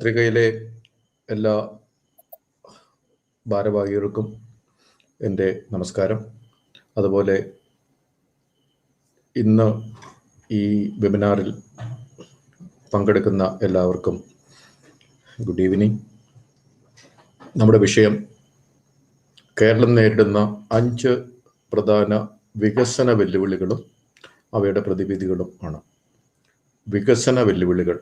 പത്രികയിലെ എല്ലാ ഭാരവാഹികൾക്കും എൻ്റെ നമസ്കാരം. അതുപോലെ ഇന്ന് ഈ വെബിനാറിൽ പങ്കെടുക്കുന്ന എല്ലാവർക്കും ഗുഡ് ഈവനിങ്. നമ്മുടെ വിഷയം കേരളം നേരിടുന്ന 5 പ്രധാന വികസന വെല്ലുവിളികളും അവയുടെ പ്രതിവിധികളും ആണ്. വികസന വെല്ലുവിളികൾ.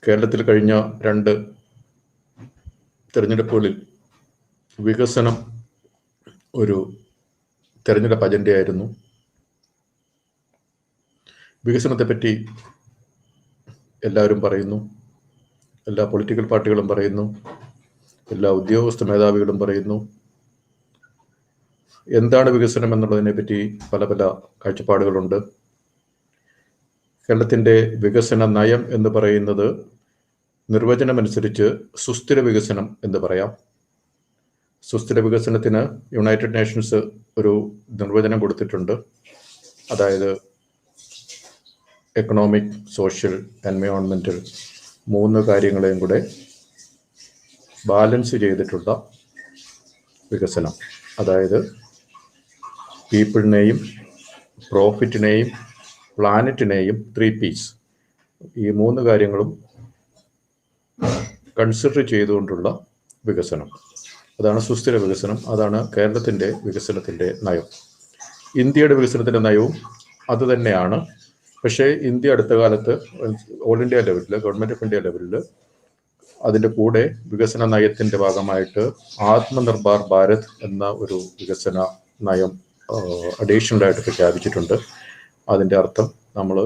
കേരളത്തിൽ കഴിഞ്ഞ 2 തെരഞ്ഞെടുപ്പുകളിൽ വികസനം ഒരു തെരഞ്ഞെടുപ്പ് അജണ്ടയായിരുന്നു. വികസനത്തെപ്പറ്റി എല്ലാവരും പറയുന്നു, എല്ലാ പൊളിറ്റിക്കൽ പാർട്ടികളും പറയുന്നു, എല്ലാ ഉദ്യോഗസ്ഥ മേധാവികളും പറയുന്നു. എന്താണ് വികസനം എന്നുള്ളതിനെ പറ്റി പല പല കാഴ്ചപ്പാടുകളുണ്ട്. കേരളത്തിൻ്റെ വികസന നയം എന്ന് പറയുന്നത് നിർവചനമനുസരിച്ച് സുസ്ഥിര വികസനം എന്ന് പറയാം. സുസ്ഥിര വികസനത്തിന് യുണൈറ്റഡ് നേഷൻസ് ഒരു നിർവചനം കൊടുത്തിട്ടുണ്ട്. അതായത് എക്കണോമിക്, സോഷ്യൽ, എൻവയോൺമെൻറ്റൽ 3 കാര്യങ്ങളെയും കൂടെ ബാലൻസ് ചെയ്തിട്ടുള്ള വികസനം. അതായത് പീപ്പിളിനെയും പ്രോഫിറ്റിനെയും പ്ലാനറ്റിനെയും 3 P's, ഈ 3 കാര്യങ്ങളും കൺസിഡർ ചെയ്തുകൊണ്ടുള്ള വികസനം. അതാണ് സുസ്ഥിര വികസനം. അതാണ് കേരളത്തിൻ്റെ വികസനത്തിൻ്റെ നയം. ഇന്ത്യയുടെ വികസനത്തിൻ്റെ നയവും അതുതന്നെയാണ്. പക്ഷേ ഇന്ത്യ അടുത്ത കാലത്ത് ഓൾ ഇന്ത്യ ലെവലിൽ, ഗവൺമെൻറ് ഓഫ് ഇന്ത്യ ലെവലിൽ അതിൻ്റെ കൂടെ വികസന നയത്തിൻ്റെ ഭാഗമായിട്ട് ആത്മനിർഭർ ഭാരത് എന്ന ഒരു വികസന നയം അഡീഷണലായിട്ട് പ്രഖ്യാപിച്ചിട്ടുണ്ട്. അതിൻ്റെ അർത്ഥം നമ്മൾ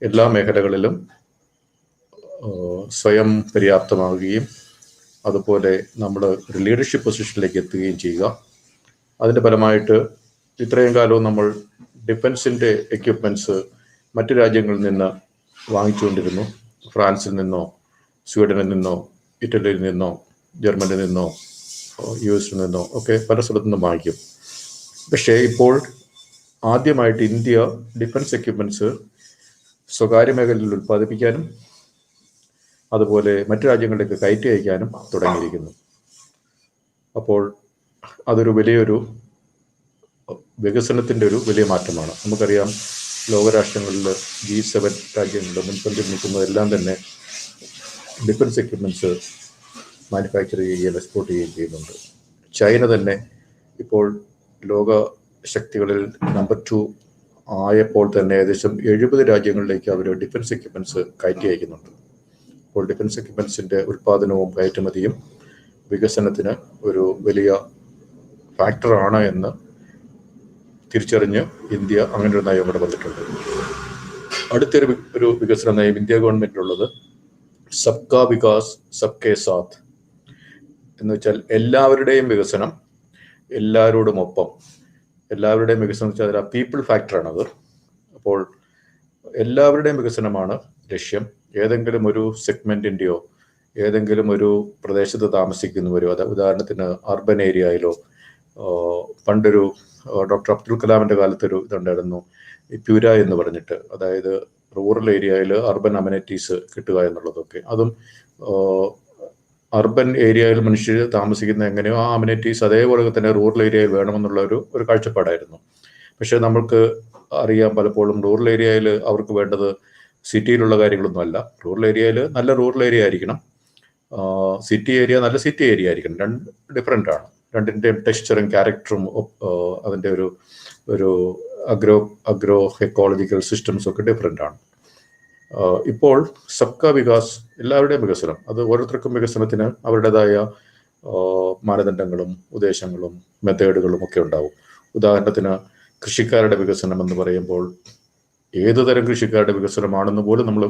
എല്ലാ മേഖലകളിലും സ്വയം പര്യാപ്തമാകുകയും അതുപോലെ നമ്മൾ ഒരു ലീഡർഷിപ്പ് പൊസിഷനിലേക്ക് എത്തുകയും ചെയ്യുക. അതിൻ്റെ ഫലമായിട്ട് ഇത്രയും കാലവും നമ്മൾ ഡിഫൻസിൻ്റെ എക്യുപ്മെൻറ്റ്സ് മറ്റു രാജ്യങ്ങളിൽ നിന്ന് വാങ്ങിച്ചുകൊണ്ടിരുന്നു. ഫ്രാൻസിൽ നിന്നോ സ്വീഡനിൽ നിന്നോ ഇറ്റലിയിൽ നിന്നോ ജർമ്മനിയിൽ നിന്നോ US നിന്നോ ഒക്കെ പല സ്ഥലത്തു നിന്നും വാങ്ങിക്കും. പക്ഷേ ഇപ്പോൾ ആദ്യമായിട്ട് ഇന്ത്യ ഡിഫൻസ് എക്യുപ്മെൻറ്റ്സ് സ്വകാര്യ മേഖലയിൽ ഉൽപ്പാദിപ്പിക്കാനും അതുപോലെ മറ്റു രാജ്യങ്ങളിലേക്ക് കയറ്റി അയക്കാനും തുടങ്ങിയിരിക്കുന്നു. അപ്പോൾ അതൊരു വലിയൊരു വികസനത്തിൻ്റെ ഒരു വലിയ മാറ്റമാണ്. നമുക്കറിയാം, ലോകരാഷ്ട്രങ്ങളിൽ G7 രാജ്യങ്ങളിൽ മുൻപന്തിൽ നിൽക്കുന്നതെല്ലാം തന്നെ ഡിഫൻസ് എക്യുപ്മെൻറ്റ്സ് മാനുഫാക്ചർ ചെയ്യുകയും എക്സ്പോർട്ട് ചെയ്യുകയും ചെയ്യുന്നുണ്ട്. ചൈന തന്നെ ഇപ്പോൾ ലോക ശക്തികളിൽ നമ്പർ 2 ആയപ്പോൾ തന്നെ ഏകദേശം 70 രാജ്യങ്ങളിലേക്ക് അവർ ഡിഫൻസ് എക്യുപ്മെൻറ്റ്സ് കയറ്റി അയക്കുന്നുണ്ട്. അപ്പോൾ ഡിഫൻസ് എക്യുപ്മെൻറ്റ്സിൻ്റെ ഉൽപ്പാദനവും കയറ്റുമതിയും വികസനത്തിന് ഒരു വലിയ ഫാക്ടറാണ് എന്ന് തിരിച്ചറിഞ്ഞ് ഇന്ത്യ അങ്ങനെ ഒരു നയം ഇവിടെ വന്നിട്ടുണ്ട്. അടുത്തൊരു വികസന നയം ഇന്ത്യ ഗവൺമെൻറ്റിനുള്ളത് സബ്കാ വികാസ് സബ്കേ സാത്ത് എന്ന് വെച്ചാൽ എല്ലാവരുടെയും വികസനം എല്ലാവരോടും ഒപ്പം. എല്ലാവരുടെയും വികസനം വെച്ചാൽ അതിൽ പീപ്പിൾ ഫാക്ടറാണത്. അപ്പോൾ എല്ലാവരുടെയും വികസനമാണ് ലക്ഷ്യം. ഏതെങ്കിലും ഒരു സെഗ്മെൻറ്റിൻ്റെയോ ഏതെങ്കിലും ഒരു പ്രദേശത്ത് താമസിക്കുന്നവരോ, ഉദാഹരണത്തിന് അർബൻ ഏരിയയിലോ, പണ്ടൊരു ഡോക്ടർ അബ്ദുൽ കലാമിൻ്റെ കാലത്തൊരു ഇതുണ്ടായിരുന്നു, ഈ പ്യൂര എന്ന് പറഞ്ഞിട്ട്, അതായത് റൂറൽ ഏരിയയിൽ അർബൻ അമ്യൂണിറ്റീസ് കിട്ടുക എന്നുള്ളതൊക്കെ. അതും അർബൻ ഏരിയയിൽ മനുഷ്യർ താമസിക്കുന്ന എങ്ങനെയോ ആ അമ്യൂണിറ്റീസ് അതേപോലെ തന്നെ റൂറൽ ഏരിയയിൽ വേണമെന്നുള്ള ഒരു കാഴ്ചപ്പാടായിരുന്നു. പക്ഷേ നമ്മൾക്ക് അറിയാം, പലപ്പോഴും റൂറൽ ഏരിയയിൽ അവർക്ക് വേണ്ടത് സിറ്റിയിലുള്ള കാര്യങ്ങളൊന്നും അല്ല. റൂറൽ ഏരിയയിൽ നല്ല റൂറൽ ഏരിയ ആയിരിക്കണം, സിറ്റി ഏരിയ നല്ല സിറ്റി ഏരിയ ആയിരിക്കണം. 2 ഡിഫറെൻ്റ് ആണ്. രണ്ടിൻ്റെയും ടെക്സ്ചറും ക്യാരക്ടറും അതിൻ്റെ ഒരു അഗ്രോ എക്കോളജിക്കൽ സിസ്റ്റംസും ഒക്കെ ഡിഫറെൻ്റ് ആണ്. ഇപ്പോൾ സബ്കാ വികാസ്, എല്ലാവരുടെയും വികസനം, അത് ഓരോരുത്തർക്കും വികസനത്തിന് അവരുടേതായ മാനദണ്ഡങ്ങളും ഉദ്ദേശങ്ങളും മെത്തേഡുകളും ഒക്കെ ഉണ്ടാവും. ഉദാഹരണത്തിന് കൃഷിക്കാരുടെ വികസനം എന്ന് പറയുമ്പോൾ ഏതുതരം കൃഷിക്കാരുടെ വികസനമാണെന്ന് പോലും നമ്മൾ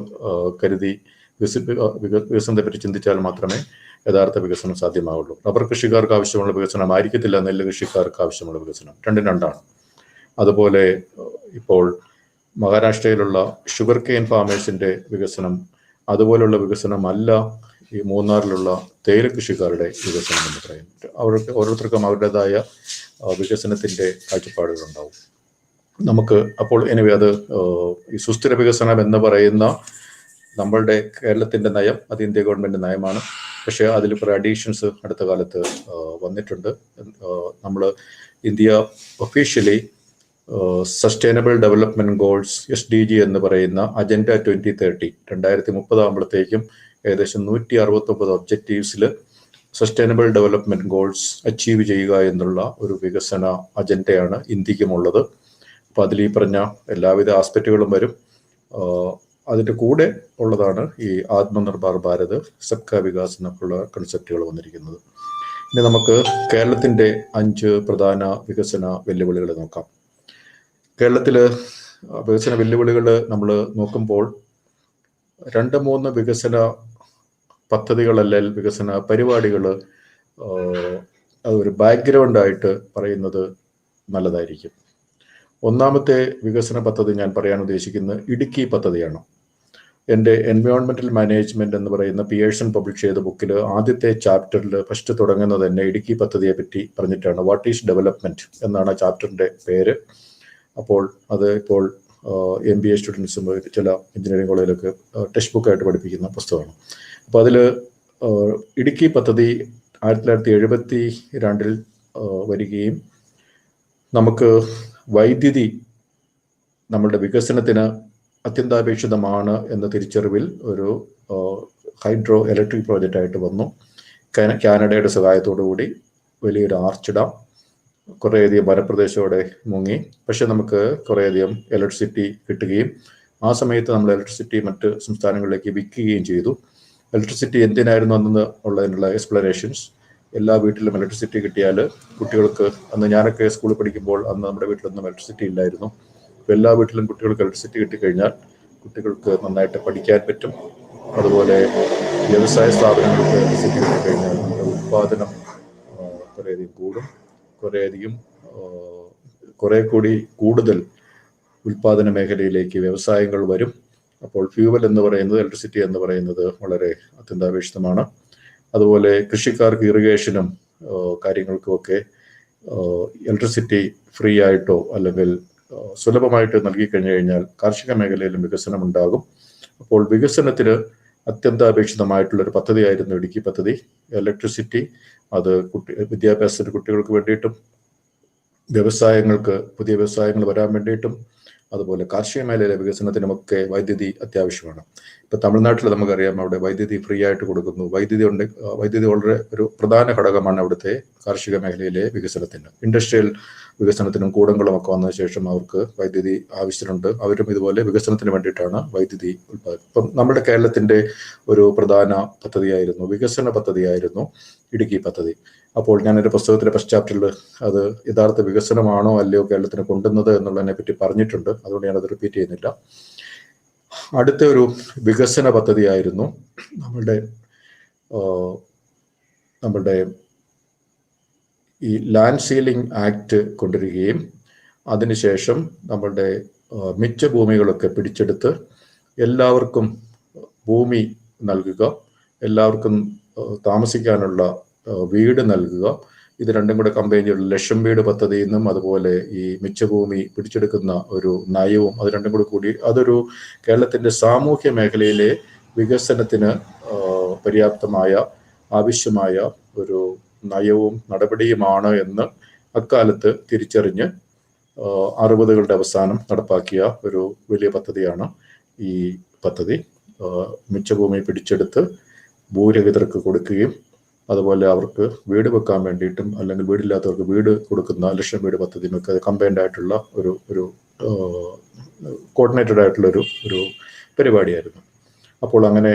കരുതി വികസനത്തെപ്പറ്റി ചിന്തിച്ചാൽ മാത്രമേ യഥാർത്ഥ വികസനം സാധ്യമാവുള്ളൂ. റബ്ബർ കൃഷിക്കാർക്ക് ആവശ്യമുള്ള വികസനം ആയിരിക്കത്തില്ല നെല്ല് കൃഷിക്കാർക്ക് ആവശ്യമുള്ള വികസനം. 2 അതുപോലെ ഇപ്പോൾ മഹാരാഷ്ട്രയിലുള്ള ഷുഗർ കെയിൻ ഫാമേഴ്സിൻ്റെ വികസനം അതുപോലുള്ള വികസനമല്ല ഈ മൂന്നാറിലുള്ള തേയില കൃഷിക്കാരുടെ വികസനം എന്ന് പറയുന്നത്. അവർക്ക് ഓരോരുത്തർക്കും അവരുടേതായ വികസനത്തിൻ്റെ കാഴ്ചപ്പാടുകളുണ്ടാവും. നമുക്ക് അപ്പോൾ എനിവേ അത് ഈ സുസ്ഥിര വികസനം എന്ന് പറയുന്ന നമ്മളുടെ കേരളത്തിൻ്റെ നയം അത് ഇന്ത്യ ഗവൺമെൻറ് നയമാണ്. പക്ഷേ അതിൽ കുറേ അഡീഷൻസ് അടുത്ത കാലത്ത് വന്നിട്ടുണ്ട്. നമ്മൾ India officially sustainable development goals SDG എന്ന് പറയുന്ന അജണ്ട 2030 2030 ആകുമ്പോഴത്തേക്കും ഏകദേശം 169 ഒബ്ജക്റ്റീവ്സിൽ സസ്റ്റൈനബിൾ ഡെവലപ്മെൻറ്റ് ഗോൾസ് അച്ചീവ് ചെയ്യുക എന്നുള്ള ഒരു വികസന അജണ്ടയാണ് ഇന്ത്യക്കുമുള്ളത്. അപ്പോൾ അതിൽ ഈ പറഞ്ഞ എല്ലാവിധ ആസ്പെക്റ്റുകളും വരും. അതിൻ്റെ കൂടെ ഉള്ളതാണ് ഈ ആത്മനിർഭർ ഭാരത്, സബ്കാ വികാസ് എന്നൊക്കെയുള്ള കൺസെപ്റ്റുകൾ വന്നിരിക്കുന്നത്. ഇനി നമുക്ക് കേരളത്തിൻ്റെ 5 പ്രധാന വികസന വെല്ലുവിളികൾ നോക്കാം. കേരളത്തിൽ വികസന വെല്ലുവിളികൾ നമ്മൾ നോക്കുമ്പോൾ 2-3 വികസന പദ്ധതികളല്ലെങ്കിൽ വികസന പരിപാടികൾ അതൊരു ബാക്ക്ഗ്രൗണ്ടായിട്ട് പറയുന്നത് നല്ലതായിരിക്കും. ഒന്നാമത്തെ വികസന പദ്ധതി ഞാൻ പറയാൻ ഉദ്ദേശിക്കുന്നത് ഇടുക്കി പദ്ധതിയാണ്. എൻ്റെ എൻവയോൺമെൻറ്റൽ മാനേജ്മെൻറ്റ് എന്ന് പറയുന്ന പിയേഴ്സൺ പബ്ലിഷ് ചെയ്ത ബുക്കിൽ ആദ്യത്തെ ചാപ്റ്ററിൽ ഫസ്റ്റ് തുടങ്ങുന്നത് തന്നെ ഇടുക്കി പദ്ധതിയെ പറ്റി പറഞ്ഞിട്ടാണ്. വാട്ട് ഈസ് ഡെവലപ്മെൻറ്റ് എന്നാണ് ആ ചാപ്റ്ററിൻ്റെ പേര്. അപ്പോൾ അത് ഇപ്പോൾ MBA സ്റ്റുഡൻസും ചില എഞ്ചിനീയറിംഗ് കോളേജിലൊക്കെ ടെക്സ്റ്റ് ബുക്കായിട്ട് പഠിപ്പിക്കുന്ന പുസ്തകമാണ്. അപ്പോൾ അതിൽ ഇടുക്കി പദ്ധതി 1972 വരികയും നമുക്ക് വൈദ്യുതി നമ്മളുടെ വികസനത്തിന് അത്യന്താപേക്ഷിതമാണ് എന്ന തിരിച്ചറിവിൽ ഒരു ഹൈഡ്രോ ഇലക്ട്രിക് പ്രോജക്റ്റായിട്ട് വന്നു. കാനഡയുടെ സഹായത്തോടു കൂടി വലിയൊരു ആർച്ച് ഡാം, കുറേയധികം വനപ്രദേശത്തോടെ മുങ്ങി. പക്ഷെ നമുക്ക് കുറേയധികം ഇലക്ട്രിസിറ്റി കിട്ടുകയും ആ സമയത്ത് നമ്മൾ ഇലക്ട്രിസിറ്റി മറ്റ് സംസ്ഥാനങ്ങളിലേക്ക് വിൽക്കുകയും ചെയ്തു. ഇലക്ട്രിസിറ്റി എന്തിനായിരുന്നു അന്ന് ഉള്ളതിനുള്ള എക്സ്പ്ലനേഷൻസ്, എല്ലാ വീട്ടിലും ഇലക്ട്രിസിറ്റി കിട്ടിയാൽ കുട്ടികൾക്ക്, അന്ന് ഞാനൊക്കെ സ്കൂളിൽ പഠിക്കുമ്പോൾ അന്ന് നമ്മുടെ വീട്ടിലൊന്നും ഇലക്ട്രിസിറ്റി ഇല്ലായിരുന്നു. എല്ലാ വീട്ടിലും കുട്ടികൾക്ക് ഇലക്ട്രിസിറ്റി കിട്ടിക്കഴിഞ്ഞാൽ കുട്ടികൾക്ക് നന്നായിട്ട് പഠിക്കാൻ പറ്റും. അതുപോലെ വ്യവസായ സ്ഥാപനങ്ങൾക്ക് ഇലക്ട്രിസിറ്റി കിട്ടിക്കഴിഞ്ഞാൽ നമ്മുടെ ഉൽപ്പാദനം കുറേയധികം കൂടും. കുറേ കൂടി കൂടുതൽ ഉൽപ്പാദന മേഖലയിലേക്ക് വ്യവസായങ്ങൾ വരും. അപ്പോൾ ഫ്യൂവൽ എന്ന് പറയുന്നത്, ഇലക്ട്രിസിറ്റി എന്ന് പറയുന്നത് വളരെ അത്യന്താപേക്ഷിതമാണ്. അതുപോലെ കൃഷിക്കാർക്ക് ഇറിഗേഷനും കാര്യങ്ങൾക്കുമൊക്കെ ഇലക്ട്രിസിറ്റി ഫ്രീ ആയിട്ടോ അല്ലെങ്കിൽ സുലഭമായിട്ട് നൽകി കഴിഞ്ഞു കഴിഞ്ഞാൽ കാർഷിക മേഖലയിലും വികസനം ഉണ്ടാകും. അപ്പോൾ വികസനത്തിന് അത്യന്താപേക്ഷിതമായിട്ടുള്ളൊരു പദ്ധതിയായിരുന്നു ഇടുക്കി പദ്ധതി. ഇലക്ട്രിസിറ്റി അത് വിദ്യാഭ്യാസത്തിന് കുട്ടികൾക്ക് വേണ്ടിയിട്ടും വ്യവസായങ്ങൾക്ക് പുതിയ വ്യവസായങ്ങൾ വരാൻ വേണ്ടിയിട്ടും അതുപോലെ കാർഷിക മേഖലയിലെ വികസനത്തിനുമൊക്കെ വൈദ്യുതി അത്യാവശ്യമാണ്. ഇപ്പം തമിഴ്നാട്ടിൽ നമുക്കറിയാം, അവിടെ വൈദ്യുതി ഫ്രീ ആയിട്ട് കൊടുക്കുന്നു. വൈദ്യുതി വളരെ ഒരു പ്രധാന ഘടകമാണ് അവിടുത്തെ കാർഷിക മേഖലയിലെ വികസനത്തിന്. ഇൻഡസ്ട്രിയൽ വികസനത്തിനും കൂടങ്ങളും ഒക്കെ വന്ന ശേഷം അവർക്ക് വൈദ്യുതി ആവശ്യമുണ്ട്. അവരും ഇതുപോലെ വികസനത്തിന് വേണ്ടിയിട്ടാണ് വൈദ്യുതി ഉൽപ്പാദിപ്പിക്കുന്നത്. ഇപ്പം നമ്മുടെ കേരളത്തിൻ്റെ ഒരു പ്രധാന പദ്ധതിയായിരുന്നു, വികസന പദ്ധതിയായിരുന്നു ഇടുക്കി പദ്ധതി. അപ്പോൾ ഞാനൊരു പുസ്തകത്തിലെ ഫസ്റ്റ് ചാപ്റ്ററിൽ അത് യഥാർത്ഥ വികസനമാണോ അല്ലയോ കേരളത്തിന് കൊണ്ടുവന്നത് എന്നുള്ളതിനെ പറ്റി പറഞ്ഞിട്ടുണ്ട്. അതുകൊണ്ട് ഞാനത് റിപ്പീറ്റ് ചെയ്യുന്നില്ല. അടുത്ത ഒരു വികസന പദ്ധതിയായിരുന്നു നമ്മളുടെ ഈ ലാൻഡ് സീലിംഗ് ആക്ട് കൊണ്ടുവരികയും അതിനുശേഷം നമ്മളുടെ മിച്ച ഭൂമികളൊക്കെ പിടിച്ചെടുത്ത് എല്ലാവർക്കും ഭൂമി നൽകുക, എല്ലാവർക്കും താമസിക്കാനുള്ള വീട് നൽകുക. ഇത് രണ്ടും കൂടെ കമ്പൈൻ ചെയ്ത ലക്ഷം വീട് പദ്ധതി എന്നും അതുപോലെ ഈ മിച്ചഭൂമി പിടിച്ചെടുക്കുന്ന ഒരു നയവും അത് രണ്ടും കൂടി അതൊരു കേരളത്തിൻ്റെ സാമൂഹ്യ മേഖലയിലെ വികസനത്തിന് പര്യാപ്തമായ ആവശ്യമായ ഒരു നയവും നടപടിയുമാണ് എന്ന് അക്കാലത്ത് തിരിച്ചറിഞ്ഞ് 60കളുടെ അവസാനം നടപ്പാക്കിയ ഒരു വലിയ പദ്ധതിയാണ് ഈ പദ്ധതി. മിച്ചഭൂമി പിടിച്ചെടുത്ത് ഭൂരഹിതർക്ക് കൊടുക്കുകയും അതുപോലെ അവർക്ക് വീട് വെക്കാൻ വേണ്ടിയിട്ടും അല്ലെങ്കിൽ വീടില്ലാത്തവർക്ക് വീട് കൊടുക്കുന്ന ലക്ഷം വീട് പദ്ധതിയുമൊക്കെ കമ്പൈൻഡ് ആയിട്ടുള്ള ഒരു കോർഡിനേറ്റഡ് ആയിട്ടുള്ള ഒരു പരിപാടിയായിരുന്നു. അപ്പോൾ അങ്ങനെ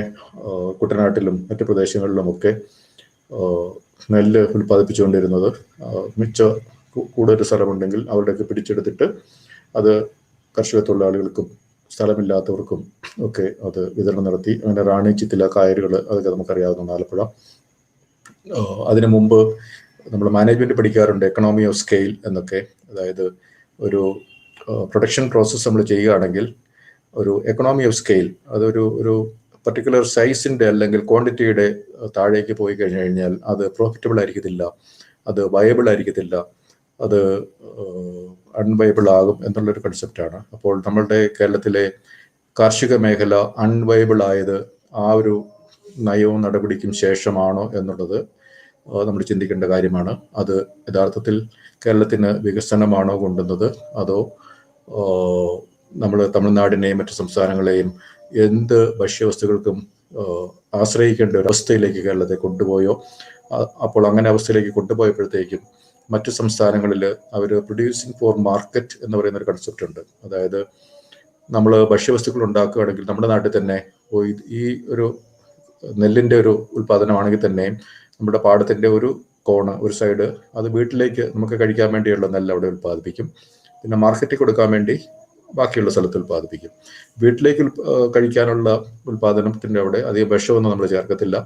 കുട്ടനാട്ടിലും മറ്റു പ്രദേശങ്ങളിലുമൊക്കെ നെല്ല് ഉൽപ്പാദിപ്പിച്ചുകൊണ്ടിരുന്നത് കൂടുതൽ സ്ഥലമുണ്ടെങ്കിൽ അവരുടെയൊക്കെ പിടിച്ചെടുത്തിട്ട് അത് കർഷക തൊഴിലാളികൾക്കും സ്ഥലമില്ലാത്തവർക്കും ഒക്കെ അത് വിതരണം നടത്തി. അങ്ങനെ റാണി, ചിത്തില, കായലുകൾ അതൊക്കെ നമുക്കറിയാവുന്ന ആലപ്പുഴ. അതിനു മുമ്പ് നമ്മൾ മാനേജ്മെന്റ് പഠിക്കാറുണ്ട്, എക്കണോമി ഓഫ് സ്കെയിൽ എന്നൊക്കെ. അതായത് ഒരു പ്രൊഡക്ഷൻ പ്രോസസ്സ് നമ്മൾ ചെയ്യുകയാണെങ്കിൽ ഒരു എക്കണോമി ഓഫ് സ്കെയിൽ ഒരു പർട്ടിക്കുലർ സൈസിൻ്റെ അല്ലെങ്കിൽ ക്വാണ്ടിറ്റിയുടെ താഴേക്ക് പോയി കഴിഞ്ഞു കഴിഞ്ഞാൽ അത് പ്രോഫിറ്റബിൾ ആയിരിക്കത്തില്ല, അത് വയബിൾ ആയിരിക്കത്തില്ല, അത് അൺവയബിൾ ആകും എന്നുള്ളൊരു കൺസെപ്റ്റാണ്. അപ്പോൾ നമ്മളുടെ കേരളത്തിലെ കാർഷിക മേഖല അൺവയബിൾ ആയത് ആ ഒരു നയവും നടപടിക്കും ശേഷമാണോ എന്നുള്ളത് നമ്മൾ ചിന്തിക്കേണ്ട കാര്യമാണ്. അത് യഥാർത്ഥത്തിൽ കേരളത്തിന് വികസനമാണോ കൊണ്ടുവന്നത്, അതോ നമ്മൾ തമിഴ്നാടിനെയും മറ്റു സംസ്ഥാനങ്ങളെയും എന്ത് ഭക്ഷ്യവസ്തുക്കൾക്കും ആശ്രയിക്കേണ്ട ഒരു അവസ്ഥയിലേക്ക് കേരളത്തെ കൊണ്ടുപോയോ? അപ്പോൾ അങ്ങനെ അവസ്ഥയിലേക്ക് കൊണ്ടുപോയപ്പോഴത്തേക്കും മറ്റു സംസ്ഥാനങ്ങളിൽ അവർ പ്രൊഡ്യൂസിങ് ഫോർ മാർക്കറ്റ് എന്ന് പറയുന്ന ഒരു കൺസെപ്റ്റ് ഉണ്ട്. അതായത് നമ്മൾ ഭക്ഷ്യവസ്തുക്കൾ ഉണ്ടാക്കുകയാണെങ്കിൽ നമ്മുടെ നാട്ടിൽ തന്നെ ഈ ഒരു നെല്ലിൻ്റെ ഒരു ഉൽപ്പാദനമാണെങ്കിൽ തന്നെയും നമ്മുടെ പാടത്തിൻ്റെ ഒരു കോണ്, ഒരു സൈഡ്, അത് വീട്ടിലേക്ക് നമുക്ക് കഴിക്കാൻ വേണ്ടിയുള്ള നെല്ല് അവിടെ ഉൽപ്പാദിപ്പിക്കും. പിന്നെ മാർക്കറ്റിൽ കൊടുക്കാൻ വേണ്ടി ബാക്കിയുള്ള സ്ഥലത്ത് ഉൽപ്പാദിപ്പിക്കും. വീട്ടിലേക്ക് കഴിക്കാനുള്ള ഉൽപ്പാദനത്തിൻ്റെ അവിടെ അധികം വിഷമൊന്നും നമ്മൾ ചേർക്കത്തില്ല.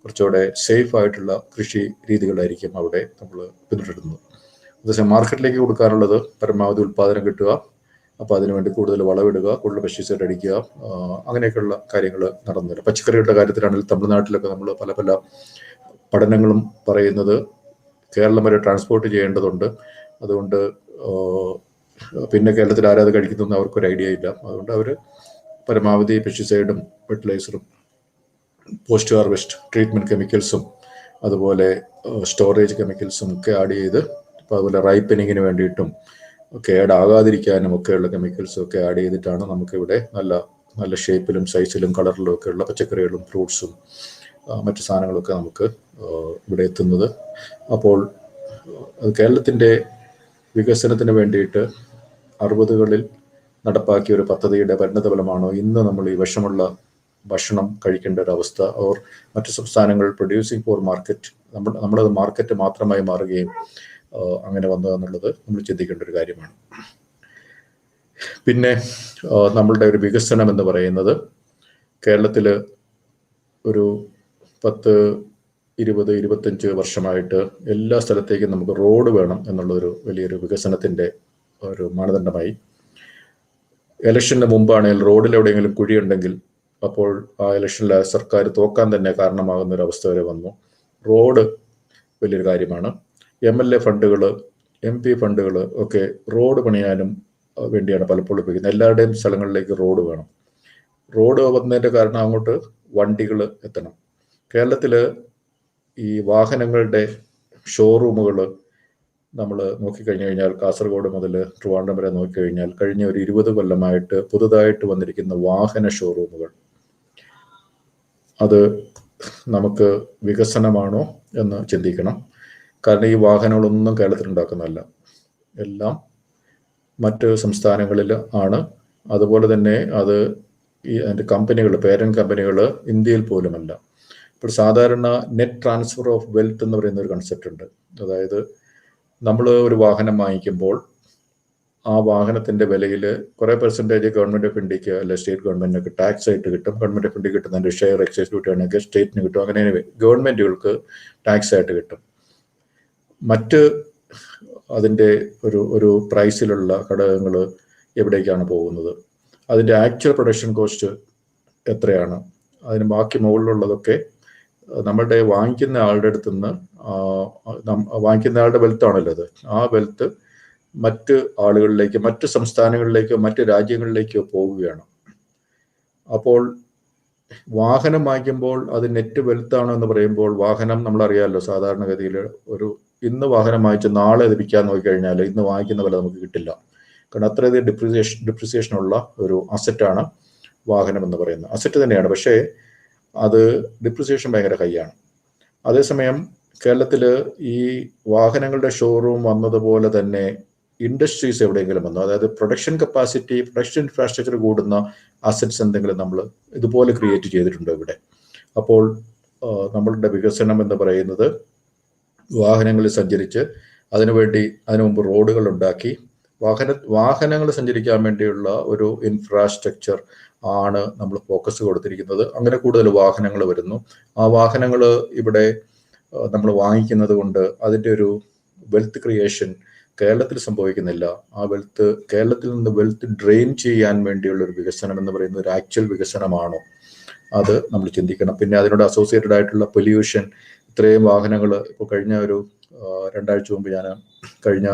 കുറച്ചുകൂടെ സേഫ് ആയിട്ടുള്ള കൃഷി രീതികളായിരിക്കും അവിടെ നമ്മൾ പിന്തുടരുന്നത്. അതേസമയം മാർക്കറ്റിലേക്ക് കൊടുക്കാനുള്ളത് പരമാവധി ഉൽപ്പാദനം കിട്ടുക, അപ്പോൾ അതിനുവേണ്ടി കൂടുതൽ വളമിടുക, കൂടുതൽ പെസ്റ്റിസൈഡ് അടിക്കുക, അങ്ങനെയൊക്കെയുള്ള കാര്യങ്ങൾ നടന്നു വരും. പച്ചക്കറികളുടെ കാര്യത്തിലാണെങ്കിൽ തമിഴ്നാട്ടിലൊക്കെ നമ്മൾ പല പല പഠനങ്ങളും പറയുന്നത് കേരളം വരെ ട്രാൻസ്പോർട്ട് ചെയ്യേണ്ടതുണ്ട്. അതുകൊണ്ട് പിന്നെ കേരളത്തിൽ ആരാത് കഴിക്കുന്നതെന്ന് അവർക്കൊരു ഐഡിയ ഇല്ല. അതുകൊണ്ട് അവർ പരമാവധി പെസ്റ്റിസൈഡും ഫെർട്ടിലൈസറും പോസ്റ്റ് ഹാർവെസ്റ്റ് ട്രീറ്റ്മെൻറ്റ് കെമിക്കൽസും അതുപോലെ സ്റ്റോറേജ് കെമിക്കൽസും ഒക്കെ ആഡ് ചെയ്ത്, അപ്പോൾ അതുപോലെ റൈപ്പനിങ്ങിന് വേണ്ടിയിട്ടും കേടാകാതിരിക്കാനും ഒക്കെയുള്ള കെമിക്കൽസും ഒക്കെ ആഡ് ചെയ്തിട്ടാണ് നമുക്കിവിടെ നല്ല നല്ല ഷേപ്പിലും സൈസിലും കളറിലും ഒക്കെയുള്ള പച്ചക്കറികളും ഫ്രൂട്ട്സും മറ്റു സാധനങ്ങളൊക്കെ നമുക്ക് ഇവിടെ എത്തുന്നത്. അപ്പോൾ കേരളത്തിൻ്റെ വികസനത്തിന് വേണ്ടിയിട്ട് 60കളിൽ നടപ്പാക്കിയ ഒരു പദ്ധതിയുടെ പരിണതഫലമാണോ ഇന്ന് നമ്മൾ ഈ വിഷമുള്ള ഭക്ഷണം കഴിക്കേണ്ട ഒരു അവസ്ഥ? ഓർ മറ്റു സംസ്ഥാനങ്ങൾ പ്രൊഡ്യൂസിങ് ഫോർ മാർക്കറ്റ്, നമ്മളത് മാർക്കറ്റ് മാത്രമായി മാറുകയും അങ്ങനെ വന്നതെന്നുള്ളത് നമ്മൾ ചിന്തിക്കേണ്ട ഒരു കാര്യമാണ്. പിന്നെ നമ്മളുടെ ഒരു വികസനം എന്ന് പറയുന്നത് കേരളത്തിൽ ഒരു 10-20-25 വർഷമായിട്ട് എല്ലാ സ്ഥലത്തേക്കും നമുക്ക് റോഡ് വേണം എന്നുള്ളൊരു വലിയൊരു വികസനത്തിൻ്റെ ഒരു മാനദണ്ഡമായി. ഇലക്ഷന് മുമ്പാണെങ്കിൽ റോഡിൽ എവിടെയെങ്കിലും കുഴിയുണ്ടെങ്കിൽ അപ്പോൾ ആ ഇലക്ഷനിൽ സർക്കാർ തോക്കാൻ തന്നെ കാരണമാകുന്ന ഒരു അവസ്ഥ വരെ വന്നു. റോഡ് വലിയൊരു കാര്യമാണ്. MLA ഫണ്ടുകൾ, MP ഫണ്ടുകൾ ഒക്കെ റോഡ് പണിയാനും വേണ്ടിയാണ് പലപ്പോഴും ഉപയോഗിക്കുന്നത്. എല്ലാവരുടെയും സ്ഥലങ്ങളിലേക്ക് റോഡ് വേണം. റോഡ് വന്നതിൻ്റെ കാരണം അങ്ങോട്ട് വണ്ടികൾ എത്തണം. കേരളത്തിൽ ഈ വാഹനങ്ങളുടെ ഷോറൂമുകൾ നമ്മൾ നോക്കിക്കഴിഞ്ഞു കഴിഞ്ഞാൽ കാസർഗോഡ് മുതൽ ട്രിവാൻഡ്രം വരെ നോക്കിക്കഴിഞ്ഞാൽ കഴിഞ്ഞ ഒരു 20 കൊല്ലമായിട്ട് പുതുതായിട്ട് വന്നിരിക്കുന്ന വാഹന ഷോറൂമുകൾ, അത് നമുക്ക് വികസനമാണോ എന്ന് ചിന്തിക്കണം. കാരണം ഈ വാഹനങ്ങളൊന്നും കേരളത്തിൽ ഉണ്ടാക്കുന്നതല്ല, എല്ലാം മറ്റ് സംസ്ഥാനങ്ങളിൽ ആണ്. അതുപോലെ തന്നെ അത് അതിൻ്റെ കമ്പനികൾ, പേരന്റ് കമ്പനികൾ ഇന്ത്യയിൽ പോലുമല്ല. ഇപ്പോൾ സാധാരണ നെറ്റ് ട്രാൻസ്ഫർ ഓഫ് വെൽത്ത് എന്ന് പറയുന്ന ഒരു കൺസെപ്റ്റ് ഉണ്ട്. അതായത് നമ്മൾ ഒരു വാഹനം വാങ്ങിക്കുമ്പോൾ ആ വാഹനത്തിൻ്റെ വിലയിൽ കുറേ പെർസെൻറ്റേജ് ഗവൺമെൻറ് ഓഫ് ഇന്ത്യക്ക് അല്ലെ സ്റ്റേറ്റ് ഗവൺമെൻറ്റിനൊക്കെ ടാക്സ് ആയിട്ട് കിട്ടും. ഗവൺമെൻറ് ഓഫ് ഇന്ത്യ കിട്ടുന്നതിൻ്റെ ഷെയർ എക്സൈസ് ഡ്യൂട്ടി ആണെങ്കിൽ സ്റ്റേറ്റിന് കിട്ടും. അങ്ങനെ ഗവൺമെൻറ്റുകൾക്ക് ടാക്സ് ആയിട്ട് കിട്ടും. മറ്റ് അതിൻ്റെ ഒരു പ്രൈസിലുള്ള ഘടകങ്ങൾ എവിടേക്കാണ് പോകുന്നത്, അതിൻ്റെ ആക്ച്വൽ പ്രൊഡക്ഷൻ കോസ്റ്റ് എത്രയാണ്, അതിന് ബാക്കി മുകളിലുള്ളതൊക്കെ നമ്മളുടെ വാങ്ങിക്കുന്ന ആളുടെ അടുത്ത് നിന്ന്, വാങ്ങിക്കുന്ന ആളുടെ വെൽത്താണല്ലോ അത്, ആ വെൽത്ത് മറ്റ് ആളുകളിലേക്ക്, മറ്റ് സംസ്ഥാനങ്ങളിലേക്കോ മറ്റ് രാജ്യങ്ങളിലേക്കോ പോവുകയാണ്. അപ്പോൾ വാഹനം വാങ്ങിക്കുമ്പോൾ അത് നെറ്റ് വെൽത്താണോ എന്ന് പറയുമ്പോൾ, വാഹനം നമ്മളറിയാമല്ലോ സാധാരണഗതിയിൽ ഒരു ഇന്ന് വാഹനം വാങ്ങിച്ച് നാളെ അത് വിൽക്കാൻ നോക്കിക്കഴിഞ്ഞാൽ ഇന്ന് വാങ്ങിക്കുന്ന വില നമുക്ക് കിട്ടില്ല. കാരണം അത്രയധികം ഡിപ്രിസിയേഷനുള്ള ഒരു അസറ്റാണ് വാഹനം എന്ന് പറയുന്നത്. അസറ്റ് തന്നെയാണ്, പക്ഷേ അത് ഡിപ്രിസിയേഷൻ ഭയങ്കര ഹൈയാണ്. അതേസമയം കേരളത്തിൽ ഈ വാഹനങ്ങളുടെ ഷോറൂം വന്നതുപോലെ തന്നെ ഇൻഡസ്ട്രീസ് എവിടെയെങ്കിലും വന്നു, അതായത് പ്രൊഡക്ഷൻ കപ്പാസിറ്റി, പ്രൊഡക്ഷൻ ഇൻഫ്രാസ്ട്രക്ചർ കൂടുന്ന അസറ്റ്സ് എന്തെങ്കിലും നമ്മൾ ഇതുപോലെ ക്രിയേറ്റ് ചെയ്തിട്ടുണ്ടോ ഇവിടെ? അപ്പോൾ നമ്മളുടെ വികസനം എന്ന് പറയുന്നത് വാഹനങ്ങളിൽ സഞ്ചരിച്ച് അതിനുവേണ്ടി അതിനു മുമ്പ് റോഡുകൾ ഉണ്ടാക്കി വാഹനങ്ങൾ സഞ്ചരിക്കാൻ വേണ്ടിയുള്ള ഒരു ഇൻഫ്രാസ്ട്രക്ചർ ആണ് നമ്മൾ ഫോക്കസ് കൊടുത്തിരിക്കുന്നത്. അങ്ങനെ കൂടുതൽ വാഹനങ്ങൾ വരുന്നു. ആ വാഹനങ്ങൾ ഇവിടെ നമ്മൾ വാങ്ങിക്കുന്നത് കൊണ്ട് അതിൻ്റെ ഒരു വെൽത്ത് ക്രിയേഷൻ കേരളത്തിൽ സംഭവിക്കുന്നില്ല. ആ വെൽത്ത്, കേരളത്തിൽ നിന്ന് വെൽത്ത് ഡ്രെയിൻ ചെയ്യാൻ വേണ്ടിയുള്ള ഒരു വികസനം എന്ന് പറയുന്നത് ഒരു ആക്ച്വൽ വികസനമാണോ, അത് നമ്മൾ ചിന്തിക്കണം. പിന്നെ അതിനോട് അസോസിയേറ്റഡ് ആയിട്ടുള്ള പൊല്യൂഷൻ, ഇത്രയും വാഹനങ്ങൾ ഇപ്പോൾ കഴിഞ്ഞ ഒരു 2 ആഴ്ച മുമ്പ് ഞാൻ കഴിഞ്ഞ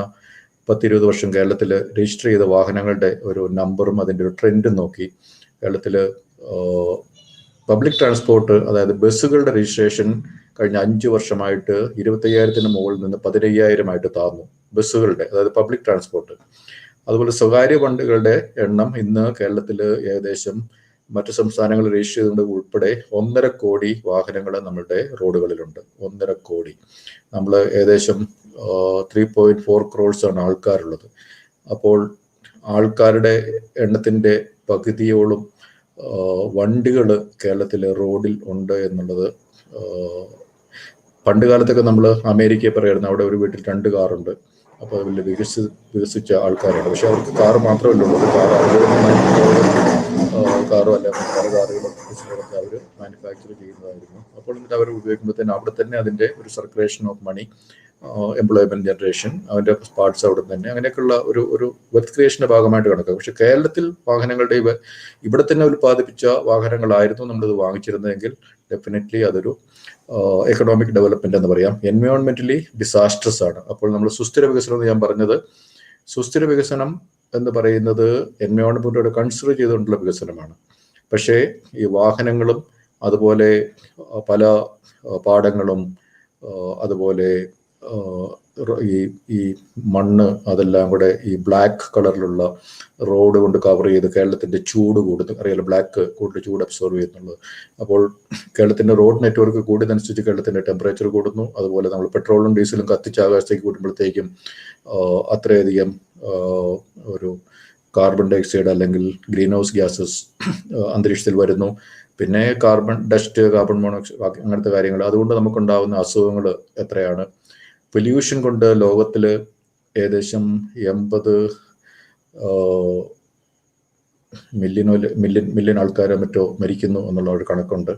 10-20 വർഷം കേരളത്തിൽ രജിസ്റ്റർ ചെയ്ത വാഹനങ്ങളുടെ ഒരു നമ്പറും അതിൻ്റെ ഒരു ട്രെൻഡും നോക്കി. കേരളത്തിൽ പബ്ലിക് ട്രാൻസ്പോർട്ട്, അതായത് ബസ്സുകളുടെ രജിസ്ട്രേഷൻ കഴിഞ്ഞ 5 വർഷമായിട്ട് 25,000 മുകളിൽ നിന്ന് 15,000 താഴ്ന്നു. ബസ്സുകളുടെ, അതായത് പബ്ലിക് ട്രാൻസ്പോർട്ട്. അതുപോലെ സ്വകാര്യ വണ്ടികളുടെ എണ്ണം ഇന്ന് കേരളത്തിൽ ഏകദേശം മറ്റു സംസ്ഥാനങ്ങളിൽ രജിസ്റ്റർ ചെയ്തുകൊണ്ട് ഉൾപ്പെടെ 1.5 കോടി വാഹനങ്ങൾ നമ്മളുടെ റോഡുകളിലുണ്ട്. 1.5 കോടി. നമ്മൾ ഏകദേശം 3.4 crores ആണ് ആൾക്കാരുള്ളത്. അപ്പോൾ ആൾക്കാരുടെ എണ്ണത്തിൻ്റെ പകുതിയോളം വണ്ടികൾ കേരളത്തിലെ റോഡിൽ ഉണ്ട് എന്നുള്ളത്. പണ്ട് കാലത്തൊക്കെ നമ്മൾ അമേരിക്കയെ പറയായിരുന്നു, അവിടെ ഒരു വീട്ടിൽ 2 കാറുണ്ട്, അപ്പോൾ വലിയ വികസിച്ച ആൾക്കാരാണ്. പക്ഷെ അവർക്ക് കാറ് മാത്രമല്ല ഉള്ളത്, കാറോ അല്ല പല കാറുകളും ബസ്സുകളൊക്കെ അവർ മാനുഫാക്ചർ ചെയ്യുന്നതായിരുന്നു. അപ്പോൾ എന്നിട്ട് അവർ ഉപയോഗിക്കുമ്പോഴത്തേന് അവിടെ തന്നെ അതിൻ്റെ ഒരു circulation of money, employment generation, അതിൻ്റെ പാർട്സ് അവിടെ തന്നെ, അങ്ങനെയൊക്കെയുള്ള ഒരു വെൽത്ത് ക്രിയേഷൻ്റെ ഭാഗമായിട്ട് കണക്കാക്കും. പക്ഷെ കേരളത്തിൽ വാഹനങ്ങളുടെ ഇവിടെ തന്നെ ഉൽപ്പാദിപ്പിച്ച വാഹനങ്ങളായിരുന്നു നമ്മളിത് വാങ്ങിച്ചിരുന്നതെങ്കിൽ ഡെഫിനറ്റ്ലി അതൊരു എക്കണോമിക് ഡെവലപ്മെന്റ് എന്ന് പറയാം. എൻവയോൺമെന്റലി ഡിസാസ്ട്രസ് ആണ്. അപ്പോൾ നമ്മൾ സുസ്ഥിര വികസനം എന്ന് ഞാൻ പറഞ്ഞത്, സുസ്ഥിര വികസനം എന്ന് പറയുന്നത് എൻവയോൺമെന്റോട് കൺസിഡർ ചെയ്തുകൊണ്ടുള്ള വികസനമാണ്. പക്ഷേ ഈ വാഹനങ്ങളും അതുപോലെ പല പാടങ്ങളും അതുപോലെ ഈ മണ്ണ് അതെല്ലാം കൂടെ ഈ ബ്ലാക്ക് കളറിലുള്ള റോഡ് കൊണ്ട് കവർ ചെയ്ത് കേരളത്തിന്റെ ചൂട് കൂടുന്നു. അറിയാലോ, ബ്ലാക്ക് കൂടുതൽ ചൂട് അബ്സോർവ് ചെയ്യുന്നുള്ളത്. അപ്പോൾ കേരളത്തിന്റെ റോഡ് നെറ്റ്വർക്ക് കൂടിയതനുസരിച്ച് കേരളത്തിന്റെ ടെമ്പറേച്ചർ കൂടുന്നു. അതുപോലെ നമ്മൾ പെട്രോളും ഡീസലും കത്തിച്ച് ആകാശത്തേക്ക് കൂടുമ്പോഴത്തേക്കും അത്രയധികം ഒരു കാർബൺ ഡയോക്സൈഡ് അല്ലെങ്കിൽ ഗ്രീൻ ഹൗസ് ഗ്യാസസ് അന്തരീക്ഷത്തിൽ വരുന്നു. പിന്നെ കാർബൺ ഡസ്റ്റ്, കാർബൺ മോണോക്സൈഡ്, അങ്ങനത്തെ കാര്യങ്ങൾ. അതുകൊണ്ട് നമുക്കുണ്ടാകുന്ന അസുഖങ്ങൾ എത്രയാണ്. പൊല്യൂഷൻ കൊണ്ട് ലോകത്തിൽ ഏകദേശം 80 മില്യൺ ആൾക്കാരോ മറ്റോ മരിക്കുന്നു എന്നുള്ള ഒരു കണക്കുണ്ട്.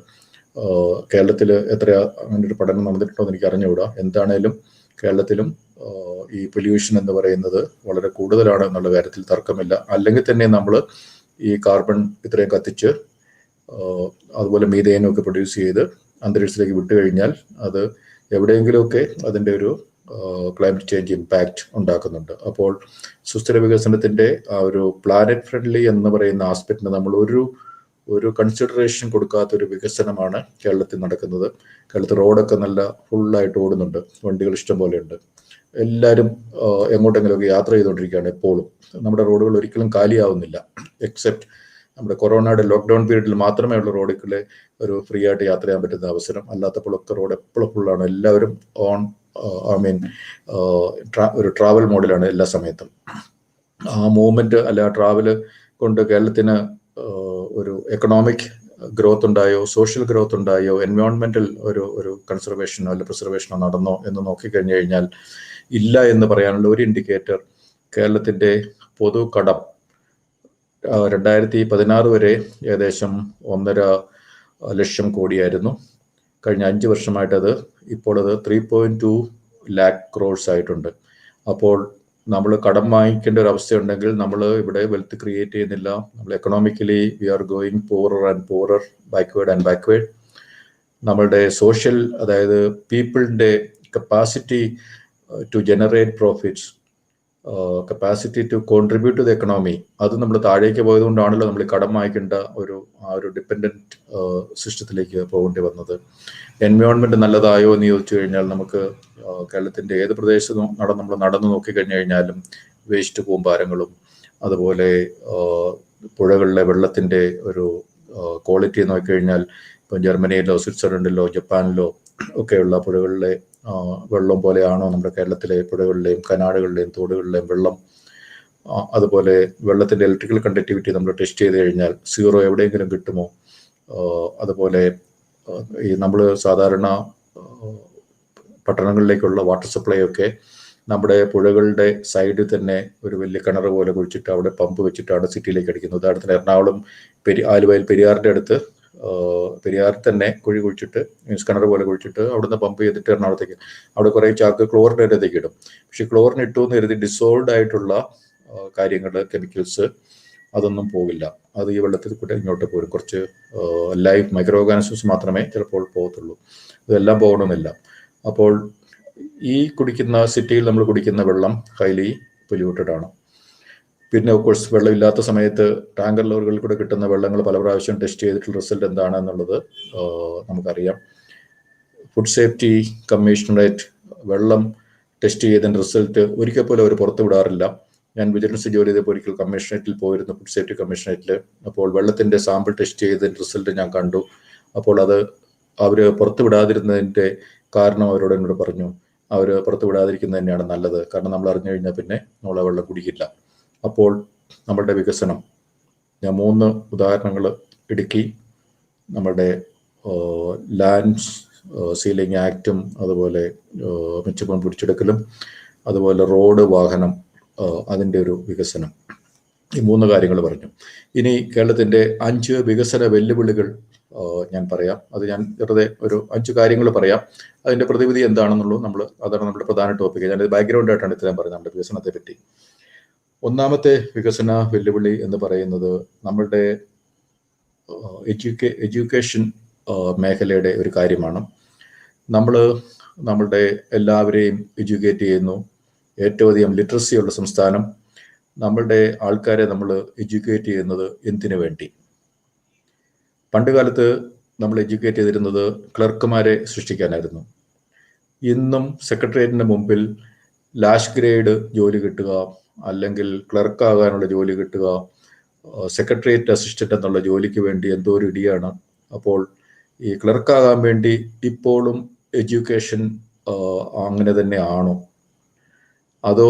കേരളത്തിൽ എത്ര അങ്ങനെ ഒരു പഠനം നടന്നിട്ടുണ്ടോ എന്ന് എനിക്ക് അറിഞ്ഞുകൂടാ. എന്താണേലും കേരളത്തിലും ഈ പൊല്യൂഷൻ എന്ന് പറയുന്നത് വളരെ കൂടുതലാണ് എന്നുള്ള കാര്യത്തിൽ തർക്കമില്ല. അല്ലെങ്കിൽ തന്നെ നമ്മൾ ഈ കാർബൺ ഇത്രയും കത്തിച്ച് അതുപോലെ മീഥേനൊക്കെ പ്രൊഡ്യൂസ് ചെയ്ത് അന്തരീക്ഷത്തിലേക്ക് വിട്ടു കഴിഞ്ഞാൽ അത് എവിടെയെങ്കിലുമൊക്കെ അതിൻ്റെ ഒരു ക്ലൈമറ്റ് ചേഞ്ച് ഇമ്പാക്റ്റ് ഉണ്ടാക്കുന്നുണ്ട്. അപ്പോൾ സുസ്ഥിര വികസനത്തിൻ്റെ ആ ഒരു പ്ലാനറ്റ് ഫ്രണ്ട്ലി എന്ന് പറയുന്ന ആസ്പെക്റ്റിന് നമ്മൾ ഒരു കൺസിഡറേഷൻ കൊടുക്കാത്തൊരു വികസനമാണ് കേരളത്തിൽ നടക്കുന്നത്. കേരളത്തിൽ റോഡൊക്കെ നല്ല ഫുള്ളായിട്ട് ഓടുന്നുണ്ട്, വണ്ടികൾ ഇഷ്ടം പോലെയുണ്ട്. എല്ലാവരും എങ്ങോട്ടെങ്കിലുമൊക്കെ യാത്ര ചെയ്തുകൊണ്ടിരിക്കുകയാണ് എപ്പോഴും. നമ്മുടെ റോഡുകൾ ഒരിക്കലും കാലിയാവുന്നില്ല. എക്സെപ്റ്റ് നമ്മുടെ കൊറോണയുടെ ലോക്ക്ഡൗൺ പീരീഡിൽ മാത്രമേ ഉള്ള റോഡിൽ ഒരു ഫ്രീ ആയിട്ട് യാത്ര ചെയ്യാൻ പറ്റുന്ന അവസരം. അല്ലാത്തപ്പോഴൊക്കെ റോഡ് എപ്പോഴും ഫുള്ളാണ്. എല്ലാവരും ഒരു ട്രാവൽ മോഡിലാണ് എല്ലാ സമയത്തും. ആ മൂവ്മെന്റ് അല്ല ട്രാവല് കൊണ്ട് കേരളത്തിന് ഒരു എക്കണോമിക് ഗ്രോത്ത് ഉണ്ടായോ, സോഷ്യൽ ഗ്രോത്ത് ഉണ്ടായോ, എൻവയോൺമെന്റൽ ഒരു കൺസർവേഷനോ അല്ല പ്രിസർവേഷനോ നടന്നോ എന്ന് നോക്കിക്കഴിഞ്ഞു കഴിഞ്ഞാൽ ഇല്ല എന്ന് പറയാനുള്ള ഒരു ഇൻഡിക്കേറ്റർ കേരളത്തിന്റെ പൊതു കടം 2016 വരെ ഏകദേശം 1.5 ലക്ഷം കോടിയായിരുന്നു. കഴിഞ്ഞ 5 വർഷമായിട്ടത് ഇപ്പോൾ അത് 3.2 lakh crores ആയിട്ടുണ്ട്. അപ്പോൾ നമ്മൾ കടം വാങ്ങിക്കേണ്ട ഒരു അവസ്ഥയുണ്ടെങ്കിൽ നമ്മൾ ഇവിടെ വെൽത്ത് ക്രിയേറ്റ് ചെയ്യുന്നില്ല. നമ്മൾ economically we are going poorer and poorer, backward. നമ്മളുടെ സോഷ്യൽ, അതായത് പീപ്പിളിൻ്റെ capacity to generate profits, capacity to contribute to the economy, അത് നമ്മൾ താഴേക്ക് പോയതുകൊണ്ടാണല്ലോ നമ്മൾ കടം വാങ്ങിക്കേണ്ട ഒരു ഡിപ്പെൻഡൻറ്റ് സിസ്റ്റത്തിലേക്ക് പോകേണ്ടി വന്നത്. എൻവയോൺമെൻറ്റ് നല്ലതായോ എന്ന് ചോദിച്ചു കഴിഞ്ഞാൽ നമുക്ക് കേരളത്തിൻ്റെ ഏത് പ്രദേശത്തും നമ്മൾ നടന്നു നോക്കിക്കഴിഞ്ഞു കഴിഞ്ഞാലും വേസ്റ്റ് കൂമ്പാരങ്ങളും അതുപോലെ പുഴകളിലെ വെള്ളത്തിൻ്റെ ഒരു ക്വാളിറ്റി നോക്കിക്കഴിഞ്ഞാൽ ഇപ്പം ജർമ്മനിയിലോ സ്വിറ്റ്സർലൻഡിലോ ജപ്പാനിലോ ഒക്കെയുള്ള പുഴകളിലെ വെള്ളം പോലെയാണോ നമ്മുടെ കേരളത്തിലെ പുഴകളിലെയും കനാലുകളിലെയും തോടുകളിലെയും വെള്ളം? അതുപോലെ വെള്ളത്തിൻ്റെ ഇലക്ട്രിക്കൽ കണ്ടക്ടിവിറ്റി നമ്മൾ ടെസ്റ്റ് ചെയ്ത് കഴിഞ്ഞാൽ 0 എവിടെയെങ്കിലും കിട്ടുമോ? അതുപോലെ ഈ നമ്മൾ സാധാരണ പട്ടണങ്ങളിലേക്കുള്ള വാട്ടർ സപ്ലൈ ഒക്കെ നമ്മുടെ പുഴകളുടെ സൈഡിൽ തന്നെ ഒരു വലിയ കിണർ പോലെ കുഴിച്ചിട്ട് അവിടെ പമ്പ് വെച്ചിട്ടാണ് സിറ്റിയിലേക്ക് അടിക്കുന്നത്. ഉദാഹരണത്തിന് എറണാകുളം ആലുവയിൽ പെരിയാറിൻ്റെ അടുത്ത് പെരിയാറിൽ തന്നെ കുഴി കുഴിച്ചിട്ട്, മീൻസ് കിണർ പോലെ കുഴിച്ചിട്ട് അവിടുന്ന് പമ്പ് ചെയ്തിട്ട് എറണാകുളത്തേക്ക് അവിടെ കുറേ ചാക്ക് ക്ലോറിൻ്റെ അടുത്തേക്ക് ഇടും. പക്ഷെ ക്ലോറിൻ ഇട്ടു എന്ന് കരുതി ഡിസോൾവ് ആയിട്ടുള്ള കാര്യങ്ങൾ, കെമിക്കൽസ്, അതൊന്നും പോകില്ല. അത് ഈ വെള്ളത്തിൽ കൂടെ ഇങ്ങോട്ട് പോരും. കുറച്ച് ലൈവ് മൈക്രോ ഓർഗാനിസംസ് മാത്രമേ ചിലപ്പോൾ പോകത്തുള്ളൂ. ഇതെല്ലാം പോകണമെന്നില്ല. അപ്പോൾ ഈ സിറ്റിയിൽ നമ്മൾ കുടിക്കുന്ന വെള്ളം ഹൈലി പൊല്യൂട്ടഡ് ആണ്. പിന്നെ ഓഫ് കോഴ്സ് വെള്ളമില്ലാത്ത സമയത്ത് ടാങ്കർ ലോറികളിൽ കൂടെ കിട്ടുന്ന വെള്ളങ്ങൾ പല പ്രാവശ്യം ടെസ്റ്റ് ചെയ്തിട്ടുള്ള റിസൾട്ട് എന്താണെന്നുള്ളത് നമുക്കറിയാം. ഫുഡ് സേഫ്റ്റി കമ്മീഷണറേറ്റ് വെള്ളം ടെസ്റ്റ് ചെയ്തതിൻ്റെ റിസൾട്ട് ഒരിക്കൽ പോലും അവർ പുറത്തു വിടാറില്ല. ഞാൻ വിജിലൻസ് ജോലി ചെയ്തപ്പോൾ ഒരിക്കൽ കമ്മീഷണറേറ്റിൽ പോയിരുന്നു, ഫുഡ് സേഫ്റ്റി കമ്മീഷണറേറ്റിൽ. അപ്പോൾ വെള്ളത്തിൻ്റെ സാമ്പിൾ ടെസ്റ്റ് ചെയ്തതിൻ്റെ റിസൾട്ട് ഞാൻ കണ്ടു. അപ്പോൾ അത് അവർ പുറത്തു വിടാതിരുന്നതിൻ്റെ കാരണം അവരോട് എന്നോട് പറഞ്ഞു, അവർ പുറത്തു വിടാതിരിക്കുന്നത് തന്നെയാണ് നല്ലത്. കാരണം നമ്മൾ അറിഞ്ഞു കഴിഞ്ഞാൽ പിന്നെ നമ്മൾ ആ വെള്ളം കുടിക്കില്ല. അപ്പോൾ നമ്മളുടെ വികസനം, ഞാൻ 3 ഉദാഹരണങ്ങൾ, ഇടുക്കി, നമ്മുടെ ലാൻഡ് സീലിംഗ് ആക്റ്റും അതുപോലെ മിച്ചപ്പും പിടിച്ചെടുക്കലും അതുപോലെ റോഡ് വാഹനം അതിൻ്റെ ഒരു വികസനം, ഈ 3 കാര്യങ്ങൾ പറഞ്ഞു. ഇനി കേരളത്തിൻ്റെ 5 വികസന വെല്ലുവിളികൾ ഞാൻ പറയാം. അത് ഞാൻ വെറുതെ ഒരു 5 കാര്യങ്ങൾ പറയാം. അതിൻ്റെ പ്രതിവിധി എന്താണെന്നുള്ളത് അതാണ് നമ്മുടെ പ്രധാന ടോപ്പിക്. ഞാനത് ബാക്ക്ഗ്രൗണ്ടായിട്ടാണ് ഇത്രയും പറയുന്നത് നമ്മുടെ വികസനത്തെ പറ്റി. ഒന്നാമത്തെ വികസന വെല്ലുവിളി എന്ന് പറയുന്നത് നമ്മളുടെ എഡ്യൂക്കേഷൻ മേഖലയുടെ ഒരു കാര്യമാണ്. നമ്മളുടെ എല്ലാവരെയും എഡ്യൂക്കേറ്റ് ചെയ്യുന്നു. ഏറ്റവും അധികം ലിറ്ററസി ഉള്ള സംസ്ഥാനം. നമ്മളുടെ ആൾക്കാരെ നമ്മൾ എഡ്യൂക്കേറ്റ് ചെയ്യുന്നത് എന്തിനു വേണ്ടി? പണ്ട് കാലത്ത് നമ്മൾ എഡ്യൂക്കേറ്റ് ചെയ്തിരുന്നത് ക്ലർക്കുമാരെ സൃഷ്ടിക്കാനായിരുന്നു. ഇന്നും സെക്രട്ടേറിയറ്റിൻ്റെ മുമ്പിൽ ലാസ്റ്റ് ഗ്രേഡ് ജോലി കിട്ടുക, അല്ലെങ്കിൽ ക്ലർക്കാകാനുള്ള ജോലി കിട്ടുക, സെക്രട്ടേറിയറ്റ് അസിസ്റ്റൻ്റ് എന്നുള്ള ജോലിക്ക് വേണ്ടി എന്തോ ഒരു ഇടിയാണ്. അപ്പോൾ ഈ ക്ലർക്കാകാൻ വേണ്ടി ഇപ്പോഴും എഡ്യൂക്കേഷൻ അങ്ങനെ തന്നെ ആണോ? അതോ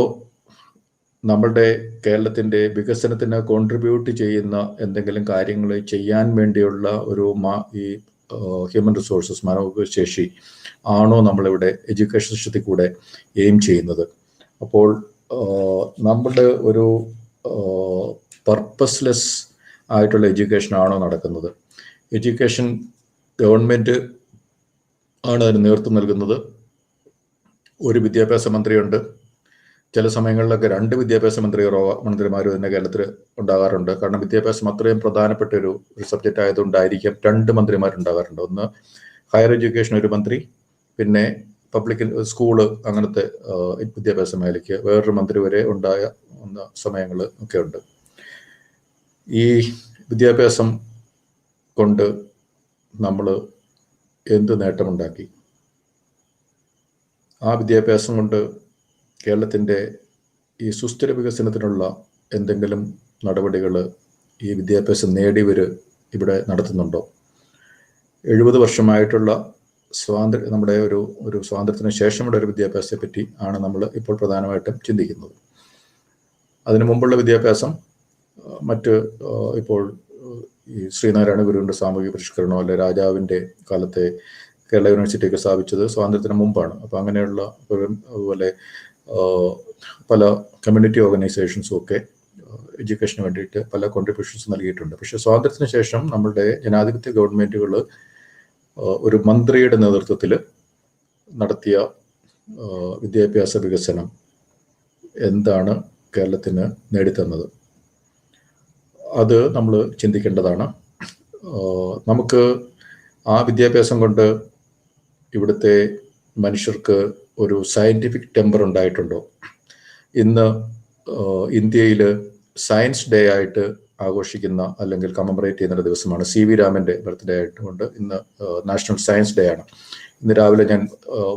നമ്മളുടെ കേരളത്തിൻ്റെ വികസനത്തിന് കോൺട്രിബ്യൂട്ട് ചെയ്യുന്ന എന്തെങ്കിലും കാര്യങ്ങൾ ചെയ്യാൻ വേണ്ടിയുള്ള ഒരു ഈ ഹ്യൂമൻ റിസോഴ്സസ്, മാനവശേഷി ആണോ നമ്മളിവിടെ എഡ്യൂക്കേഷൻ സിസ്റ്റത്തിൽ കൂടെ എയിം ചെയ്യുന്നത്? അപ്പോൾ നമ്മുടെ ഒരു പർപ്പസ്ലെസ് ആയിട്ടുള്ള എഡ്യൂക്കേഷൻ ആണോ നടക്കുന്നത്? എഡ്യൂക്കേഷൻ ഗവൺമെൻറ് ആണ് അതിന് നേതൃത്വം നൽകുന്നത്. ഒരു വിദ്യാഭ്യാസ മന്ത്രിയുണ്ട്. ചില സമയങ്ങളിലൊക്കെ 2 വിദ്യാഭ്യാസ മന്ത്രിമാർ തന്നെ കേരളത്തിൽ ഉണ്ടാകാറുണ്ട്. കാരണം വിദ്യാഭ്യാസം അത്രയും പ്രധാനപ്പെട്ട ഒരു സബ്ജക്റ്റ് ആയതുകൊണ്ടായിരിക്കും 2 മന്ത്രിമാരുണ്ടാകാറുണ്ട്. ഒന്ന് ഹയർ എഡ്യൂക്കേഷൻ ഒരു മന്ത്രി, പിന്നെ പബ്ലിക് സ്കൂള് അങ്ങനത്തെ വിദ്യാഭ്യാസ മേഖലയ്ക്ക് വേറൊരു മന്ത്രി വരെ ഉണ്ടായ സമയങ്ങൾ ഒക്കെ ഉണ്ട്. ഈ വിദ്യാഭ്യാസം കൊണ്ട് നമ്മൾ എന്ത് നേട്ടമുണ്ടാക്കി? ആ വിദ്യാഭ്യാസം കൊണ്ട് കേരളത്തിൻ്റെ ഈ സുസ്ഥിര വികസനത്തിനുള്ള എന്തെങ്കിലും നടപടികൾ ഈ വിദ്യാഭ്യാസം നേടിയവർ ഇവിടെ നടത്തുന്നുണ്ടോ? 70 വർഷമായിട്ടുള്ള നമ്മുടെ ഒരു സ്വാതന്ത്ര്യത്തിന് ശേഷമുള്ള ഒരു വിദ്യാഭ്യാസത്തെ പറ്റി ആണ് നമ്മൾ ഇപ്പോൾ പ്രധാനമായിട്ടും ചിന്തിക്കുന്നത്. അതിനു മുമ്പുള്ള വിദ്യാഭ്യാസം ഇപ്പോൾ ഈ ശ്രീനാരായണ ഗുരുവിൻ്റെ സാമൂഹിക പരിഷ്കരണമോ അല്ലെ രാജാവിൻ്റെ കാലത്തെ കേരള യൂണിവേഴ്സിറ്റിയൊക്കെ സ്ഥാപിച്ചത് സ്വാതന്ത്ര്യത്തിന് മുമ്പാണ്. അപ്പോൾ അങ്ങനെയുള്ള അതുപോലെ പല കമ്മ്യൂണിറ്റി ഓർഗനൈസേഷൻസും ഒക്കെ എഡ്യൂക്കേഷന് വേണ്ടിയിട്ട് പല കോൺട്രിബ്യൂഷൻസ് നൽകിയിട്ടുണ്ട്. പക്ഷേ സ്വാതന്ത്ര്യത്തിന് ശേഷം നമ്മളുടെ ജനാധിപത്യ ഗവൺമെൻറ്റുകൾ ഒരു മന്ത്രിയുടെ നേതൃത്വത്തിൽ നടത്തിയ വിദ്യാഭ്യാസ വികസനം എന്താണ് കേരളത്തിന് നേടിത്തന്നത്? അത് നമ്മൾ ചിന്തിക്കേണ്ടതാണ്. നമുക്ക് ആ വിദ്യാഭ്യാസം കൊണ്ട് ഇവിടുത്തെ മനുഷ്യർക്ക് ഒരു സയൻറ്റിഫിക് ടെമ്പർ ഉണ്ടായിട്ടുണ്ടോ? ഇന്ന് ഇന്ത്യയിൽ സയൻസ് ഡേ ആയിട്ട് ആഘോഷിക്കുന്ന അല്ലെങ്കിൽ കമമറേറ്റ് ചെയ്യുന്ന ദിവസമാണ്. CV രാമൻ്റെ ബർത്ത്ഡേ ആയിട്ടുകൊണ്ട് ഇന്ന് നാഷണൽ സയൻസ് ഡേ ആണ്. ഇന്ന് രാവിലെ ഞാൻ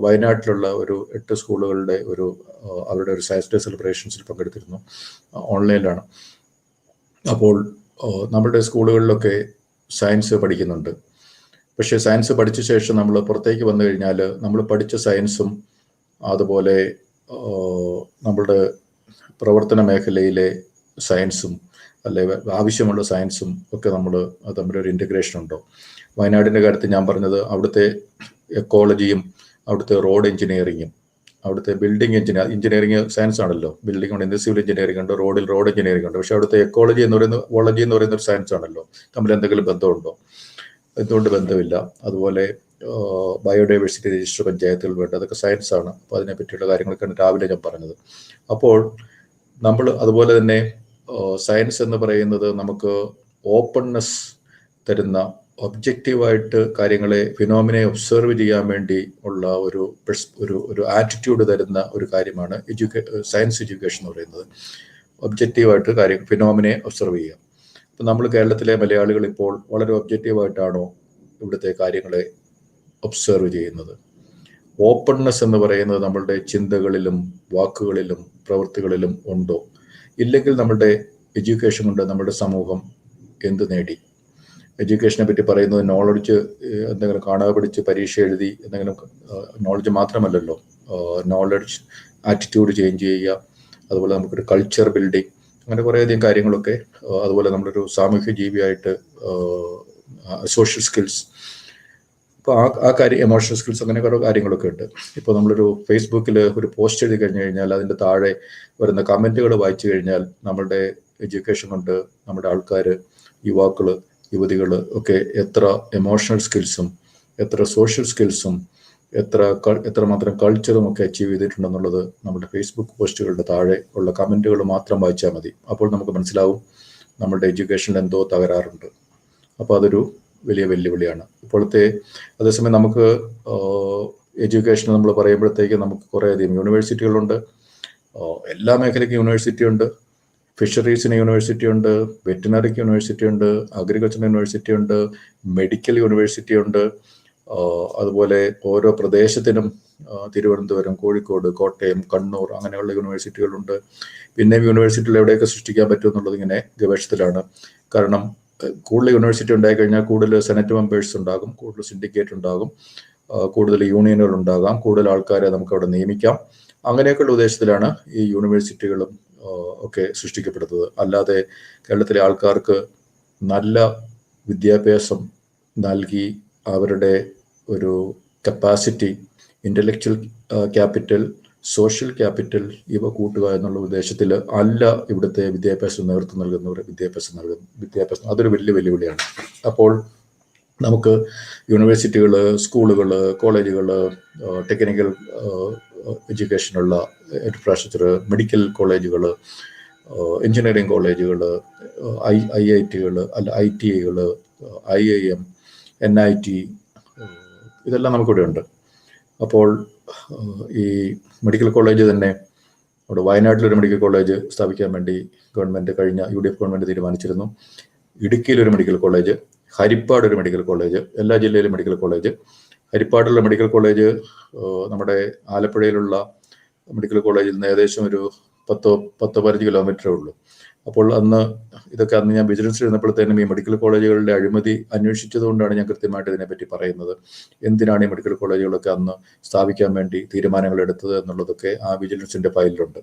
വയനാട്ടിലുള്ള ഒരു 8 സ്കൂളുകളുടെ അവരുടെ ഒരു സയൻസ് ഡേ സെലിബ്രേഷൻസിൽ പങ്കെടുത്തിരുന്നു. ഓൺലൈനിലാണ്. അപ്പോൾ നമ്മുടെ സ്കൂളുകളിലൊക്കെ സയൻസ് പഠിക്കുന്നുണ്ട്. പക്ഷേ സയൻസ് പഠിച്ച ശേഷം നമ്മൾ പുറത്തേക്ക് വന്നു കഴിഞ്ഞാൽ നമ്മൾ പഠിച്ച സയൻസും അതുപോലെ നമ്മളുടെ പ്രവർത്തന മേഖലയിലെ സയൻസും അല്ലെ ആവശ്യമുള്ള സയൻസും ഒക്കെ തമ്മിലൊരു ഇൻ്റഗ്രേഷൻ ഉണ്ടോ? വയനാടിൻ്റെ കാര്യത്തിൽ ഞാൻ പറഞ്ഞത് അവിടുത്തെ എക്കോളജിയും അവിടുത്തെ റോഡ് എഞ്ചിനീയറിങ്ങും അവിടുത്തെ ബിൽഡിംഗ് എഞ്ചിനീയറിംഗ് സയൻസ് ആണല്ലോ. ബിൽഡിംഗ് ഉണ്ട്, സിവിൽ എഞ്ചിനീയറിംഗ് ഉണ്ട്, റോഡ് എഞ്ചിനീയറിംഗ് ഉണ്ട്. പക്ഷേ അവിടുത്തെ എക്കോളജി എന്ന് പറയുന്ന ഒരു സയൻസ് ആണല്ലോ. തമ്മിൽ എന്തെങ്കിലും ബന്ധമുണ്ടോ? എന്തുകൊണ്ട് ബന്ധമില്ല? അതുപോലെ ബയോഡൈവേഴ്സിറ്റി രജിസ്റ്റർ പഞ്ചായത്തുകൾ വേണ്ട, അതൊക്കെ സയൻസ് ആണ്. അപ്പോൾ അതിനെ പറ്റിയുള്ള കാര്യങ്ങളൊക്കെയാണ് രാവിലെ ഞാൻ പറഞ്ഞത്. അപ്പോൾ നമ്മൾ അതുപോലെ തന്നെ സയൻസ് എന്ന് പറയുന്നത് നമുക്ക് ഓപ്പൺനെസ് തരുന്ന, ഒബ്ജക്റ്റീവായിട്ട് കാര്യങ്ങളെ ഫിനോമിനെ ഒബ്സർവ് ചെയ്യാൻ വേണ്ടി ഉള്ള ഒരു ആറ്റിറ്റ്യൂഡ് തരുന്ന ഒരു കാര്യമാണ് സയൻസ് എഡ്യൂക്കേഷൻ എന്ന് പറയുന്നത്. ഒബ്ജക്റ്റീവായിട്ട് ഫിനോമിനെ ഒബ്സർവ് ചെയ്യുക. അപ്പം നമ്മൾ കേരളത്തിലെ മലയാളികൾ ഇപ്പോൾ വളരെ ഒബ്ജക്റ്റീവായിട്ടാണോ ഇവിടുത്തെ കാര്യങ്ങളെ ഒബ്സർവ് ചെയ്യുന്നത്? ഓപ്പൺനെസ് എന്ന് പറയുന്നത് നമ്മളുടെ ചിന്തകളിലും വാക്കുകളിലും പ്രവൃത്തികളിലും ഉണ്ടോ? ഇല്ലെങ്കിൽ നമ്മുടെ എഡ്യൂക്കേഷൻ കൊണ്ട് നമ്മുടെ സമൂഹം എന്ത് നേടി? എഡ്യൂക്കേഷനെ പറ്റി പറയുന്നത് നോളജ് എന്തെങ്കിലും കാണാതെ പഠിച്ച് പരീക്ഷ എഴുതി എന്തെങ്കിലും നോളജ് മാത്രമല്ലല്ലോ. നോളജ് ആറ്റിറ്റ്യൂഡ് ചേഞ്ച് ചെയ്യുക, അതുപോലെ നമുക്കൊരു കൾച്ചർ ബിൽഡിങ്, അങ്ങനെ കുറേയധികം കാര്യങ്ങളൊക്കെ, അതുപോലെ നമ്മളൊരു സാമൂഹ്യ ജീവിയായിട്ട് സോഷ്യൽ സ്കിൽസ്, ഇപ്പോൾ ആ കാര്യം, എമോഷണൽ സ്കിൽസ്, അങ്ങനെ കുറേ കാര്യങ്ങളൊക്കെ ഉണ്ട്. ഇപ്പോൾ നമ്മളൊരു ഫേസ്ബുക്കിൽ ഒരു പോസ്റ്റ് എഴുതി കഴിഞ്ഞു കഴിഞ്ഞാൽ അതിൻ്റെ താഴെ വരുന്ന കമൻറ്റുകൾ വായിച്ചു കഴിഞ്ഞാൽ നമ്മളുടെ എഡ്യൂക്കേഷൻ കൊണ്ട് നമ്മുടെ ആൾക്കാർ, യുവാക്കൾ, യുവതികൾ ഒക്കെ എത്ര എമോഷണൽ സ്കിൽസും എത്ര സോഷ്യൽ സ്കിൽസും എത്രമാത്രം കൾച്ചറും ഒക്കെ അച്ചീവ് ചെയ്തിട്ടുണ്ടെന്നുള്ളത് നമ്മുടെ ഫേസ്ബുക്ക് പോസ്റ്റുകളുടെ താഴെ ഉള്ള കമൻറ്റുകൾ മാത്രം വായിച്ചാൽ മതി. അപ്പോൾ നമുക്ക് മനസ്സിലാവും നമ്മുടെ എഡ്യൂക്കേഷനിൽ എന്തോ തകരാറുണ്ട്. അപ്പോൾ അതൊരു വലിയ വെല്ലുവിളിയാണ് ഇപ്പോഴത്തെ. അതേസമയം നമുക്ക് എഡ്യൂക്കേഷൻ നമ്മൾ പറയുമ്പോഴത്തേക്ക് നമുക്ക് കുറേയധികം യൂണിവേഴ്സിറ്റികളുണ്ട്. എല്ലാ മേഖലയ്ക്കും യൂണിവേഴ്സിറ്റി ഉണ്ട്. ഫിഷറീസിന് യൂണിവേഴ്സിറ്റി ഉണ്ട്, വെറ്റിനറിക്ക് യൂണിവേഴ്സിറ്റി ഉണ്ട്, അഗ്രികൾച്ചറിന് യൂണിവേഴ്സിറ്റി ഉണ്ട്, മെഡിക്കൽ യൂണിവേഴ്സിറ്റി ഉണ്ട്. അതുപോലെ ഓരോ പ്രദേശത്തിനും തിരുവനന്തപുരം, കോഴിക്കോട്, കോട്ടയം, കണ്ണൂർ അങ്ങനെയുള്ള യൂണിവേഴ്സിറ്റികളുണ്ട്. പിന്നെ യൂണിവേഴ്സിറ്റികൾ എവിടെയൊക്കെ സൃഷ്ടിക്കാൻ പറ്റും എന്നുള്ളത് ഇങ്ങനെ ഗവേഷണത്തിലാണ്. കാരണം കൂടുതൽ യൂണിവേഴ്സിറ്റി ഉണ്ടായിക്കഴിഞ്ഞാൽ കൂടുതൽ സെനറ്റ് മെമ്പേഴ്സ് ഉണ്ടാകും, കൂടുതൽ സിൻഡിക്കേറ്റ് ഉണ്ടാകും, കൂടുതൽ യൂണിയനുകൾ ഉണ്ടാകാം, കൂടുതൽ ആൾക്കാരെ നമുക്ക് അവിടെ നിയമിക്കാം. അങ്ങനെയൊക്കെയുള്ള ഉദ്ദേശത്തിലാണ് ഈ യൂണിവേഴ്സിറ്റികളും ഒക്കെ സൃഷ്ടിക്കപ്പെടുന്നത്. അല്ലാതെ കേരളത്തിലെ ആൾക്കാർക്ക് നല്ല വിദ്യാഭ്യാസം നൽകി അവരുടെ ഒരു capacity, intellectual capital, social capital ഇവ കൂട്ടുക എന്നുള്ള ഉദ്ദേശത്തിൽ അല്ല ഇവിടുത്തെ വിദ്യാഭ്യാസം നേതൃത്വം നൽകുന്നവർ വിദ്യാഭ്യാസം അതൊരു വലിയ വെല്ലുവിളിയാണ്. അപ്പോൾ നമുക്ക് യൂണിവേഴ്സിറ്റികൾ, സ്കൂളുകൾ, കോളേജുകൾ, ടെക്നിക്കൽ എഡ്യൂക്കേഷനുള്ള ഇൻഫ്രാസ്ട്രക്ചർ, മെഡിക്കൽ കോളേജുകൾ, എഞ്ചിനീയറിംഗ് കോളേജുകൾ, IITകൾ, അല്ല ITIകൾ, IIM, NIT, ഇതെല്ലാം നമുക്കിവിടെ ഉണ്ട്. അപ്പോൾ ഈ മെഡിക്കൽ കോളേജ് തന്നെ അവിടെ വയനാട്ടിലൊരു മെഡിക്കൽ കോളേജ് സ്ഥാപിക്കാൻ വേണ്ടി ഗവൺമെൻറ് കഴിഞ്ഞ UDF ഗവൺമെൻറ് തീരുമാനിച്ചിരുന്നു. ഇടുക്കിയിലൊരു മെഡിക്കൽ കോളേജ്, ഹരിപ്പാട് ഒരു മെഡിക്കൽ കോളേജ്, എല്ലാ ജില്ലയിലും മെഡിക്കൽ കോളേജ്. ഹരിപ്പാടുള്ള മെഡിക്കൽ കോളേജ് നമ്മുടെ ആലപ്പുഴയിലുള്ള മെഡിക്കൽ കോളേജിൽ നിന്ന് ഏകദേശം ഒരു 10-15 കിലോമീറ്ററേ ഉള്ളൂ. അപ്പോൾ അന്ന് ഞാൻ വിജിലൻസിൽ ഇരുന്നപ്പോഴത്തേനും ഈ മെഡിക്കൽ കോളേജുകളുടെ അഴിമതി അന്വേഷിച്ചതുകൊണ്ടാണ് ഞാൻ കൃത്യമായിട്ട് ഇതിനെപ്പറ്റി പറയുന്നത്. എന്തിനാണ് ഈ മെഡിക്കൽ കോളേജുകളൊക്കെ അന്ന് സ്ഥാപിക്കാൻ വേണ്ടി തീരുമാനങ്ങൾ എടുത്തത് എന്നുള്ളതൊക്കെ ആ വിജിലൻസിന്റെ ഫയലിലുണ്ട്.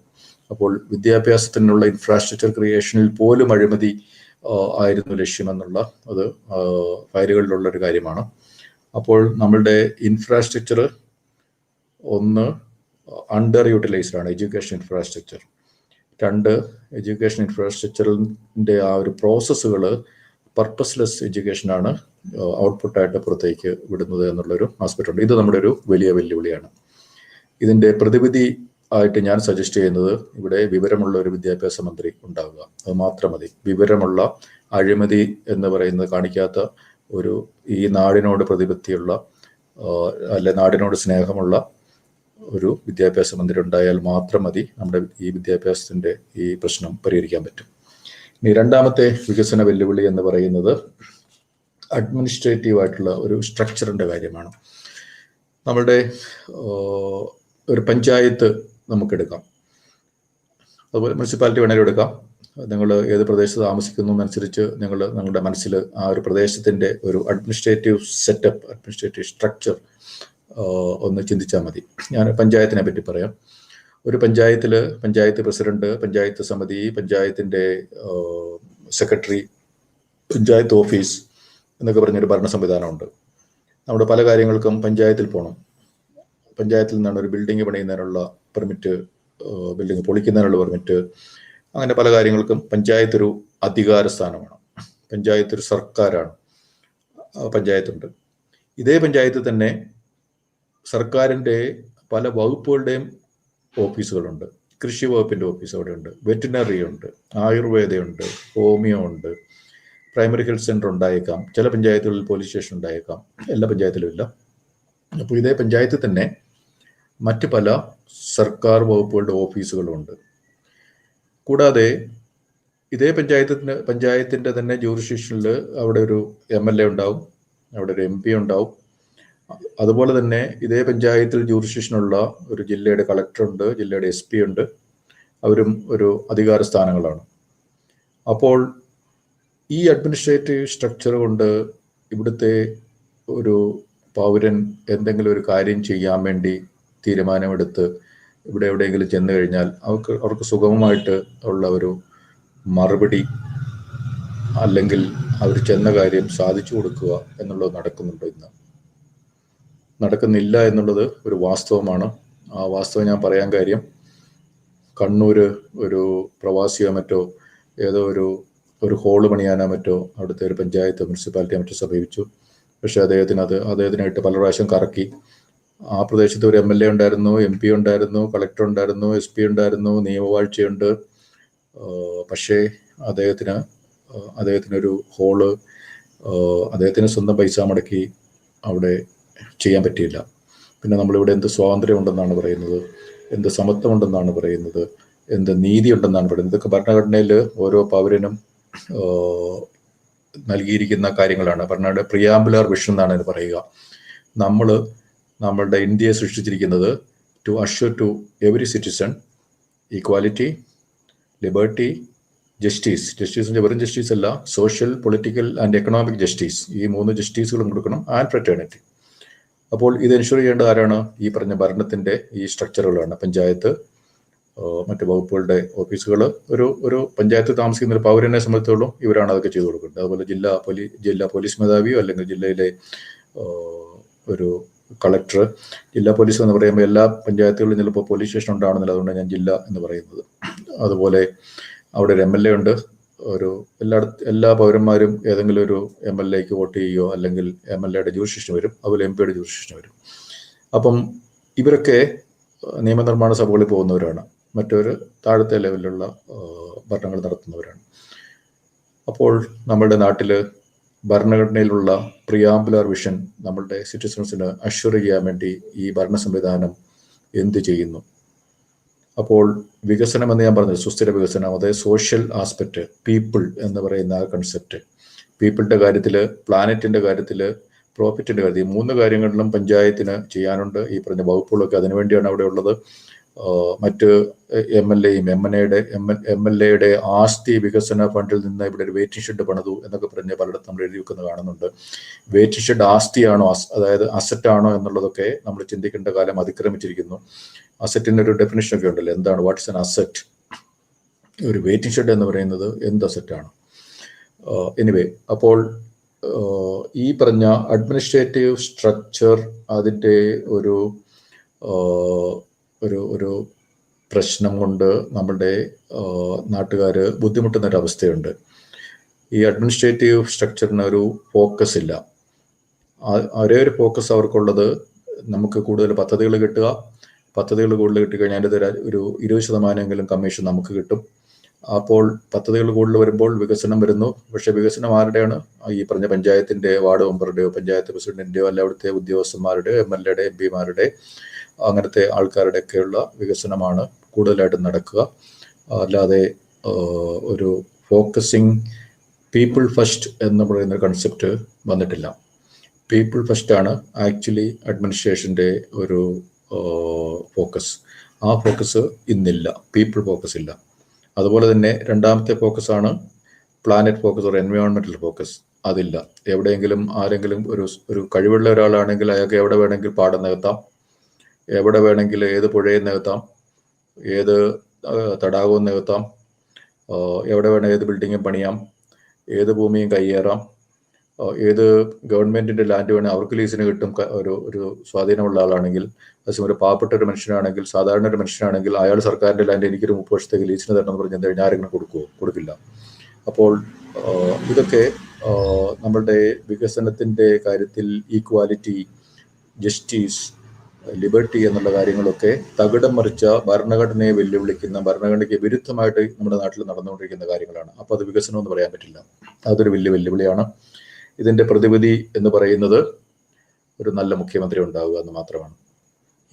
അപ്പോൾ വിദ്യാഭ്യാസത്തിനുള്ള ഇൻഫ്രാസ്ട്രക്ചർ ക്രിയേഷനിൽ പോലും അഴിമതി ആയിരുന്നു ലക്ഷ്യമെന്നുള്ള അത് ഫയലുകളിലുള്ളൊരു കാര്യമാണ്. അപ്പോൾ നമ്മളുടെ ഇൻഫ്രാസ്ട്രക്ചർ ഒന്ന് അണ്ടർ യൂട്ടിലൈസ്ഡ് ആണ്, എഡ്യൂക്കേഷൻ ഇൻഫ്രാസ്ട്രക്ചർ. 2, എഡ്യൂക്കേഷൻ ഇൻഫ്രാസ്ട്രക്ചറിൻ്റെ ആ ഒരു പ്രോസസ്സുകൾ പർപ്പസ്ലെസ് എഡ്യൂക്കേഷനാണ് ഔട്ട്പുട്ടായിട്ട് പുറത്തേക്ക് വിടുന്നത് എന്നുള്ളൊരു ആസ്പെക്റ്റ് ഉണ്ട്. ഇത് നമ്മുടെ ഒരു വലിയ വെല്ലുവിളിയാണ്. ഇതിൻ്റെ പ്രതിവിധി ആയിട്ട് ഞാൻ സജസ്റ്റ് ചെയ്യുന്നത് ഇവിടെ വിവരമുള്ള ഒരു വിദ്യാഭ്യാസ മന്ത്രി ഉണ്ടാവുക, അത് മാത്രം മതി. വിവരമുള്ള, അഴിമതി എന്ന് പറയുന്നത് കാണിക്കാത്ത ഒരു, ഈ നാടിനോട് പ്രതിപത്തിയുള്ള അല്ലെ നാടിനോട് സ്നേഹമുള്ള ഒരു വിദ്യാഭ്യാസ മന്ത്രി ഉണ്ടായാൽ മാത്രം മതി നമ്മുടെ ഈ വിദ്യാഭ്യാസത്തിൻ്റെ ഈ പ്രശ്നം പരിഹരിക്കാൻ പറ്റും. ഇനി രണ്ടാമത്തെ വികസന വെല്ലുവിളി എന്ന് പറയുന്നത് അഡ്മിനിസ്ട്രേറ്റീവ് ആയിട്ടുള്ള ഒരു സ്ട്രക്ചറിൻ്റെ കാര്യമാണ്. നമ്മളുടെ ഒരു പഞ്ചായത്ത് നമുക്കെടുക്കാം, അതുപോലെ മുനിസിപ്പാലിറ്റി വേണമെങ്കിലും എടുക്കാം. നിങ്ങൾ ഏത് പ്രദേശത്ത് താമസിക്കുന്നു എന്നനുസരിച്ച് നിങ്ങളുടെ മനസ്സിൽ ആ ഒരു പ്രദേശത്തിൻ്റെ ഒരു അഡ്മിനിസ്ട്രേറ്റീവ് സെറ്റപ്പ്, അഡ്മിനിസ്ട്രേറ്റീവ് സ്ട്രക്ചർ ഒന്ന് ചിന്തിച്ചാൽ മതി. ഞാൻ പഞ്ചായത്തിനെ പറ്റി പറയാം. ഒരു പഞ്ചായത്തിൽ പഞ്ചായത്ത് പ്രസിഡന്റ്, പഞ്ചായത്ത് സമിതി, പഞ്ചായത്തിൻ്റെ സെക്രട്ടറി, പഞ്ചായത്ത് ഓഫീസ് എന്നൊക്കെ പറഞ്ഞൊരു ഭരണ സംവിധാനമുണ്ട്. നമ്മുടെ പല കാര്യങ്ങൾക്കും പഞ്ചായത്തിൽ പോകണം. പഞ്ചായത്തിൽ നിന്നാണ് ഒരു ബിൽഡിംഗ് പണിയുന്നതിനുള്ള പെർമിറ്റ്, ബിൽഡിംഗ് പൊളിക്കുന്നതിനുള്ള പെർമിറ്റ്, അങ്ങനെ പല കാര്യങ്ങൾക്കും പഞ്ചായത്ത് ഒരു അധികാര സ്ഥാനമാണ്. പഞ്ചായത്ത് ഒരു സർക്കാരാണ്, പഞ്ചായത്തുണ്ട്. ഇതേ പഞ്ചായത്ത് തന്നെ സർക്കാരിൻ്റെ പല വകുപ്പുകളുടെയും ഓഫീസുകളുണ്ട്. കൃഷി വകുപ്പിൻ്റെ ഓഫീസ് അവിടെയുണ്ട്, വെറ്റിനറി ഉണ്ട്, ആയുർവേദയുണ്ട്, ഹോമിയോ ഉണ്ട്, പ്രൈമറി ഹെൽത്ത് സെൻ്റർ ഉണ്ടായേക്കാം, ചില പഞ്ചായത്തുകളിൽ പോലീസ് സ്റ്റേഷൻ ഉണ്ടായേക്കാം, എല്ലാ പഞ്ചായത്തിലും ഇല്ല. അപ്പോൾ ഇതേ പഞ്ചായത്തിൽ തന്നെ മറ്റ് പല സർക്കാർ വകുപ്പുകളുടെ ഓഫീസുകളുമുണ്ട്. കൂടാതെ ഇതേ പഞ്ചായത്തിൻ്റെ തന്നെ ജൂറിസ്ഡിക്ഷനിൽ അവിടെ ഒരു MLA ഉണ്ടാവും, അവിടെ ഒരു MP ഉണ്ടാവും. അതുപോലെ തന്നെ ഇതേ പഞ്ചായത്തിൽ ജൂറിസ്ഡിക്ഷനുള്ള ഒരു ജില്ലയുടെ കളക്ടറുണ്ട്, ജില്ലയുടെ SP ഉണ്ട്. അവരും ഒരു അധികാര സ്ഥാനങ്ങളാണ്. അപ്പോൾ ഈ അഡ്മിനിസ്ട്രേറ്റീവ് സ്ട്രക്ചർ കൊണ്ട് ഇവിടുത്തെ ഒരു പൗരൻ എന്തെങ്കിലും ഒരു കാര്യം ചെയ്യാൻ വേണ്ടി തീരുമാനമെടുത്ത് ഇവിടെ എവിടെയെങ്കിലും ചെന്ന് കഴിഞ്ഞാൽ അവർക്ക് സുഗമമായിട്ട് ഉള്ള ഒരു മറുപടി അല്ലെങ്കിൽ അവർ ചെന്ന കാര്യം സാധിച്ചു കൊടുക്കുക എന്നുള്ളത് നടക്കുന്നുണ്ട്. ഇന്ന് നടക്കുന്നില്ല എന്നുള്ളത് ഒരു വാസ്തവമാണ്. ആ വാസ്തവം ഞാൻ പറയാൻ കാര്യം, കണ്ണൂര് ഒരു പ്രവാസിയോ മറ്റോ ഏതോ ഒരു ഹോള് പണിയാനോ മറ്റോ അവിടുത്തെ ഒരു പഞ്ചായത്ത് മുനിസിപ്പാലിറ്റി മറ്റോ സമീപിച്ചു. പക്ഷെ അദ്ദേഹത്തിനായിട്ട് പല പ്രാവശ്യം കറക്കി. ആ പ്രദേശത്ത് ഒരു MLA ഉണ്ടായിരുന്നു, MP ഉണ്ടായിരുന്നു, കളക്ടർ ഉണ്ടായിരുന്നു, SP ഉണ്ടായിരുന്നു, നിയമവാഴ്ചയുണ്ട്. പക്ഷേ അദ്ദേഹത്തിനൊരു ഹോള് അദ്ദേഹത്തിന് സ്വന്തം പൈസ മുടക്കി അവിടെ ചെയ്യാൻ പറ്റിയില്ല. പിന്നെ നമ്മളിവിടെ എന്ത് സ്വാതന്ത്ര്യം ഉണ്ടെന്നാണ് പറയുന്നത്, എന്ത് സമത്വം ഉണ്ടെന്നാണ് പറയുന്നത്, എന്ത് നീതി ഉണ്ടെന്നാണ് പറയുന്നത്. ഇതൊക്കെ ഭരണഘടനയിൽ ഓരോ പൗരനും നൽകിയിരിക്കുന്ന കാര്യങ്ങളാണ്. ഭരണഘടന പ്രിയാമ്പുലർ വിഷൻ എന്നാണ് ഇത് പറയുക. നമ്മളുടെ ഇന്ത്യയെ സൃഷ്ടിച്ചിരിക്കുന്നത് to assure to every citizen equality, liberty, justice വെറും ജസ്റ്റിസ് അല്ല, social, political and economic justice, ഈ 3 ജസ്റ്റിസുകളും കൊടുക്കണം, ആൻഡ് ഫ്രറ്റേണിറ്റി. അപ്പോൾ ഇത് എൻഷുർ ചെയ്യേണ്ടത് ആരാണ്? ഈ പറഞ്ഞ ഭരണത്തിൻ്റെ ഈ സ്ട്രക്ചറുകളാണ്. പഞ്ചായത്ത്, മറ്റ് വകുപ്പുകളുടെ ഓഫീസുകൾ, ഒരു പഞ്ചായത്ത് താമസിക്കുന്ന ഒരു പൗരനെ സംബന്ധിച്ചോളം ഇവരാണ് അതൊക്കെ ചെയ്തു കൊടുക്കുന്നത്. അതുപോലെ ജില്ലാ പോലീസ് മേധാവിയോ അല്ലെങ്കിൽ ജില്ലയിലെ ഒരു കളക്ടർ. ജില്ലാ പോലീസ് എന്ന് പറയുമ്പോൾ എല്ലാ പഞ്ചായത്തുകളിലും ചിലപ്പോൾ പോലീസ് സ്റ്റേഷൻ ഉണ്ടാവണമെന്നില്ല, അതുകൊണ്ട് ഞാൻ ജില്ല എന്ന് പറയുന്നത്. അതുപോലെ അവിടെ ഒരു MLA ഉണ്ട്. എല്ലാ പൗരന്മാരും ഏതെങ്കിലും ഒരു MLAക്ക് വോട്ട് ചെയ്യുകയോ അല്ലെങ്കിൽ MLAയുടെ ജൂറിസ്ഡിക്ഷൻ വരും, അതുപോലെ MPയുടെ ജൂറിസ്ഡിക്ഷൻ വരും. അപ്പം ഇവരൊക്കെ നിയമനിർമ്മാണ സഭകളിൽ പോകുന്നവരാണ്, മറ്റൊരു താഴത്തെ ലെവലിലുള്ള ഭരണങ്ങൾ നടത്തുന്നവരാണ്. അപ്പോൾ നമ്മളുടെ നാട്ടിൽ ഭരണഘടനയിലുള്ള പ്രിയാമ്പുലർ വിഷൻ നമ്മളുടെ സിറ്റിസൺസിന് അഷ്വർ ചെയ്യാൻ വേണ്ടി ഈ ഭരണ സംവിധാനം എന്ത് ചെയ്യുന്നു? അപ്പോൾ വികസനം എന്ന് ഞാൻ പറഞ്ഞത് സുസ്ഥിര വികസനം, അതായത് സോഷ്യൽ ആസ്പെക്റ്റ്, പീപ്പിൾ എന്ന് പറയുന്ന ആ കൺസെപ്റ്റ്, പീപ്പിളിൻ്റെ കാര്യത്തിൽ, പ്ലാനറ്റിൻ്റെ കാര്യത്തിൽ, പ്രോഫിറ്റിൻ്റെ കാര്യത്തിൽ, 3 കാര്യങ്ങളിലും പഞ്ചായത്തിന് ചെയ്യാനുണ്ട്. ഈ പറഞ്ഞ വകുപ്പുകളൊക്കെ അതിനുവേണ്ടിയാണ് അവിടെ ഉള്ളത്. മറ്റ് MLAയുടെ ആസ്തി വികസന ഫണ്ടിൽ നിന്ന് ഇവിടെ ഒരു വെയിറ്റിംഗ് ഷെഡ് പണിതു എന്നൊക്കെ പറഞ്ഞ് പലയിടത്തും നമ്മൾ എഴുതി വെക്കുന്നത് കാണുന്നുണ്ട്. വെയിറ്റിംഗ് ഷെഡ് ആസ്തിയാണോ, അതായത് അസറ്റാണോ എന്നുള്ളതൊക്കെ നമ്മൾ ചിന്തിക്കേണ്ട കാലം അതിക്രമിച്ചിരിക്കുന്നു. അസറ്റിനൊരു ഡെഫിനിഷനൊക്കെ ഉണ്ടല്ലോ, എന്താണ്, വാട്ട്സ് ആൻ അസറ്റ്? ഒരു വെയിറ്റിംഗ് ഷെഡ് എന്ന് പറയുന്നത് എന്ത് അസറ്റാണ്? എനിവേ, അപ്പോൾ ഈ പറഞ്ഞ അഡ്മിനിസ്ട്രേറ്റീവ് സ്ട്രക്ചർ അതിൻ്റെ ഒരു പ്രശ്നം കൊണ്ട് നമ്മുടെ നാട്ടുകാർ ബുദ്ധിമുട്ടുന്നൊരവസ്ഥയുണ്ട്. ഈ അഡ്മിനിസ്ട്രേറ്റീവ് സ്ട്രക്ചറിന് ഒരു ഫോക്കസ് ഇല്ല. ഒരേ ഒരു ഫോക്കസ് അവർക്കുള്ളത് നമുക്ക് കൂടുതൽ പദ്ധതികൾ കിട്ടുക, പദ്ധതികൾ കൂടുതൽ കിട്ടിക്കഴിഞ്ഞാൽ അതിൻ്റെ ഒരു 20% കമ്മീഷൻ നമുക്ക് കിട്ടും. അപ്പോൾ പദ്ധതികൾ കൂടുതൽ വരുമ്പോൾ വികസനം വരുന്നു. പക്ഷേ വികസനം ആരുടെയാണ്? ഈ പറഞ്ഞ പഞ്ചായത്തിൻ്റെ, വാർഡ് മെമ്പറുടെയോ പഞ്ചായത്ത് പ്രസിഡന്റിൻ്റെയോ അല്ല അവിടുത്തെ ഉദ്യോഗസ്ഥന്മാരുടെയോ MLAയുടെ MPമാരുടെ അങ്ങനത്തെ ആൾക്കാരുടെയൊക്കെയുള്ള വികസനമാണ് കൂടുതലായിട്ടും നടക്കുക. അല്ലാതെ ഒരു ഫോക്കസിങ് പീപ്പിൾ ഫസ്റ്റ് എന്ന് പറയുന്ന കൺസെപ്റ്റ് വന്നിട്ടില്ല. പീപ്പിൾ ഫസ്റ്റാണ് ആക്ച്വലി അഡ്മിനിസ്ട്രേഷൻ്റെ ഒരു ഫോക്കസ്. ആ ഫോക്കസ് ഇന്നില്ല, പീപ്പിൾ ഫോക്കസ് ഇല്ല. അതുപോലെ തന്നെ രണ്ടാമത്തെ ഫോക്കസാണ് പ്ലാനറ്റ് ഫോക്കസ് ഓർ എൻവയോൺമെന്റൽ ഫോക്കസ്. അതില്ല. എവിടെയെങ്കിലും ആരെങ്കിലും ഒരു കഴിവുള്ള ഒരാളാണെങ്കിൽ അയാൾക്ക് എവിടെ വേണമെങ്കിൽ പാടം നികത്താം, എവിടെ വേണമെങ്കിൽ ഏത് പുഴയും നികത്താം, ഏത് തടാകവും നികത്താം, എവിടെ വേണമെങ്കിൽ ഏത് ബിൽഡിങ്ങും പണിയാം, ഏത് ഭൂമിയും കയ്യേറാം, ഏത് ഗവൺമെന്റിന്റെ ലാൻഡ് വേണേൽ അവർക്ക് ലീസിന് കിട്ടും. ഒരു സ്വാധീനമുള്ള ആളാണെങ്കിൽ, അതേസമയം ഒരു പാവപ്പെട്ട ഒരു മനുഷ്യനാണെങ്കിൽ, സാധാരണ ഒരു മനുഷ്യനാണെങ്കിൽ അയാൾ സർക്കാരിന്റെ ലാൻഡ് എനിക്കൊരു 30 വർഷത്തേക്ക് ലീസിന് തരണം എന്ന് പറഞ്ഞാൽ കഴിഞ്ഞാൽ ആരെങ്കിലും കൊടുക്കില്ല. അപ്പോൾ ഇതൊക്കെ നമ്മളുടെ വികസനത്തിന്റെ കാര്യത്തിൽ ഈക്വാലിറ്റി, ജസ്റ്റിസ്, ലിബർട്ടി എന്നുള്ള കാര്യങ്ങളൊക്കെ തകിടം മറിച്ച ഭരണഘടനയെ വെല്ലുവിളിക്കുന്ന, ഭരണഘടനയ്ക്ക് വിരുദ്ധമായിട്ട് നമ്മുടെ നാട്ടിൽ നടന്നുകൊണ്ടിരിക്കുന്ന കാര്യങ്ങളാണ്. അപ്പോൾ അത് വികസനം എന്ന് പറയാൻ പറ്റില്ല. അതൊരു വലിയ വെല്ലുവിളിയാണ്. ഇതിന്റെ പ്രതിവിധി എന്ന് പറയുന്നത് ഒരു നല്ല മുഖ്യമന്ത്രി ഉണ്ടാവുക എന്ന് മാത്രമാണ്.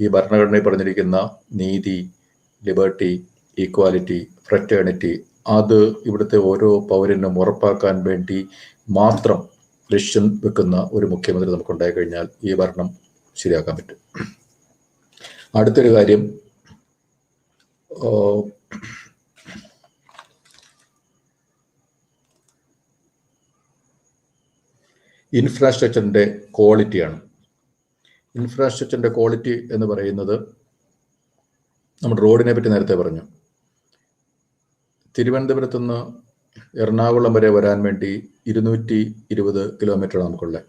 ഈ ഭരണഘടനയിൽ പറഞ്ഞിരിക്കുന്ന നീതി, ലിബർട്ടി, ഈക്വാലിറ്റി, ഫ്രറ്റേണിറ്റി, അത് ഇവിടുത്തെ ഓരോ പൗരനും ഉറപ്പാക്കാൻ വേണ്ടി മാത്രം ലക്ഷ്യം വെക്കുന്ന ഒരു മുഖ്യമന്ത്രി നമുക്കുണ്ടായി കഴിഞ്ഞാൽ ഈ ഭരണം ശരിയാക്കാൻ പറ്റും. അടുത്തൊരു കാര്യം, ഇൻഫ്രാസ്ട്രക്ചറിൻ്റെ ക്വാളിറ്റിയാണ്. ഇൻഫ്രാസ്ട്രക്ചറിൻ്റെ ക്വാളിറ്റി എന്ന് പറയുന്നത്, നമ്മുടെ റോഡിനെ പറ്റി നേരത്തെ പറഞ്ഞു. തിരുവനന്തപുരത്ത് നിന്ന് എറണാകുളം വരെ വരാൻ വേണ്ടി 220 കിലോമീറ്റർ നമുക്കുള്ളത്.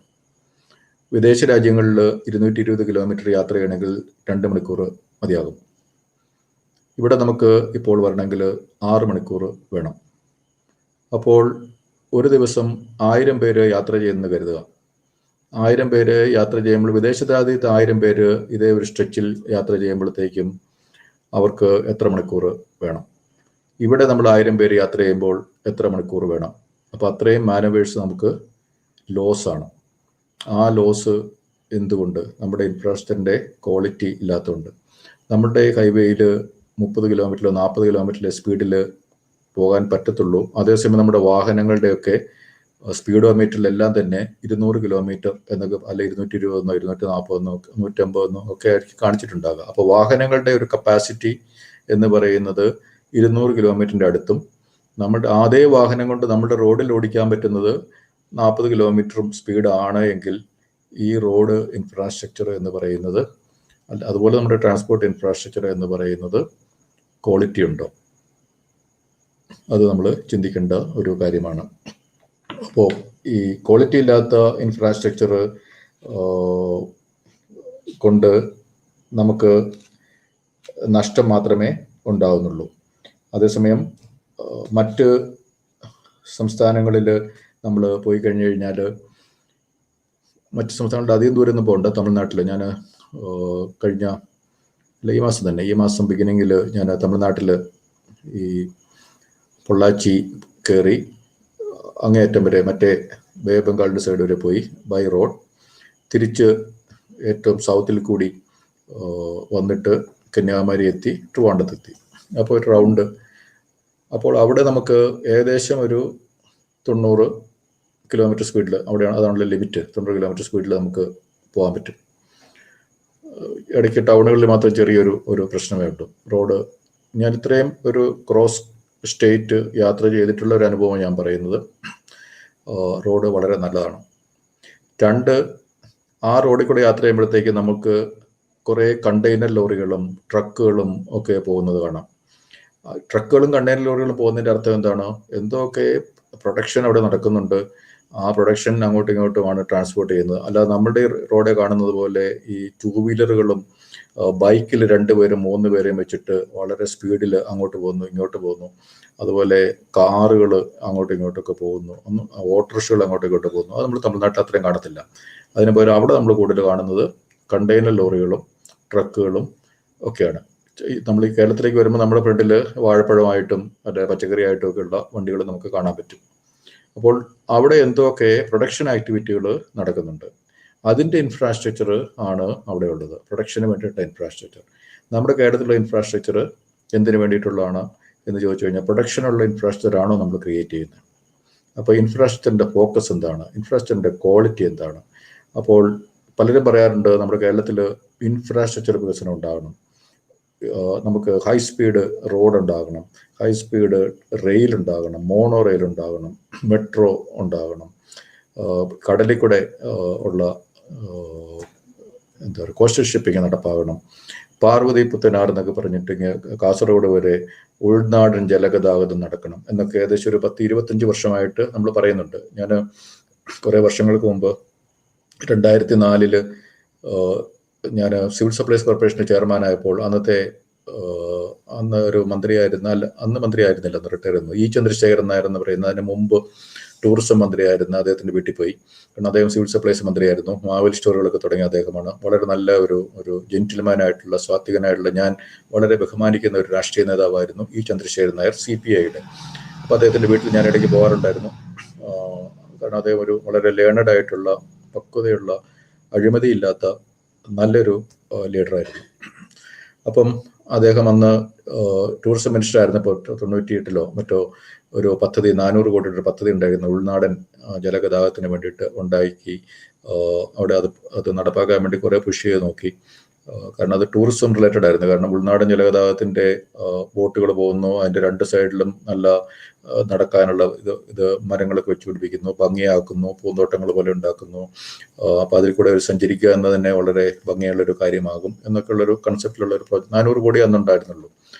വിദേശ രാജ്യങ്ങളിൽ 220 കിലോമീറ്റർ യാത്ര ചെയ്യണമെങ്കിൽ 2 മണിക്കൂർ മതിയാകും. ഇവിടെ നമുക്ക് ഇപ്പോൾ വരണമെങ്കിൽ 6 മണിക്കൂർ വേണം. അപ്പോൾ ഒരു ദിവസം 1000 പേര് യാത്ര ചെയ്യുന്നത് കരുതുക. 1000 പേര് യാത്ര ചെയ്യുമ്പോൾ, വിദേശരാജ്യത്ത് 1000 പേര് ഇതേ ഒരു സ്ട്രെച്ചിൽ യാത്ര ചെയ്യുമ്പോഴത്തേക്കും അവർക്ക് എത്ര മണിക്കൂർ വേണം? ഇവിടെ നമ്മൾ 1000 പേര് യാത്ര ചെയ്യുമ്പോൾ എത്ര മണിക്കൂർ വേണം? അപ്പോൾ അത്രയും മാനവേഴ്സ് നമുക്ക് ലോസ് ആണ്. ആ ലോസ് എന്തുകൊണ്ട്? നമ്മുടെ ഇൻഫ്രാസ്ട്രക്ചറിൻ്റെ ക്വാളിറ്റി ഇല്ലാത്തതുകൊണ്ട്. നമ്മുടെ ഹൈവേയിൽ 30 കിലോമീറ്ററിലോ 40 കിലോമീറ്ററിലെ സ്പീഡിൽ പോകാൻ പറ്റത്തുള്ളൂ. അതേസമയം നമ്മുടെ വാഹനങ്ങളുടെയൊക്കെ സ്പീഡോമീറ്ററിലെല്ലാം തന്നെ 200 കിലോമീറ്റർ എന്നൊക്കെ, അല്ലെ 220, 240, 150 ഒക്കെ ആയിരിക്കും കാണിച്ചിട്ടുണ്ടാകുക. അപ്പോൾ വാഹനങ്ങളുടെ ഒരു കപ്പാസിറ്റി എന്ന് പറയുന്നത് 200 കിലോമീറ്ററിൻ്റെ അടുത്തും, നമ്മുടെ അതേ വാഹനം കൊണ്ട് നമ്മുടെ റോഡിൽ ഓടിക്കാൻ പറ്റുന്നത് 40 കിലോമീറ്ററും സ്പീഡ് ആണ് എങ്കിൽ ഈ റോഡ് ഇൻഫ്രാസ്ട്രക്ചർ എന്ന് പറയുന്നത്, അതുപോലെ നമ്മുടെ ട്രാൻസ്പോർട്ട് ഇൻഫ്രാസ്ട്രക്ചർ എന്ന് പറയുന്നത് ക്വാളിറ്റി ഉണ്ടോ? അത് നമ്മൾ ചിന്തിക്കേണ്ട ഒരു കാര്യമാണ്. അപ്പോൾ ഈ ക്വാളിറ്റി ഇല്ലാത്ത ഇൻഫ്രാസ്ട്രക്ചർ കൊണ്ട് നമുക്ക് നഷ്ടം മാത്രമേ ഉണ്ടാവുന്നുള്ളൂ. അതേസമയം മറ്റ് സംസ്ഥാനങ്ങളിൽ നമ്മൾ പോയി കഴിഞ്ഞു കഴിഞ്ഞാൽ, മറ്റ് സംസ്ഥാനങ്ങളുടെ അധികം ദൂരം ഒന്നും പോകണ്ട. തമിഴ്നാട്ടിൽ ഞാൻ കഴിഞ്ഞ ഈ മാസം ബിഗിനിങ്ങിൽ ഞാൻ തമിഴ്നാട്ടിൽ ഈ പൊള്ളാച്ചി കയറി അങ്ങേയറ്റം വരെ, മറ്റേ ബേ ബംഗാളിൻ്റെ സൈഡ് വരെ പോയി ബൈ റോഡ്. തിരിച്ച് ഏറ്റവും സൗത്തിൽ കൂടി വന്നിട്ട് കന്യാകുമാരി എത്തി, ട്രിവാൻഡ്രത്തെത്തി. അപ്പോൾ ഒരു റൗണ്ട്. അപ്പോൾ അവിടെ നമുക്ക് ഏകദേശം ഒരു 90 കിലോമീറ്റർ സ്പീഡിൽ, അവിടെയാണ്, അതാണല്ലോ ലിമിറ്റ്, 90 കിലോമീറ്റർ സ്പീഡിൽ നമുക്ക് പോകാൻ പറ്റും. ഇടയ്ക്ക് ടൗണുകളിൽ മാത്രം ചെറിയൊരു പ്രശ്നമേ ഉള്ളൂ. റോഡ്, ഞാൻ ഇത്രയും ഒരു ക്രോസ് സ്റ്റേറ്റ് യാത്ര ചെയ്തിട്ടുള്ള ഒരു അനുഭവം ഞാൻ പറയുന്നത്, റോഡ് വളരെ നല്ലതാണ്. 2, ആ റോഡിൽ കൂടെ യാത്ര ചെയ്യുമ്പോഴത്തേക്ക് നമുക്ക് കുറേ കണ്ടെയ്നർ ലോറികളും ട്രക്കുകളും ഒക്കെ പോകുന്നത് കാണാം. ട്രക്കുകളും കണ്ടെയ്നർ ലോറികളും പോകുന്നതിൻ്റെ അർത്ഥം എന്താണ്? എന്തൊക്കെ പ്രൊഡക്ഷൻ അവിടെ നടക്കുന്നുണ്ട്. ആ പ്രൊഡക്ഷൻ അങ്ങോട്ടും ഇങ്ങോട്ടുമാണ് ട്രാൻസ്പോർട്ട് ചെയ്യുന്നത്. അല്ലാതെ നമ്മുടെ റോഡെ കാണുന്നത് പോലെ ഈ 2 വീലറുകളും ബൈക്കിൽ 2 പേരും 3 പേരെയും വെച്ചിട്ട് വളരെ സ്പീഡിൽ അങ്ങോട്ട് പോകുന്നു, ഇങ്ങോട്ട് പോകുന്നു. അതുപോലെ കാറുകൾ അങ്ങോട്ടും ഇങ്ങോട്ടൊക്കെ പോകുന്നു, ഓട്ടോറിക്ഷകൾ അങ്ങോട്ടും ഇങ്ങോട്ട് പോകുന്നു. അത് നമ്മൾ തമിഴ്നാട്ടിൽ അത്രയും കാണത്തില്ല. അതിന് പകരം അവിടെ നമ്മൾ കൂടുതൽ കാണുന്നത് കണ്ടെയ്നർ ലോറികളും ട്രക്കുകളും ഒക്കെയാണ്. നമ്മൾ ഈ കേരളത്തിലേക്ക് വരുമ്പോൾ നമ്മുടെ ഫ്രണ്ടിൽ വാഴപ്പഴമായിട്ടും മറ്റേ പച്ചക്കറി ആയിട്ടും ഒക്കെ ഉള്ള വണ്ടികൾ നമുക്ക് കാണാൻ പറ്റും. അപ്പോൾ അവിടെ എന്തൊക്കെ പ്രൊഡക്ഷൻ ആക്ടിവിറ്റികൾ നടക്കുന്നുണ്ട്, അതിൻ്റെ ഇൻഫ്രാസ്ട്രക്ചർ ആണ് അവിടെ ഉള്ളത്. പ്രൊഡക്ഷന് വേണ്ടിയിട്ട് ഇൻഫ്രാസ്ട്രക്ചർ. നമ്മുടെ കേരളത്തിലുള്ള ഇൻഫ്രാസ്ട്രക്ചർ എന്തിനു വേണ്ടിയിട്ടുള്ളതാണ് എന്ന് ചോദിച്ചു കഴിഞ്ഞാൽ, പ്രൊഡക്ഷനുള്ള ഇൻഫ്രാസ്ട്രക്ചർ ആണോ നമ്മൾ ക്രിയേറ്റ് ചെയ്യുന്നത്? അപ്പോൾ ഇൻഫ്രാസ്ട്രക്ചറിൻ്റെ ഫോക്കസ് എന്താണ്? ഇൻഫ്രാസ്ട്രക്ചറിൻ്റെ ക്വാളിറ്റി എന്താണ്? അപ്പോൾ പലരും പറയാറുണ്ട്, നമ്മുടെ കേരളത്തിൽ ഇൻഫ്രാസ്ട്രക്ചർ വികസനം ഉണ്ടാകണം, നമുക്ക് ഹൈ സ്പീഡ് റോഡ് ഉണ്ടാകണം, ഹൈ സ്പീഡ് റെയിൽ ഉണ്ടാകണം, മോണോ റെയിൽ ഉണ്ടാകണം, മെട്രോ ഉണ്ടാകണം, കടലിൽ കൂടെ ഉള്ള എന്താ പറയുക കോസ്റ്റൽ ഷിപ്പിംഗ് നടപ്പാകണം, പാർവതി പുത്തനാർ എന്നൊക്കെ പറഞ്ഞിട്ട് കാസർഗോഡ് വരെ ഉൾനാടൻ ജലഗതാഗതം നടക്കണം എന്നൊക്കെ ഏകദേശം ഒരു 10-25 വർഷമായിട്ട് നമ്മൾ പറയുന്നുണ്ട്. ഞാൻ കുറേ വർഷങ്ങൾക്ക് മുമ്പ് 2004 ഞാൻ സിവിൽ സപ്ലൈസ് കോർപ്പറേഷൻ്റെ ചെയർമാനായപ്പോൾ അന്ന് ഒരു മന്ത്രിയായിരുന്നാൽ, അന്ന് മന്ത്രിയായിരുന്നില്ല, അന്ന് റിട്ടയർ ചെയ്യുന്നു, ഇ ചന്ദ്രശേഖരൻ നായർ എന്ന് പറയുന്നത്, അതിന് മുമ്പ് ടൂറിസം മന്ത്രിയായിരുന്ന അദ്ദേഹത്തിൻ്റെ വീട്ടിൽ പോയി. കാരണം അദ്ദേഹം സിവിൽ സപ്ലൈസ് മന്ത്രിയായിരുന്നു. മാവൽ സ്റ്റോറുകളൊക്കെ തുടങ്ങിയ അദ്ദേഹമാണ്. വളരെ നല്ല ഒരു ജെന്റിൽമാനായിട്ടുള്ള, സ്വാത്വികനായിട്ടുള്ള, ഞാൻ വളരെ ബഹുമാനിക്കുന്ന ഒരു രാഷ്ട്രീയ നേതാവായിരുന്നു ഇ ചന്ദ്രശേഖരൻ നായർ, CPIയുടെ. അപ്പോൾ അദ്ദേഹത്തിൻ്റെ വീട്ടിൽ ഞാൻ ഇടയ്ക്ക് പോകാറുണ്ടായിരുന്നു. കാരണം അദ്ദേഹം ഒരു വളരെ ലേണഡ് ആയിട്ടുള്ള, പക്വതയുള്ള, അഴിമതിയില്ലാത്ത നല്ലൊരു ലീഡറായിരുന്നു. അപ്പം അദ്ദേഹം അന്ന് ടൂറിസം മിനിസ്റ്റർ ആയിരുന്നപ്പോൾ 98 മറ്റോ ഒരു പദ്ധതി 400 കോടിയുടെ പദ്ധതി ഉണ്ടായിരുന്നു, ഉൾനാടൻ ജലഗതാഗതത്തിന് വേണ്ടിയിട്ട് ഉണ്ടാക്കി. അവിടെ അത് നടപ്പാക്കാൻ വേണ്ടി കുറേ പുഷ് ചെയ്ത് നോക്കി. കാരണം അത് ടൂറിസം റിലേറ്റഡ് ആയിരുന്നു. കാരണം ഉൾനാടൻ ജലഗതാഗതത്തിന്റെ ബോട്ടുകൾ പോകുന്നു, അതിന്റെ രണ്ട് സൈഡിലും നല്ല നടക്കാനുള്ള ഇത് മരങ്ങളൊക്കെ വെച്ച് പിടിപ്പിക്കുന്നു, ഭംഗിയാക്കുന്നു, പൂന്തോട്ടങ്ങൾ പോലെ ഉണ്ടാക്കുന്നു. അപ്പൊ അതിൽ കൂടെ ഒരു സഞ്ചരിക്കുക എന്ന് തന്നെ വളരെ ഭംഗിയുള്ളൊരു കാര്യമാകും എന്നൊക്കെയുള്ളൊരു കൺസെപ്റ്റിലുള്ള ഒരു 400 കോടി അന്നുണ്ടായിരുന്നുള്ളൂ.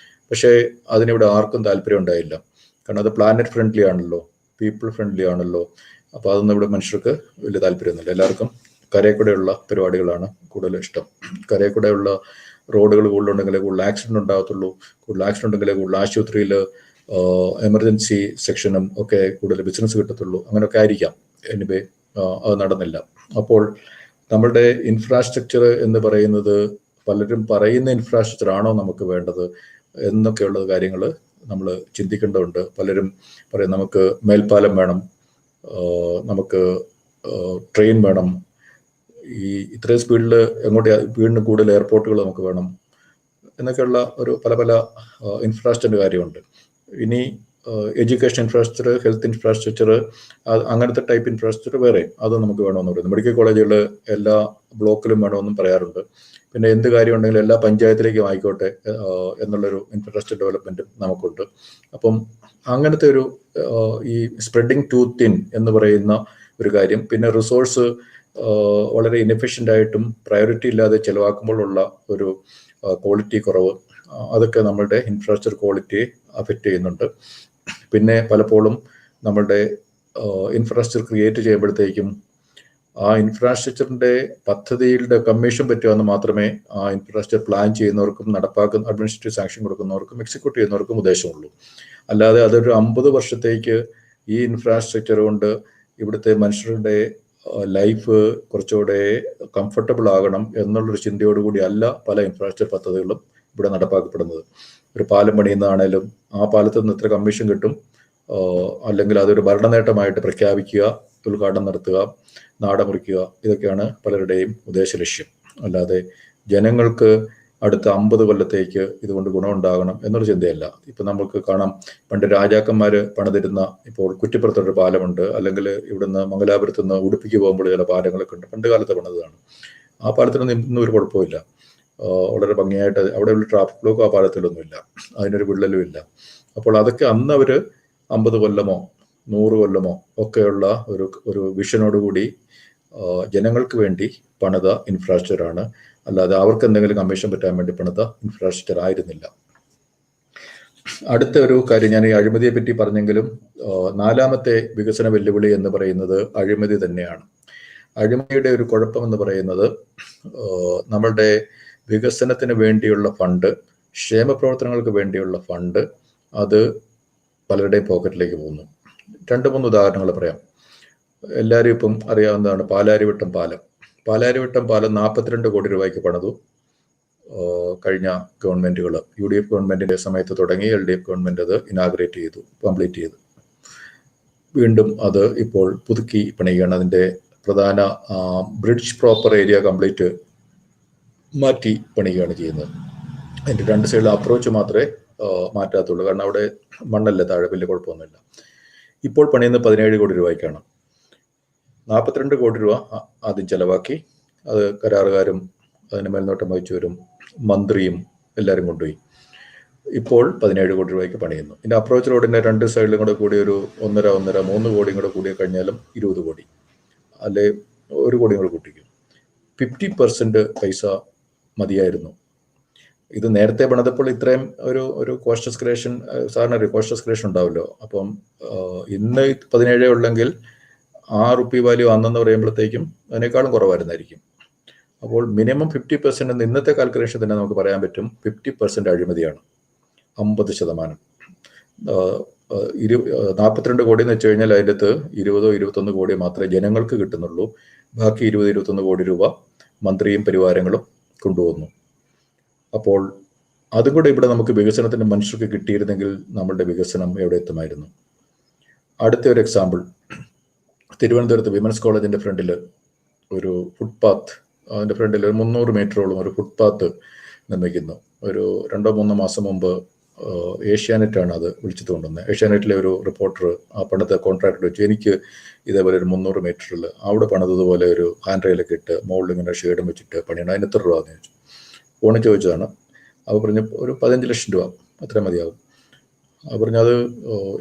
പക്ഷേ അതിനിവിടെ ആർക്കും താല്പര്യം ഉണ്ടായില്ല. കാരണം അത് പ്ലാനറ്റ് ഫ്രണ്ട്ലി ആണല്ലോ, പീപ്പിൾ ഫ്രണ്ട്ലി ആണല്ലോ. അപ്പോൾ അതൊന്നും ഇവിടെ മനുഷ്യർക്ക് വലിയ താല്പര്യമൊന്നുമില്ല. എല്ലാവർക്കും കരയിൽ കൂടെയുള്ള പരിപാടികളാണ് കൂടുതൽ ഇഷ്ടം. കരയിൽ കൂടെയുള്ള റോഡുകൾ കൂടുതലുണ്ടെങ്കിലേ കൂടുതൽ ആക്സിഡന്റ് ഉണ്ടാകത്തുള്ളൂ. കൂടുതൽ ആക്സിഡന്റ് ഉണ്ടെങ്കിലേ കൂടുതൽ ആശുപത്രിയിൽ എമർജൻസി സെക്ഷനും ഒക്കെ കൂടുതൽ ബിസിനസ് കിട്ടത്തുള്ളൂ. അങ്ങനെയൊക്കെ ആയിരിക്കാം. എനിവേ അത് നടന്നില്ല. അപ്പോൾ നമ്മളുടെ ഇൻഫ്രാസ്ട്രക്ചർ എന്ന് പറയുന്നത് പലരും പറയുന്ന ഇൻഫ്രാസ്ട്രക്ചർ ആണോ നമുക്ക് വേണ്ടത് എന്നൊക്കെയുള്ള കാര്യങ്ങൾ നമ്മൾ ചിന്തിക്കേണ്ടതുണ്ട്. പലരും പറയും നമുക്ക് മേൽപ്പാലം വേണം, നമുക്ക് ട്രെയിൻ വേണം, ഈ ഇത്രയും സ്പീഡിൽ എങ്ങോട്ട് വീണ്ടും കൂടുതൽ എയർപോർട്ടുകൾ നമുക്ക് വേണം എന്നൊക്കെയുള്ള ഒരു പല ഇൻഫ്രാസ്ട്രക്ചറിൻ്റെ കാര്യമുണ്ട്. ഇനി എഡ്യൂക്കേഷൻ ഇൻഫ്രാസ്ട്രക്ചർ, ഹെൽത്ത് ഇൻഫ്രാസ്ട്രക്ചർ, അങ്ങനത്തെ ടൈപ്പ് ഇൻഫ്രാസ്ട്രക്ചർ വേറെ അത് നമുക്ക് വേണമെന്ന് പറയുന്നത്. മെഡിക്കൽ കോളേജുകൾ എല്ലാ ബ്ലോക്കിലും വേണമെന്നും പറയാറുണ്ട്. പിന്നെ എന്ത് കാര്യം ഉണ്ടെങ്കിലും എല്ലാ പഞ്ചായത്തിലേക്കും ആയിക്കോട്ടെ എന്നുള്ളൊരു ഇൻഫ്രാസ്ട്രക്ചർ ഡെവലപ്മെൻറ്റും നമുക്കുണ്ട്. അപ്പം അങ്ങനത്തെ ഒരു ഈ സ്പ്രെഡിങ് ടു തിൻ എന്ന് പറയുന്ന ഒരു കാര്യം, പിന്നെ റിസോഴ്സ് വളരെ ഇൻഎഫിഷ്യൻ്റ് ആയിട്ടും പ്രയോറിറ്റി ഇല്ലാതെ ചിലവാക്കുമ്പോഴുള്ള ഒരു ക്വാളിറ്റി കുറവ്, അതൊക്കെ നമ്മളുടെ ഇൻഫ്രാസ്ട്രക്ചർ ക്വാളിറ്റിയെ അഫക്റ്റ് ചെയ്യുന്നുണ്ട്. പിന്നെ പലപ്പോഴും നമ്മളുടെ ഇൻഫ്രാസ്ട്രക്ചർ ക്രിയേറ്റ് ചെയ്യുമ്പോഴത്തേക്കും ആ ഇൻഫ്രാസ്ട്രക്ചറിൻ്റെ പദ്ധതിയുടെ കമ്മീഷൻ പറ്റുമെന്ന് മാത്രമേ ആ ഇൻഫ്രാസ്ട്രക്ചർ പ്ലാൻ ചെയ്യുന്നവർക്കും നടപ്പാക്കുന്ന അഡ്മിനിസ്ട്രേറ്റീവ് സാങ്ഷൻ കൊടുക്കുന്നവർക്കും എക്സിക്യൂട്ട് ചെയ്യുന്നവർക്കും ഉദ്ദേശമുള്ളൂ. അല്ലാതെ അതൊരു 50 വർഷത്തേക്ക് ഈ ഇൻഫ്രാസ്ട്രക്ചർ കൊണ്ട് ഇവിടുത്തെ മനുഷ്യരുടെ ലൈഫ് കുറച്ചുകൂടെ കംഫർട്ടബിൾ ആകണം എന്നുള്ളൊരു ചിന്തയോടുകൂടി അല്ല പല ഇൻഫ്രാസ്ട്രക്ചർ പദ്ധതികളും ഇവിടെ നടപ്പാക്കപ്പെടുന്നത്. ഒരു പാലം പണിയുന്നതാണേലും ആ പാലത്തിൽ നിന്ന് ഇത്ര കമ്മീഷൻ കിട്ടും, അല്ലെങ്കിൽ അതൊരു ഭരണനേട്ടമായിട്ട് പ്രഖ്യാപിക്കുക, ഉദ്ഘാടനം നടത്തുക, നാടമുറിക്കുക, ഇതൊക്കെയാണ് പലരുടെയും ഉദ്ദേശ ലക്ഷ്യം. അല്ലാതെ ജനങ്ങൾക്ക് അടുത്ത 50 കൊല്ലത്തേക്ക് ഇതുകൊണ്ട് ഗുണമുണ്ടാകണം എന്നൊരു ചിന്തയല്ല. ഇപ്പം നമുക്ക് കാണാം, പണ്ട് രാജാക്കന്മാർ പണിതിരുന്ന, ഇപ്പോൾ കുറ്റിപ്പുറത്തൊരു പാലമുണ്ട്, അല്ലെങ്കിൽ ഇവിടുന്ന് മംഗലാപുരത്ത് നിന്ന് ഉടുപ്പിക്ക് പോകുമ്പോൾ ചില പാലങ്ങളൊക്കെ ഉണ്ട്, പണ്ട് കാലത്ത് പണിതാണ്. ആ പാലത്തിനൊന്നും ഇന്നും ഒരു കുഴപ്പമില്ല, വളരെ ഭംഗിയായിട്ട്. അവിടെ ഒരു ട്രാഫിക് ബ്ലോക്കും ആ പാലത്തിലൊന്നുമില്ല, അതിനൊരു വിള്ളലും ഇല്ല. അപ്പോൾ അതൊക്കെ അന്ന് അവർ 50 കൊല്ലമോ 100 കൊല്ലമോ ഒക്കെയുള്ള ഒരു വിഷനോടുകൂടി ജനങ്ങൾക്ക് വേണ്ടി പണിത ഇൻഫ്രാസ്ട്രക്ചറാണ്. അല്ലാതെ അവർക്ക് എന്തെങ്കിലും കമ്മീഷൻ പറ്റാൻ വേണ്ടി പണിത ഇൻഫ്രാസ്ട്രക്ചർ ആയിരുന്നില്ല. അടുത്ത ഒരു കാര്യം, ഞാൻ ഈ അഴിമതിയെ പറ്റി പറഞ്ഞെങ്കിലും 4ാമത്തെ വികസന വെല്ലുവിളി എന്ന് പറയുന്നത് അഴിമതി തന്നെയാണ്. അഴിമതിയുടെ ഒരു കുഴപ്പമെന്ന് പറയുന്നത് നമ്മളുടെ വികസനത്തിന് വേണ്ടിയുള്ള ഫണ്ട്, ക്ഷേമ പ്രവർത്തനങ്ങൾക്ക് വേണ്ടിയുള്ള ഫണ്ട്, അത് പലരുടെയും പോക്കറ്റിലേക്ക് പോകുന്നു. 2-3 ഉദാഹരണങ്ങൾ പറയാം. എല്ലാവരും ഇപ്പം അറിയാവുന്നതാണ് പാലാരിവട്ടം പാലം. പാലാരിവട്ടം പാലം 42 കോടി രൂപയ്ക്ക് പണിതു കഴിഞ്ഞ ഗവൺമെൻറ്റുകൾ. UDF ഗവൺമെൻറ്റിൻ്റെ സമയത്ത് തുടങ്ങി, LDF ഗവൺമെൻറ് അത് ഇനാഗ്രേറ്റ് ചെയ്തു, കംപ്ലീറ്റ് ചെയ്തു. വീണ്ടും അത് ഇപ്പോൾ പുതുക്കി പണിയുകയാണ്. അതിൻ്റെ പ്രധാന ബ്രിഡ്ജ് പ്രോപ്പർ ഏരിയ കംപ്ലീറ്റ് മാറ്റി പണിയുകയാണ് ചെയ്യുന്നത്. അതിൻ്റെ 2 സൈഡിൽ അപ്രോച്ച് മാത്രമേ മാറ്റാത്തുള്ളൂ, കാരണം അവിടെ മണ്ണല്ലേ താഴെ, വലിയ കുഴപ്പമൊന്നുമില്ല. ഇപ്പോൾ പണിയുന്നത് 17 കോടി രൂപയ്ക്കാണ്. 42 കോടി രൂപ ആദ്യം ചെലവാക്കി, അത് കരാറുകാരും അതിന് മേൽനോട്ടം വഹിച്ചവരും മന്ത്രിയും എല്ലാവരും കൊണ്ടുപോയി. ഇപ്പോൾ 17 കോടി രൂപയ്ക്ക് പണിയുന്നു. ഇതിൻ്റെ അപ്രോച്ച് റോഡിൻ്റെ 2 സൈഡിലും കൂടെ കൂടി ഒരു 1.5-3 കോടിയും കൂടെ കൂടി കഴിഞ്ഞാലും 20 കോടി, അല്ലെ 1 കോടിയും കൂടെ കൂട്ടിക്കും. 50% പൈസ മതിയായിരുന്നു. ഇത് നേരത്തെ പണിതപ്പോൾ ഇത്രയും ഒരു കോസ്റ്റ് എസ്കലേഷൻ, സാറിന് ഒരു കോസ്റ്റ് എസ്കലേഷൻ ഉണ്ടാവുമല്ലോ. അപ്പം ഇന്ന് 17 ഉള്ളെങ്കിൽ ആ റുപ്പി വാല്യൂ അന്നെന്ന് പറയുമ്പോഴത്തേക്കും അതിനേക്കാളും കുറവായിരുന്നായിരിക്കും. അപ്പോൾ മിനിമം 50% എന്ന് ഇന്നത്തെ കാൽക്കുലേഷൻ തന്നെ നമുക്ക് പറയാൻ പറ്റും 50% അഴിമതിയാണ്. 50%. 42 കോടി എന്ന് വെച്ച് കഴിഞ്ഞാൽ അതിൻ്റെ അകത്ത് 20-21 കോടി മാത്രമേ ജനങ്ങൾക്ക് കിട്ടുന്നുള്ളൂ. ബാക്കി 20-21 കോടി രൂപ മന്ത്രിയും പരിവാരങ്ങളും കൊണ്ടുപോകുന്നു. അപ്പോൾ അതും കൂടെ ഇവിടെ നമുക്ക് വികസനത്തിന് മനുഷ്യർക്ക് കിട്ടിയിരുന്നെങ്കിൽ നമ്മളുടെ വികസനം എവിടെ എത്തുമായിരുന്നു. അടുത്ത ഒരു എക്സാമ്പിൾ, തിരുവനന്തപുരത്ത് വിമൻസ് കോളേജിൻ്റെ ഫ്രണ്ടിൽ ഒരു ഫുട്പാത്ത്, അതിൻ്റെ ഫ്രണ്ടിൽ ഒരു 300 മീറ്ററോളം ഒരു ഫുട്പാത്ത് നിർമ്മിക്കുന്നു. ഒരു 2-3 മാസം മുമ്പ് ഏഷ്യാനെറ്റാണ് അത് വിളിച്ചിട്ട് കൊണ്ടുവന്നത്. ഏഷ്യാനെറ്റിലെ ഒരു റിപ്പോർട്ടർ ആ പണിത കോൺട്രാക്ട് വെച്ച് എനിക്ക് ഇതേപോലെ ഒരു 300 മീറ്ററിൽ അവിടെ പണിതതുപോലെ ഒരു ഹാൻഡ് റെയിലൊക്കെ ഇട്ട് മുകളിൽ ഇങ്ങനെ ഷെയ്ഡും വെച്ചിട്ട് പണിയണം, അതിന് എത്ര രൂപ എന്ന് ചോദിച്ചു. ഫോണിൽ ചോദിച്ചതാണ്. അവർ പറഞ്ഞ് ഒരു 15 ലക്ഷം രൂപ അത്ര മതിയാകും. അവർ പറഞ്ഞു അത്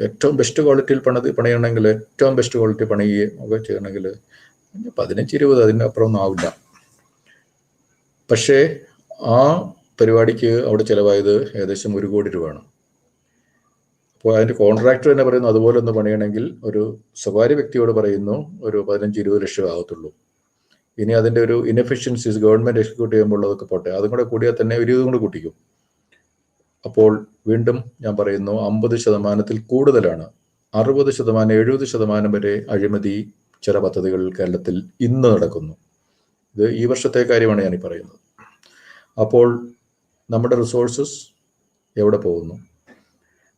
ഏറ്റവും ബെസ്റ്റ് ക്വാളിറ്റിയിൽ പണിയണമെങ്കിൽ, ഏറ്റവും ബെസ്റ്റ് ക്വാളിറ്റി പണിയുകയും ഒക്കെ ചെയ്യണമെങ്കിൽ 15-20 അതിൻ്റെ അപ്പുറമൊന്നും ആവില്ല. പക്ഷേ ആ പരിപാടിക്ക് അവിടെ ചിലവായത് ഏകദേശം 1 കോടി രൂപയാണ്. അപ്പോൾ അതിൻ്റെ കോൺട്രാക്ടർ തന്നെ പറയുന്നു അതുപോലെ ഒന്ന് പണിയണമെങ്കിൽ ഒരു സ്വകാര്യ വ്യക്തിയോട് പറയുന്നു ഒരു 15-20 ലക്ഷം ആകത്തുള്ളൂ. ഇനി അതിൻ്റെ ഒരു ഇൻഎഫിഷ്യൻസീസ് ഗവൺമെൻറ് എക്സിക്യൂട്ട് ചെയ്യുമ്പോൾ അതൊക്കെ പോട്ടെ, അതും കൂടെ കൂടിയാൽ തന്നെ 20 കൂടെ കൂട്ടിക്കും. അപ്പോൾ വീണ്ടും ഞാൻ പറയുന്നു 50% കൂടുതലാണ്. 60%, 70% വരെ അഴിമതി ചില പദ്ധതികൾ കേരളത്തിൽ ഇന്ന് നടക്കുന്നു. ഇത് ഈ വർഷത്തെ കാര്യമാണ് ഞാനീ പറയുന്നത്. അപ്പോൾ നമ്മുടെ റിസോഴ്സസ് എവിടെ പോകുന്നു?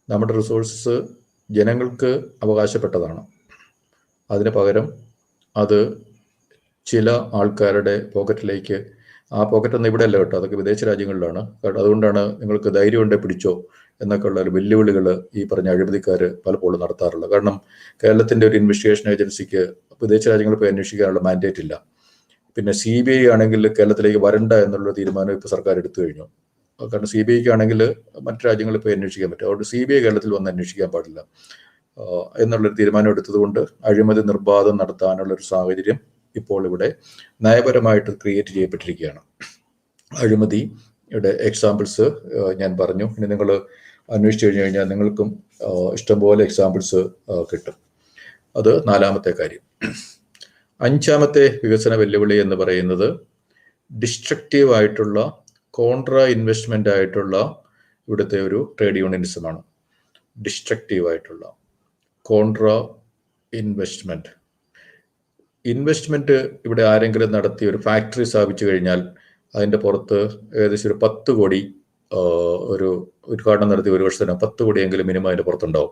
നമ്മുടെ റിസോഴ്സസ് ജനങ്ങൾക്ക് അവകാശപ്പെട്ടതാണ്. അതിന് പകരം അത് ചില ആൾക്കാരുടെ പോക്കറ്റിലേക്ക്, ആ പോക്കറ്റൊന്നും ഇവിടെ അല്ല കേട്ടോ, അതൊക്കെ വിദേശ രാജ്യങ്ങളിലാണ്. അതുകൊണ്ടാണ് നിങ്ങൾക്ക് ധൈര്യം ഉണ്ടേ പിടിച്ചോ എന്നൊക്കെ ഉള്ള ഒരു വെല്ലുവിളികൾ ഈ പറഞ്ഞ അഴിമതിക്കാർ പലപ്പോഴും നടത്താറുള്ളത്. കാരണം കേരളത്തിൻ്റെ ഒരു ഇൻവെസ്റ്റിഗേഷൻ ഏജൻസിക്ക് വിദേശ രാജ്യങ്ങളിൽ പോയി അന്വേഷിക്കാനുള്ള മാൻഡേറ്റ് ഇല്ല. പിന്നെ CBI ആണെങ്കിൽ കേരളത്തിലേക്ക് വരണ്ട എന്നുള്ള തീരുമാനം ഇപ്പോൾ സർക്കാർ എടുത്തു കഴിഞ്ഞു. കാരണം CBIക്ക് ആണെങ്കിൽ മറ്റു രാജ്യങ്ങളിൽ പോയി അന്വേഷിക്കാൻ പറ്റും, അതുകൊണ്ട് CBI കേരളത്തിൽ വന്ന് അന്വേഷിക്കാൻ പാടില്ല എന്നുള്ളൊരു തീരുമാനം എടുത്തതുകൊണ്ട് അഴിമതി നിർബാധം നടത്താനുള്ളൊരു സാഹചര്യം ഇപ്പോൾ ഇവിടെ നയപരമായിട്ട് ക്രിയേറ്റ് ചെയ്യപ്പെട്ടിരിക്കുകയാണ്. അഴിമതിയുടെ എക്സാമ്പിൾസ് ഞാൻ പറഞ്ഞു. ഇനി നിങ്ങൾ അന്വേഷിച്ചു കഴിഞ്ഞാൽ നിങ്ങൾക്കും ഇഷ്ടംപോലെ എക്സാമ്പിൾസ് കിട്ടും. അത് 4ാമത്തെ കാര്യം. 5ാമത്തെ വികസന വെല്ലുവിളി എന്ന് പറയുന്നത് ഡിസ്ട്രക്റ്റീവ് ആയിട്ടുള്ള, കോൺട്രാ ഇൻവെസ്റ്റ്മെൻ്റ് ആയിട്ടുള്ള ഇവിടുത്തെ ഒരു ട്രേഡ് യൂണിയനിസമാണ്. ഡിസ്ട്രക്റ്റീവ് ആയിട്ടുള്ള കോൺട്രാ ഇൻവെസ്റ്റ്മെൻറ്റ് ഇവിടെ ആരെങ്കിലും നടത്തി ഒരു ഫാക്ടറി സ്ഥാപിച്ചു കഴിഞ്ഞാൽ അതിൻ്റെ പുറത്ത് ഏകദേശം ഒരു 10 കോടി ഒരു ഉദ്ഘാടനം നടത്തി ഒരു വർഷത്തിന് 10 കോടിയെങ്കിലും മിനിമം അതിൻ്റെ പുറത്തുണ്ടാവും.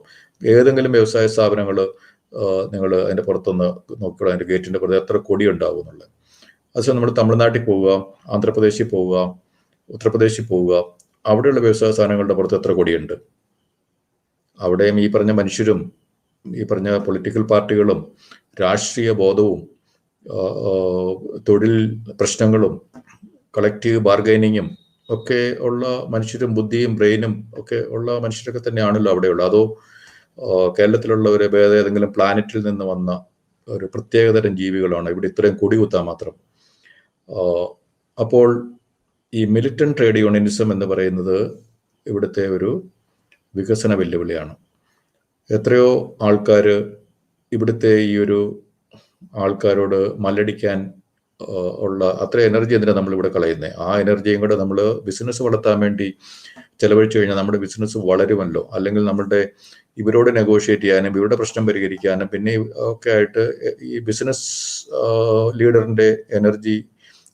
ഏതെങ്കിലും വ്യവസായ സ്ഥാപനങ്ങൾ നിങ്ങൾ അതിൻ്റെ പുറത്തൊന്ന് നോക്കിക്കോളാം, അതിൻ്റെ ഗേറ്റിൻ്റെ പുറത്ത് എത്ര കോടി ഉണ്ടാവും എന്നുള്ളത്. അതുപോലെ നമ്മൾ തമിഴ്നാട്ടിൽ പോവുക, ആന്ധ്രാപ്രദേശിൽ പോവുക, ഉത്തർപ്രദേശിൽ പോവുക, അവിടെയുള്ള വ്യവസായ സ്ഥാപനങ്ങളുടെ പുറത്ത് എത്ര കോടിയുണ്ട്. അവിടെയും ഈ പറഞ്ഞ മനുഷ്യരും ഈ പറഞ്ഞ പൊളിറ്റിക്കൽ പാർട്ടികളും രാഷ്ട്രീയ ബോധവും തൊഴിൽ പ്രശ്നങ്ങളും കളക്റ്റീവ് ബാർഗൈനിങ്ങും ഒക്കെ ഉള്ള മനുഷ്യരും ബുദ്ധിയും ബ്രെയിനും ഒക്കെ ഉള്ള മനുഷ്യരൊക്കെ തന്നെയാണല്ലോ അവിടെയുള്ളത്. അതോ കേരളത്തിലുള്ളവരെ വേറെ ഏതെങ്കിലും പ്ലാനറ്റിൽ നിന്ന് വന്ന ഒരു പ്രത്യേകതരം ജീവികളാണ് ഇവിടെ ഇത്രയും കൊടികുത്താൻ മാത്രം? അപ്പോൾ ഈ മിലിറ്റന്റ് ട്രേഡ് യൂണിയനിസം എന്ന് പറയുന്നത് ഇവിടുത്തെ ഒരു വികസന വെല്ലുവിളിയാണ്. എത്രയോ ആൾക്കാർ ഇവിടുത്തെ ഈ ഒരു ആൾക്കാരോട് മല്ലടിക്കാൻ ഉള്ള അത്ര എനർജി എന്തിനാണ് നമ്മളിവിടെ കളയുന്നത്? ആ എനർജിയും കൂടെ നമ്മൾ ബിസിനസ് വളർത്താൻ വേണ്ടി ചെലവഴിച്ചു കഴിഞ്ഞാൽ നമ്മുടെ ബിസിനസ് വളരുമല്ലോ. അല്ലെങ്കിൽ നമ്മളുടെ ഇവരോട് നെഗോഷിയേറ്റ് ചെയ്യാനും ഇവരുടെ പ്രശ്നം പരിഹരിക്കാനും പിന്നെ ഒക്കെ ആയിട്ട് ഈ ബിസിനസ് ലീഡറിൻ്റെ എനർജി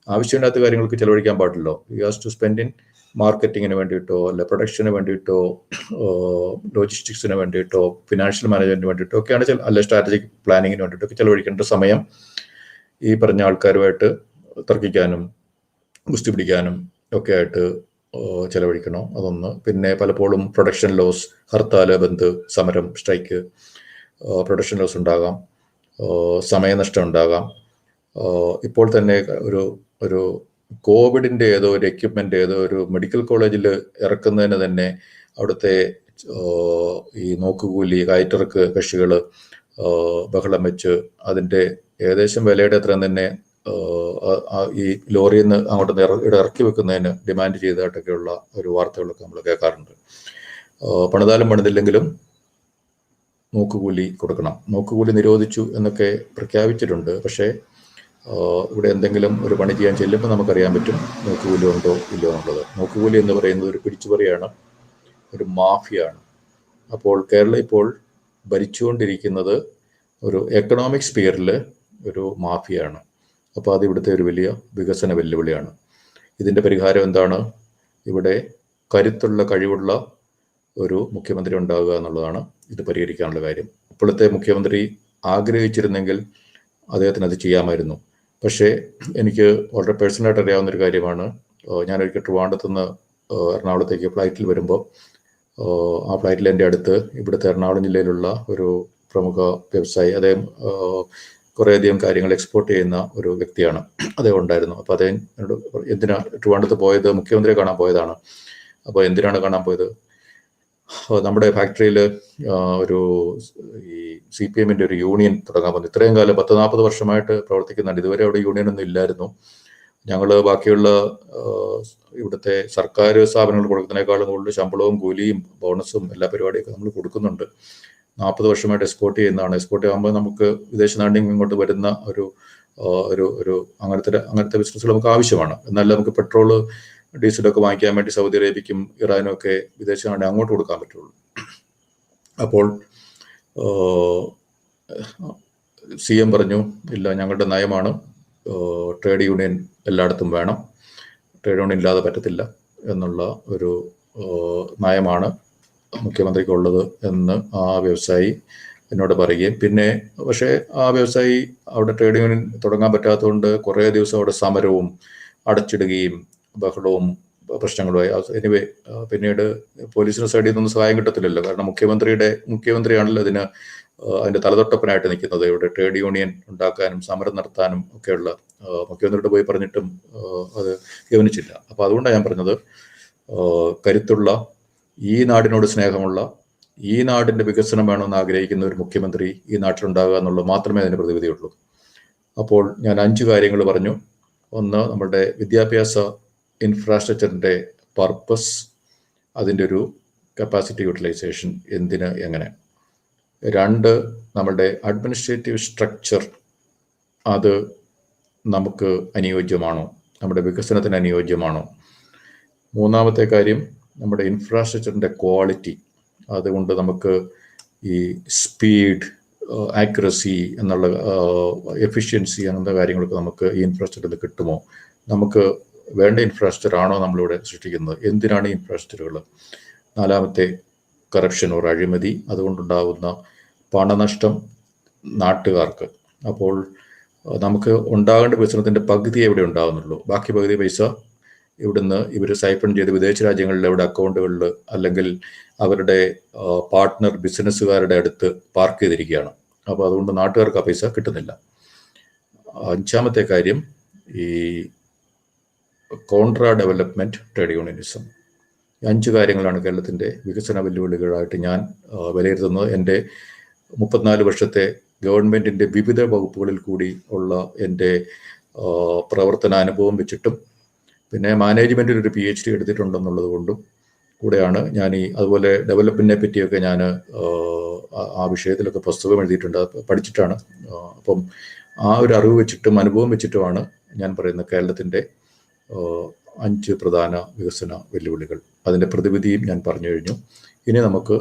ആവശ്യമില്ലാത്ത കാര്യങ്ങൾക്ക് ചെലവഴിക്കാൻ പാടില്ലോ. You has to spend in മാർക്കറ്റിങ്ങിന് വേണ്ടിയിട്ടോ അല്ല പ്രൊഡക്ഷന് വേണ്ടിയിട്ടോ ലോജിസ്റ്റിക്സിന് വേണ്ടിയിട്ടോ ഫിനാൻഷ്യൽ മാനേജ്മെന്റിന് വേണ്ടിയിട്ടോ ഒക്കെയാണ്, അല്ല സ്ട്രാറ്റജിക് പ്ലാനിങ്ങിന് വേണ്ടിയിട്ടൊക്കെ ചെലവഴിക്കേണ്ട സമയം ഈ പറഞ്ഞ ആൾക്കാരുമായിട്ട് തർക്കിക്കാനും ഗുസ്തി പിടിക്കാനും ഒക്കെ ആയിട്ട് ചെലവഴിക്കണോ? അതൊന്ന്. പിന്നെ പലപ്പോഴും പ്രൊഡക്ഷൻ ലോസ്, ഹർത്താല്, ബന്ദ്, സമരം, സ്ട്രൈക്ക്, പ്രൊഡക്ഷൻ ലോസ് ഉണ്ടാകാം, സമയനഷ്ടം ഉണ്ടാകാം. ഇപ്പോൾ തന്നെ ഒരു കോവിഡിൻ്റെ ഏതോ ഒരു എക്യുപ്മെൻ്റ് ഏതോ ഒരു മെഡിക്കൽ കോളേജിൽ ഇറക്കുന്നതിന് തന്നെ അവിടുത്തെ ഈ നോക്കുകൂലി കയറ്റിറക്ക് കക്ഷികൾ ബഹളം വെച്ച് അതിൻ്റെ ഏകദേശം വിലയുടെ അത്രയും തന്നെ ഈ ലോറിയിൽ നിന്ന് അങ്ങോട്ട് ഇറക്കി വെക്കുന്നതിന് ഡിമാൻഡ് ചെയ്തതായിട്ടൊക്കെയുള്ള ഒരു വാർത്തകളൊക്കെ നമ്മൾ കേൾക്കാറുണ്ട്. പണിതാലും പണിതില്ലെങ്കിലും നോക്കുകൂലി കൊടുക്കണം. നോക്കുകൂലി നിരോധിച്ചു എന്നൊക്കെ പ്രഖ്യാപിച്ചിട്ടുണ്ട്. പക്ഷേ ഇവിടെ എന്തെങ്കിലും ഒരു പണി ചെയ്യാൻ ചെല്ലുമ്പോൾ നമുക്കറിയാൻ പറ്റും നോക്കുകൂലി ഉണ്ടോ ഇല്ലയോ എന്നുള്ളത്. നോക്കുകൂലി എന്ന് പറയുന്നത് ഒരു പിടിച്ചുപറിയാണ്, ഒരു മാഫിയാണ്. അപ്പോൾ കേരളം ഇപ്പോൾ ഭരിച്ചുകൊണ്ടിരിക്കുന്നത് ഒരു എക്കണോമിക് സ്പിയറിൽ ഒരു മാഫിയാണ്. അപ്പോൾ അത് ഇവിടുത്തെ ഒരു വലിയ വികസന വെല്ലുവിളിയാണ്. ഇതിൻ്റെ പരിഹാരം എന്താണ്? ഇവിടെ കരുത്തുള്ള കഴിവുള്ള ഒരു മുഖ്യമന്ത്രി ഉണ്ടാവുക എന്നുള്ളതാണ് ഇത് പരിഹരിക്കാനുള്ള കാര്യം. ഇപ്പോഴത്തെ മുഖ്യമന്ത്രി ആഗ്രഹിച്ചിരുന്നെങ്കിൽ അദ്ദേഹത്തിന് അത് ചെയ്യാമായിരുന്നു. പക്ഷേ എനിക്ക് വളരെ പേഴ്സണലായിട്ട് അറിയാവുന്നൊരു കാര്യമാണ്. ഞാനൊരിക്കൽ ട്രിവാൻഡ്രത്തുനിന്ന് എറണാകുളത്തേക്ക് ഫ്ലൈറ്റിൽ വരുമ്പോൾ ആ ഫ്ലൈറ്റിൽ എൻ്റെ അടുത്ത് ഇവിടുത്തെ എറണാകുളം ജില്ലയിലുള്ള ഒരു പ്രമുഖ വ്യവസായി, അദ്ദേഹം കുറേയധികം കാര്യങ്ങൾ എക്സ്പോർട്ട് ചെയ്യുന്ന ഒരു വ്യക്തിയാണ്, അദ്ദേഹം ഉണ്ടായിരുന്നു. അപ്പോൾ അദ്ദേഹം എന്തിനാ ട്രിവാൻഡ്രത്ത് പോയത്? മുഖ്യമന്ത്രിയെ കാണാൻ പോയതാണ്. അപ്പോൾ എന്തിനാണ് കാണാൻ പോയത്? നമ്മുടെ ഫാക്ടറിയിൽ ഒരു ഈ CPM-ൻ്റെ ഒരു യൂണിയൻ തുടങ്ങാൻ വന്നു. ഇത്രയും കാലം 10-40 വർഷമായിട്ട് പ്രവർത്തിക്കുന്നുണ്ട്. ഇതുവരെ അവിടെ യൂണിയനൊന്നും ഇല്ലായിരുന്നു. ഞങ്ങൾ ബാക്കിയുള്ള ഇവിടുത്തെ സർക്കാർ സ്ഥാപനങ്ങൾ കൊടുക്കുന്നതിനേക്കാളും കൂടുതൽ ശമ്പളവും കൂലിയും ബോണസും എല്ലാ പരിപാടിയൊക്കെ നമ്മൾ കൊടുക്കുന്നുണ്ട്. 40 വർഷമായിട്ട് എക്സ്പോർട്ട് ചെയ്യുന്നതാണ്. എക്സ്പോർട്ട് ആകുമ്പോൾ നമുക്ക് വിദേശ നാണ്യം ഇങ്ങോട്ട് വരുന്ന ഒരു അങ്ങനത്തെ ബിസിനസ്സുകൾ നമുക്ക് ആവശ്യമാണ്. എന്നാൽ നമുക്ക് പെട്രോള് ഡീസലൊക്കെ വാങ്ങിക്കാൻ വേണ്ടി സൗദി അറേബ്യക്കും ഇറാനും ഒക്കെ വിദേശ നാണ്യം അങ്ങോട്ട് കൊടുക്കാൻ പറ്റുള്ളൂ. അപ്പോൾ CM പറഞ്ഞു, ഇല്ല, ഞങ്ങളുടെ നയമാണ് ട്രേഡ് യൂണിയൻ എല്ലായിടത്തും വേണം, ട്രേഡ് യൂണിയൻ ഇല്ലാതെ പറ്റത്തില്ല എന്നുള്ള ഒരു നയമാണ് മുഖ്യമന്ത്രിക്കുള്ളത് എന്ന് ആ വ്യവസായി എന്നോട് പറയുകയും, പിന്നെ പക്ഷേ ആ വ്യവസായി അവിടെ ട്രേഡ് യൂണിയൻ തുടങ്ങാൻ പറ്റാത്തതുകൊണ്ട് കുറേ ദിവസം അവിടെ സമരവും അടച്ചിടുകയും ബഹളവും പ്രശ്നങ്ങളുമായി. എനിവേ പിന്നീട് പോലീസിന്റെ സൈഡിൽ നിന്നൊന്നും സഹായം കിട്ടത്തില്ലല്ലോ, കാരണം മുഖ്യമന്ത്രിയാണല്ലോ അതിന്റെ തലതൊട്ടപ്പനായിട്ട് നിൽക്കുന്നത്. ഇവിടെ ട്രേഡ് യൂണിയൻ ഉണ്ടാക്കാനും സമരം നടത്താനും ഒക്കെയുള്ള മുഖ്യമന്ത്രിയോട് പോയി പറഞ്ഞിട്ടും അത് ഗവനിച്ചില്ല. അപ്പോൾ അതുകൊണ്ടാണ് ഞാൻ പറഞ്ഞത്, കരുത്തുള്ള, ഈ നാടിനോട് സ്നേഹമുള്ള, ഈ നാടിന്റെ വികസനം വേണമെന്ന് ആഗ്രഹിക്കുന്ന ഒരു മുഖ്യമന്ത്രി ഈ നാട്ടിലുണ്ടാകുക എന്നുള്ളത് മാത്രമേ അതിന് പ്രതിവിധിയുള്ളൂ. അപ്പോൾ ഞാൻ 5 കാര്യങ്ങൾ പറഞ്ഞു. ഒന്ന്, നമ്മുടെ വിദ്യാഭ്യാസ ഇൻഫ്രാസ്ട്രക്ചറിന്റെ പർപ്പസ്, അതിൻ്റെ ഒരു കപ്പാസിറ്റി യൂട്ടിലൈസേഷൻ, എന്തിന് എങ്ങനെ. 2, നമ്മുടെ അഡ്മിനിസ്ട്രേറ്റീവ് സ്ട്രക്ചർ, അത് നമുക്ക് അനുയോജ്യമാണോ, നമ്മുടെ വികസനത്തിന് അനുയോജ്യമാണോ. 3-ാമത്തെ കാര്യം, നമ്മുടെ ഇൻഫ്രാസ്ട്രക്ചറിൻ്റെ ക്വാളിറ്റി, അതുകൊണ്ട് നമുക്ക് ഈ സ്പീഡ്, ആക്യുറസി എന്നുള്ള എഫിഷ്യൻസി അങ്ങനത്തെ കാര്യങ്ങളൊക്കെ നമുക്ക് ഈ ഇൻഫ്രാസ്ട്രക്ചറിൽ കിട്ടുമോ, നമുക്ക് വേണ്ട ഇൻഫ്രാസ്ട്രക്ചർ ആണോ നമ്മളിവിടെ സൃഷ്ടിക്കുന്നത്, എന്തിനാണ് ഈ ഇൻഫ്രാസ്ട്രക്ചറുകൾ. 4-ാമത്തെ, കറപ്ഷൻ ഓർ അഴിമതി, അതുകൊണ്ടുണ്ടാകുന്ന പണനഷ്ടം നാട്ടുകാർക്ക്. അപ്പോൾ നമുക്ക് ഉണ്ടാകേണ്ട വികസനത്തിൻ്റെ പകുതി എവിടെ ഉണ്ടാകുന്നുള്ളൂ, ബാക്കി പകുതി പൈസ ഇവിടുന്ന് ഇവർ സൈഫൺ ചെയ്ത് വിദേശ രാജ്യങ്ങളിൽ അവിടെ അക്കൗണ്ടുകളിൽ അല്ലെങ്കിൽ അവരുടെ പാർട്ട്ണർ ബിസിനസ്സുകാരുടെ അടുത്ത് പാർക്ക് ചെയ്തിരിക്കുകയാണ്. അപ്പോൾ അതുകൊണ്ട് നാട്ടുകാർക്ക് ആ പൈസ കിട്ടുന്നില്ല. 5-ാമത്തെ കാര്യം, ഈ കോൺട്രാ ഡെവലപ്മെൻറ്റ് ട്രേഡ് യൂണിയനിസം. 5 കാര്യങ്ങളാണ് കേരളത്തിൻ്റെ വികസന വെല്ലുവിളികളായിട്ട് ഞാൻ വിലയിരുത്തുന്നത്. എൻ്റെ 34 വർഷത്തെ ഗവൺമെൻറ്റിൻ്റെ വിവിധ വകുപ്പുകളിൽ കൂടി ഉള്ള എൻ്റെ പ്രവർത്തനാനുഭവം വെച്ചിട്ടും, പിന്നെ മാനേജ്മെൻറ്റിൽ ഒരു PhD എടുത്തിട്ടുണ്ടെന്നുള്ളത് കൊണ്ടും കൂടെയാണ് ഞാൻ അതുപോലെ ഡെവലപ്മെൻറ്റിനെ പറ്റിയൊക്കെ ഞാൻ ആ വിഷയത്തിലൊക്കെ പുസ്തകം എഴുതിയിട്ടുണ്ട്, പഠിച്ചിട്ടാണ്. അപ്പം ആ ഒരു അറിവ് വെച്ചിട്ടും അനുഭവം വെച്ചിട്ടുമാണ് ഞാൻ പറയുന്നത് കേരളത്തിൻ്റെ 5 പ്രധാന വികസന വെല്ലുവിളികൾ. അതിൻ്റെ പ്രതിവിധിയും ഞാൻ പറഞ്ഞു കഴിഞ്ഞു. ഇനി നമുക്ക്,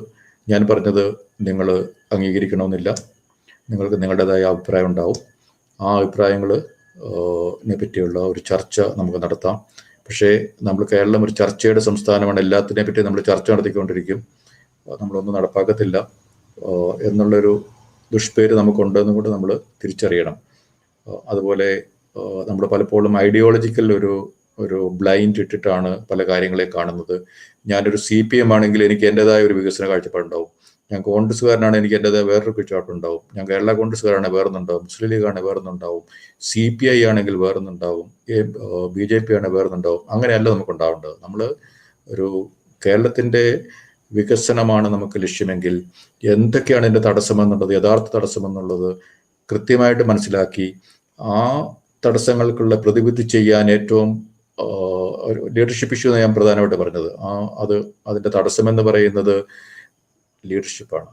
ഞാൻ പറഞ്ഞത് നിങ്ങൾ അംഗീകരിക്കണമെന്നില്ല, നിങ്ങൾക്ക് നിങ്ങളുടേതായ അഭിപ്രായം ഉണ്ടാവും. ആ അഭിപ്രായങ്ങളെ പറ്റിയുള്ള ഒരു ചർച്ച നമുക്ക് നടത്താം. പക്ഷേ നമ്മൾ കേരളം ഒരു ചർച്ചയുടെ സംസ്ഥാനമാണ്, എല്ലാത്തിനെ പറ്റി നമ്മൾ ചർച്ച നടത്തിക്കൊണ്ടിരിക്കും, നമ്മളൊന്നും നടപ്പാക്കത്തില്ല എന്നുള്ളൊരു ദുഷ്പേര് നമുക്കുണ്ടെന്നും കൂടെ നമ്മൾ തിരിച്ചറിയണം. അതുപോലെ നമ്മൾ പലപ്പോഴും ഐഡിയോളജിക്കൽ ഒരു ബ്ലൈൻഡ് ഇട്ടിട്ടാണ് പല കാര്യങ്ങളെ കാണുന്നത്. ഞാനൊരു CPM ആണെങ്കിൽ എനിക്ക് എൻ്റെതായ ഒരു വികസന കാഴ്ചപ്പാടുണ്ടാവും, ഞാൻ കോൺഗ്രസ്സുകാരനാണ്, എനിക്ക് എൻ്റെതായ വേറൊരു കാഴ്ചപ്പാടുണ്ടാവും, ഞാൻ കേരള കോൺഗ്രസ്സുകാരാണ് വേറൊന്നുണ്ടാവും, മുസ്ലിം ലീഗാണ് വേറൊന്നുണ്ടാവും, CPI ആണെങ്കിൽ വേറൊന്നുണ്ടാവും, BJP ആണ് വേറൊന്നുണ്ടാവും. അങ്ങനെയല്ല നമുക്ക് ഉണ്ടാവേണ്ടത്. നമ്മൾ ഒരു കേരളത്തിൻ്റെ വികസനമാണ് നമുക്ക് ലക്ഷ്യമെങ്കിൽ എന്തൊക്കെയാണ് എൻ്റെ തടസ്സമെന്നുള്ളത്, യഥാർത്ഥ തടസ്സമെന്നുള്ളത് കൃത്യമായിട്ട് മനസ്സിലാക്കി ആ തടസ്സങ്ങൾക്കുള്ള പ്രതിവിധി ചെയ്യാൻ ഏറ്റവും ലീഡർഷിപ്പ് ഇഷ്യൂ ഞാൻ പ്രധാനമായിട്ട് പറഞ്ഞത്, അതിൻ്റെ തടസ്സമെന്ന് പറയുന്നത് ലീഡർഷിപ്പാണ്.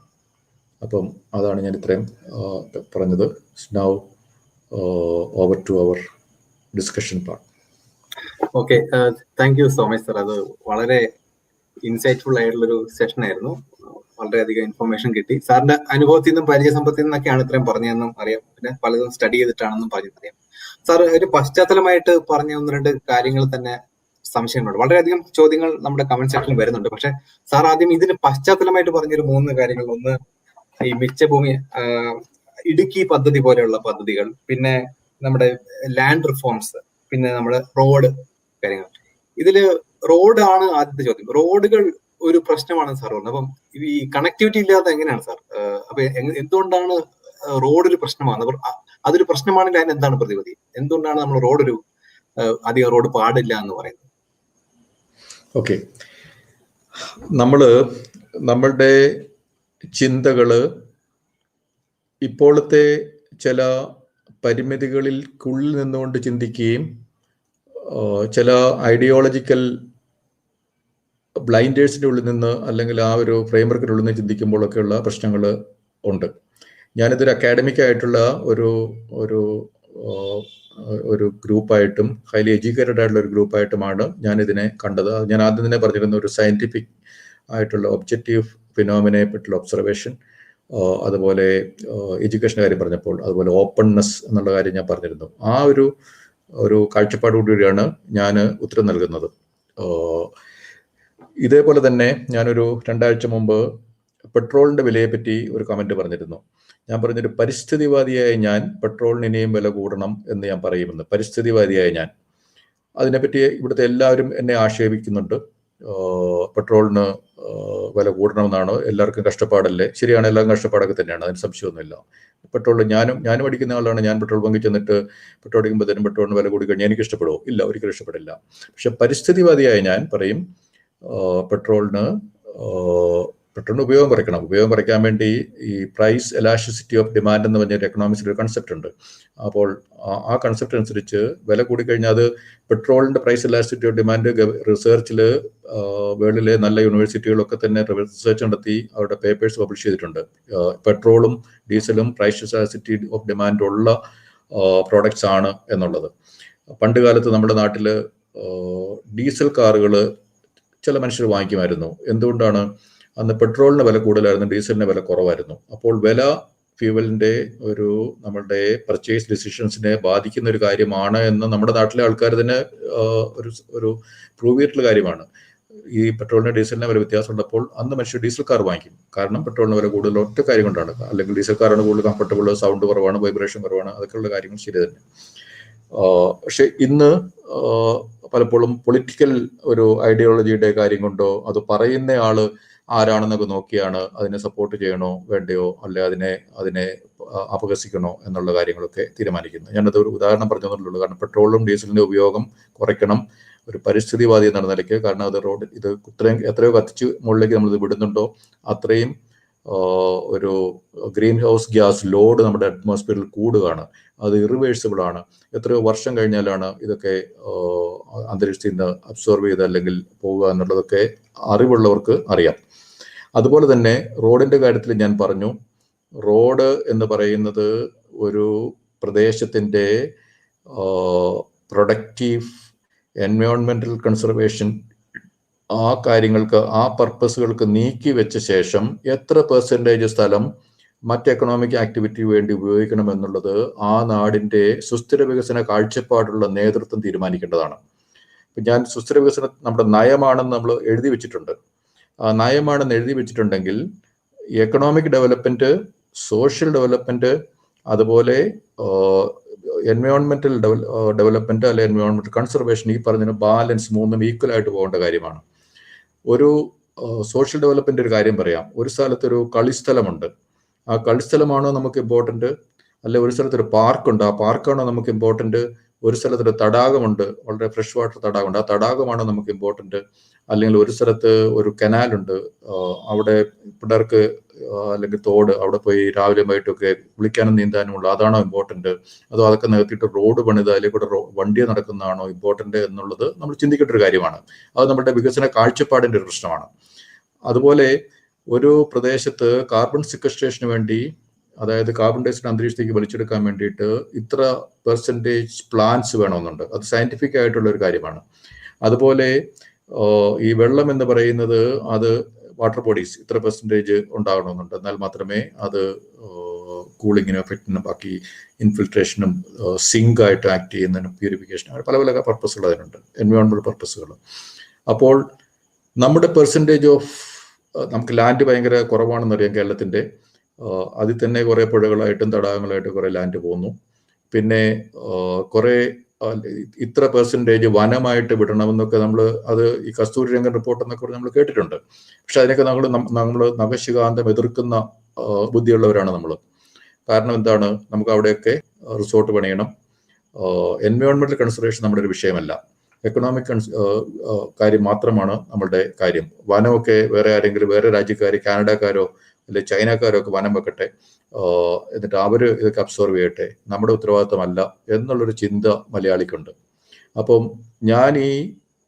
അപ്പം അതാണ് ഞാൻ ഇത്രയും പറഞ്ഞത്. Now over to our discussion part. Okay, thank you so much sir. അത് വളരെ ഇൻസൈറ്റ്ഫുൾ ആയിട്ടുള്ളൊരു സെഷൻ ആയിരുന്നു. വളരെയധികം ഇൻഫർമേഷൻ കിട്ടി. സാറിന്റെ അനുഭവത്തിൽ നിന്നും പരിചയസമ്പത്തിൽ നിന്നൊക്കെയാണ് ഇത്രയും പറഞ്ഞതെന്നും അറിയാം, പിന്നെ പലതും സ്റ്റഡി ചെയ്തിട്ടാണെന്നും പറഞ്ഞറിയാം. സാർ ഒരു പശ്ചാത്തലമായിട്ട് പറഞ്ഞ 1-2 കാര്യങ്ങൾ തന്നെ സംശയങ്ങളുണ്ട്. വളരെയധികം ചോദ്യങ്ങൾ നമ്മുടെ കമന്റ് സെക്ഷനിൽ വരുന്നുണ്ട്. പക്ഷെ സാർ ആദ്യം ഇതിന് പശ്ചാത്തലമായിട്ട് പറഞ്ഞൊരു 3 കാര്യങ്ങൾ, ഒന്ന് ഈ മിച്ചഭൂമി, ഇടുക്കി പദ്ധതി പോലെയുള്ള പദ്ധതികൾ, പിന്നെ നമ്മുടെ ലാൻഡ് റിഫോംസ്, പിന്നെ നമ്മുടെ റോഡ് കാര്യങ്ങൾ. ഇതില് റോഡാണ് ആദ്യത്തെ ചോദ്യം. റോഡുകൾ ഒരു പ്രശ്നമാണ് സാർ പറഞ്ഞത്. അപ്പം ഈ കണക്ടിവിറ്റി ഇല്ലാതെ എങ്ങനെയാണ് സാർ? അപ്പൊ എന്തുകൊണ്ടാണ് റോഡ് ഒരു പ്രശ്നമാണ്? അതൊരു പ്രശ്നമാണെങ്കിൽ അതിന് എന്താണ് പ്രതിവിധി? എന്തുകൊണ്ടാണ് നമ്മൾ റോഡ് ഒരു അധികം റോഡ് പാടില്ല എന്ന് പറയുന്നത്? ഓക്കെ, നമ്മളുടെ ചിന്തകള് ഇപ്പോഴത്തെ ചില പരിമിതികളിൽക്കുള്ളിൽ നിന്നുകൊണ്ട് ചിന്തിക്കുകയും ചില ഐഡിയോളജിക്കൽ ബ്ലൈൻഡേഴ്സിൻ്റെ ഉള്ളിൽ നിന്ന് അല്ലെങ്കിൽ ആ ഒരു ഫ്രെയിംവർക്കിൻ്റെ ഉള്ളിൽ നിന്ന് ചിന്തിക്കുമ്പോഴൊക്കെയുള്ള പ്രശ്നങ്ങൾ ഉണ്ട്. ഞാനിതൊരു അക്കാഡമിക് ആയിട്ടുള്ള ഒരു ഗ്രൂപ്പായിട്ടും ഹൈലി എഡ്യൂക്കേറ്റഡ് ആയിട്ടുള്ള ഒരു ഗ്രൂപ്പായിട്ടുമാണ് ഞാനിതിനെ കണ്ടത്. ഞാൻ ആദ്യം തന്നെ പറഞ്ഞിരുന്ന ഒരു സയൻറ്റിഫിക് ആയിട്ടുള്ള ഒബ്ജക്റ്റീവ് ഫിനോമിനയെ പറ്റിയുള്ള ഒബ്സർവേഷൻ, അതുപോലെ എഡ്യൂക്കേഷൻ്റെ കാര്യം പറഞ്ഞപ്പോൾ അതുപോലെ ഓപ്പൺനെസ് എന്നുള്ള കാര്യം ഞാൻ പറഞ്ഞിരുന്നു. ആ ഒരു കാഴ്ചപ്പാടുകൂടിയാണ് ഞാൻ ഉത്തരം നൽകുന്നത്. ഇതേപോലെ തന്നെ ഞാനൊരു 2 ആഴ്ച മുമ്പ് പെട്രോളിൻ്റെ വിലയെപ്പറ്റി ഒരു കമൻറ്റ് പറഞ്ഞിരുന്നു. ഞാൻ പറഞ്ഞൊരു പരിസ്ഥിതിവാദിയായ ഞാൻ പെട്രോളിന് ഇനിയും വില കൂടണം എന്ന് ഞാൻ പറയുമെന്ന്. പരിസ്ഥിതിവാദിയായ ഞാൻ അതിനെപ്പറ്റി ഇവിടുത്തെ എല്ലാവരും എന്നെ ആക്ഷേപിക്കുന്നുണ്ട്. പെട്രോളിന് വില കൂടണമെന്നാണ്, എല്ലാവർക്കും കഷ്ടപ്പാടല്ലേ? ശരിയാണ്, എല്ലാവർക്കും കഷ്ടപ്പാടൊക്കെ തന്നെയാണ്, അതിന് സംശയമൊന്നുമില്ല. പെട്രോളിൽ ഞാനും അടിക്കുന്ന ആളാണ്. ഞാൻ പെട്രോൾ പങ്ക് ചെന്നിട്ട് പെട്രോൾ അടിക്കുമ്പോഴത്തേനും പെട്രോളിന് വില കൂടി കഴിഞ്ഞാൽ എനിക്ക് ഇഷ്ടപ്പെടുമോ? ഇല്ല, ഒരിക്കലും ഇഷ്ടപ്പെടില്ല. പക്ഷെ പരിസ്ഥിതിവാദിയായ ഞാൻ പറയും പെട്രോളിന് ഉപയോഗം കുറയ്ക്കണം. ഉപയോഗം കുറയ്ക്കാൻ വേണ്ടി ഈ പ്രൈസ് എലാസ്റ്റിസിറ്റി ഓഫ് ഡിമാൻഡ് എന്ന് പറഞ്ഞൊരു എക്കണോമിക്സിൽ ഒരു കൺസെപ്റ്റ് ഉണ്ട്. അപ്പോൾ ആ കൺസെപ്റ്റ് അനുസരിച്ച് വില കൂടിക്കഴിഞ്ഞാൽ അത് പെട്രോളിൻ്റെ പ്രൈസ് എലാസ്റ്റിസിറ്റി ഓഫ് ഡിമാൻഡ് റിസർച്ചിൽ വേൾഡിലെ നല്ല യൂണിവേഴ്സിറ്റികളൊക്കെ തന്നെ റിസർച്ച് നടത്തി അവരുടെ പേപ്പേഴ്സ് പബ്ലിഷ് ചെയ്തിട്ടുണ്ട്. പെട്രോളും ഡീസലും പ്രൈസ് എലാസ്റ്റിസിറ്റി ഓഫ് ഡിമാൻഡ് ഉള്ള പ്രോഡക്ട്സ് ആണ് എന്നുള്ളത്. പണ്ട് കാലത്ത് നമ്മുടെ നാട്ടിൽ ഡീസൽ കാറുകൾ ചില മനുഷ്യർ വാങ്ങിക്കുമായിരുന്നു. എന്തുകൊണ്ടാണ്? അന്ന് പെട്രോളിന് വില കൂടുതലായിരുന്നു, ഡീസലിന് വില കുറവായിരുന്നു. അപ്പോൾ വില ഫ്യൂവലിൻ്റെ നമ്മളുടെ പർച്ചേസ് ഡിസിഷൻസിനെ ബാധിക്കുന്ന ഒരു കാര്യമാണ് എന്ന് നമ്മുടെ നാട്ടിലെ ആൾക്കാർ തന്നെ ഒരു പ്രൂവ് ചെയ്തിട്ടുള്ള കാര്യമാണ്. ഈ പെട്രോളിന് ഡീസലിന് വില വ്യത്യാസം ഉള്ളപ്പോൾ അന്ന് മനുഷ്യർ ഡീസൽ കാർ വാങ്ങിക്കും. കാരണം പെട്രോളിന് വില കൂടുതൽ ഒറ്റ കാര്യം കൊണ്ടാണ്. അല്ലെങ്കിൽ ഡീസൽ കാറാണ് കൂടുതൽ കംഫർട്ടബിൾ, സൗണ്ട് കുറവാണ്, വൈബ്രേഷൻ കുറവാണ്, അതൊക്കെയുള്ള കാര്യങ്ങൾ ശരി തന്നെ. പക്ഷെ ഇന്ന് പലപ്പോഴും പൊളിറ്റിക്കൽ ഒരു ഐഡിയോളജിയുടെ കാര്യം കൊണ്ടോ അത് പറയുന്ന ആള് ആരാണെന്നൊക്കെ നോക്കിയാണ് അതിനെ സപ്പോർട്ട് ചെയ്യണോ വേണ്ടയോ, അല്ലെ അതിനെ അപഹസിക്കണോ എന്നുള്ള കാര്യങ്ങളൊക്കെ തീരുമാനിക്കുന്നത്. ഞാനത് ഒരു ഉദാഹരണം പറഞ്ഞതേ. കാരണം പെട്രോളും ഡീസലിന്റെ ഉപയോഗം കുറയ്ക്കണം ഒരു പരിസ്ഥിതിവാദി എന്ന നിലയ്ക്ക്. കാരണം അത് ഇത് എത്രയോ കത്തിച്ച് മുകളിലേക്ക് നമ്മളിത് വിടുന്നുണ്ടോ അത്രയും ഒരു ഗ്രീൻ ഹൗസ് ഗ്യാസ് ലോഡ് നമ്മുടെ അറ്റ്മോസ്ഫിയറിൽ കൂടുകയാണ്. അത് ഇറിവേഴ്സിബിൾ ആണ്. എത്രയോ വർഷം കഴിഞ്ഞാലാണ് ഇതൊക്കെ അന്തരീക്ഷത്തിൽ നിന്ന് അബ്സോർവ് ചെയ്ത് അല്ലെങ്കിൽ പോവുക എന്നുള്ളതൊക്കെ അറിവുള്ളവർക്ക് അറിയാം. അതുപോലെ തന്നെ റോഡിൻ്റെ കാര്യത്തിൽ ഞാൻ പറഞ്ഞു, റോഡ് എന്ന് പറയുന്നത് ഒരു പ്രദേശത്തിൻ്റെ പ്രൊഡക്റ്റീവ് എൻവയോൺമെന്റൽ കൺസർവേഷൻ ആ കാര്യങ്ങൾക്ക് ആ പർപ്പസുകൾക്ക് നീക്കി വെച്ച ശേഷം എത്ര പെർസെൻറ്റേജ് സ്ഥലം മറ്റ് എക്കണോമിക് ആക്ടിവിറ്റി വേണ്ടി ഉപയോഗിക്കണമെന്നുള്ളത് ആ നാടിൻ്റെ സുസ്ഥിര വികസന കാഴ്ചപ്പാടുള്ള നേതൃത്വം തീരുമാനിക്കേണ്ടതാണ്. ഇപ്പം ഞാൻ സുസ്ഥിര വികസനം നമ്മുടെ നയമാണെന്ന് നമ്മൾ എഴുതി വെച്ചിട്ടുണ്ട്. ആ നയമാണെന്ന് എഴുതി വെച്ചിട്ടുണ്ടെങ്കിൽ എക്കണോമിക് ഡെവലപ്മെൻറ്റ്, സോഷ്യൽ ഡെവലപ്മെൻറ്റ്, അതുപോലെ എൻവയോൺമെന്റൽ ഡെവലപ്മെൻറ്റ് അല്ലെ എൻവയോൺമെന്റൽ കൺസർവേഷൻ, ഈ പറഞ്ഞ ബാലൻസ് മൂന്നും ഈക്വലായിട്ട് പോകേണ്ട കാര്യമാണ്. ഒരു സോഷ്യൽ ഡെവലപ്മെന്റ് ഒരു കാര്യം പറയാം. ഒരു സ്ഥലത്തൊരു കളിസ്ഥലമുണ്ട്, ആ കളിസ്ഥലമാണോ നമുക്ക് ഇമ്പോർട്ടൻറ്റ്? അല്ലെ ഒരു സ്ഥലത്തൊരു പാർക്കുണ്ട്, ആ പാർക്കാണോ നമുക്ക് ഇമ്പോർട്ടൻറ്റ്? ഒരു സ്ഥലത്തൊരു തടാകമുണ്ട്, വളരെ ഫ്രഷ് വാട്ടർ തടാകമുണ്ട്, ആ തടാകമാണോ നമുക്ക് ഇമ്പോർട്ടൻറ്റ്? അല്ലെങ്കിൽ ഒരു സ്ഥലത്ത് ഒരു കനാലുണ്ട്, അവിടെ പിള്ളേർക്ക് അല്ലെങ്കിൽ തോട്, അവിടെ പോയി രാവിലെ വൈകിട്ടൊക്കെ കുളിക്കാനും നീന്താനും ഉള്ള, അതാണോ ഇമ്പോർട്ടൻറ്റ്? അതോ അതൊക്കെ നികത്തിയിട്ട് റോഡ് പണിത് അതിൽ കൂടെ വണ്ടി നടക്കുന്നതാണോ ഇമ്പോർട്ടൻറ്റ് എന്നുള്ളത് നമ്മൾ ചിന്തിക്കേണ്ട ഒരു കാര്യമാണ്. അത് നമ്മുടെ വികസന കാഴ്ചപ്പാടിൻ്റെ ഒരു പ്രശ്നമാണ്. അതുപോലെ ഒരു പ്രദേശത്ത് കാർബൺ സിക്വസ്ട്രേഷന് വേണ്ടി, അതായത് കാർബൺ ഡൈഓക്സൈഡ് അന്തരീക്ഷത്തേക്ക് വലിച്ചെടുക്കാൻ വേണ്ടിയിട്ട് ഇത്ര പെർസെൻറ്റേജ് പ്ലാന്റ്സ് വേണമെന്നുണ്ട്. അത് സയന്റിഫിക് ആയിട്ടുള്ള ഒരു കാര്യമാണ്. അതുപോലെ ഈ വെള്ളം എന്ന് പറയുന്നത് അത് വാട്ടർ ബോഡീസ് ഇത്ര പെർസെൻറ്റേജ് ഉണ്ടാകണമെന്നുണ്ട്. എന്നാൽ മാത്രമേ അത് കൂളിങ്ങിനും എഫക്റ്റിനും ബാക്കി ഇൻഫിൽട്രേഷനും സിങ്ക് ആയിട്ട് ആക്ട് ചെയ്യുന്നതിനും പ്യൂരിഫിക്കേഷനും പല പല പർപ്പസുകൾ അതിനുണ്ട്, എൻവയോൺമെൻറ്റൽ പർപ്പസുകൾ. അപ്പോൾ നമ്മുടെ പെർസെൻറ്റേജ് ഓഫ് നമുക്ക് ലാൻഡ് ഭയങ്കര കുറവാണെന്നറിയാം കേരളത്തിൻ്റെ. അതിൽ തന്നെ കുറേ പുഴകളായിട്ടും തടാകങ്ങളായിട്ടും കുറേ ലാൻഡ് പോകുന്നു. പിന്നെ കുറേ ഇത്ര പെർസെൻറ്റേജ് വനമായിട്ട് വിടണമെന്നൊക്കെ അത് ഈ കസ്തൂരി രംഗൻ റിപ്പോർട്ട് എന്നൊക്കെ നമ്മൾ കേട്ടിട്ടുണ്ട്. പക്ഷെ അതിനൊക്കെ നമ്മൾ നഖശികാന്തം എതിർക്കുന്ന ബുദ്ധിയുള്ളവരാണ് നമ്മൾ. കാരണം എന്താണ്, നമുക്ക് അവിടെയൊക്കെ റിസോർട്ട് പണിയണം. എൻവയോൺമെന്റൽ കൺസർവേഷൻ നമ്മുടെ ഒരു വിഷയമല്ല, എക്കണോമിക് കാര്യം മാത്രമാണ് നമ്മളുടെ കാര്യം. വനമൊക്കെ വേറെ ആരെങ്കിലും, വേറെ രാജ്യക്കാർ, കാനഡക്കാരോ അല്ലെ ചൈനക്കാരോ ഒക്കെ വനം വെക്കട്ടെ, എന്നിട്ട് അവർ ഇതൊക്കെ അബ്സോർവ് ചെയ്യട്ടെ, നമ്മുടെ ഉത്തരവാദിത്തമല്ല എന്നുള്ളൊരു ചിന്ത മലയാളിക്കുണ്ട്. അപ്പം ഞാൻ ഈ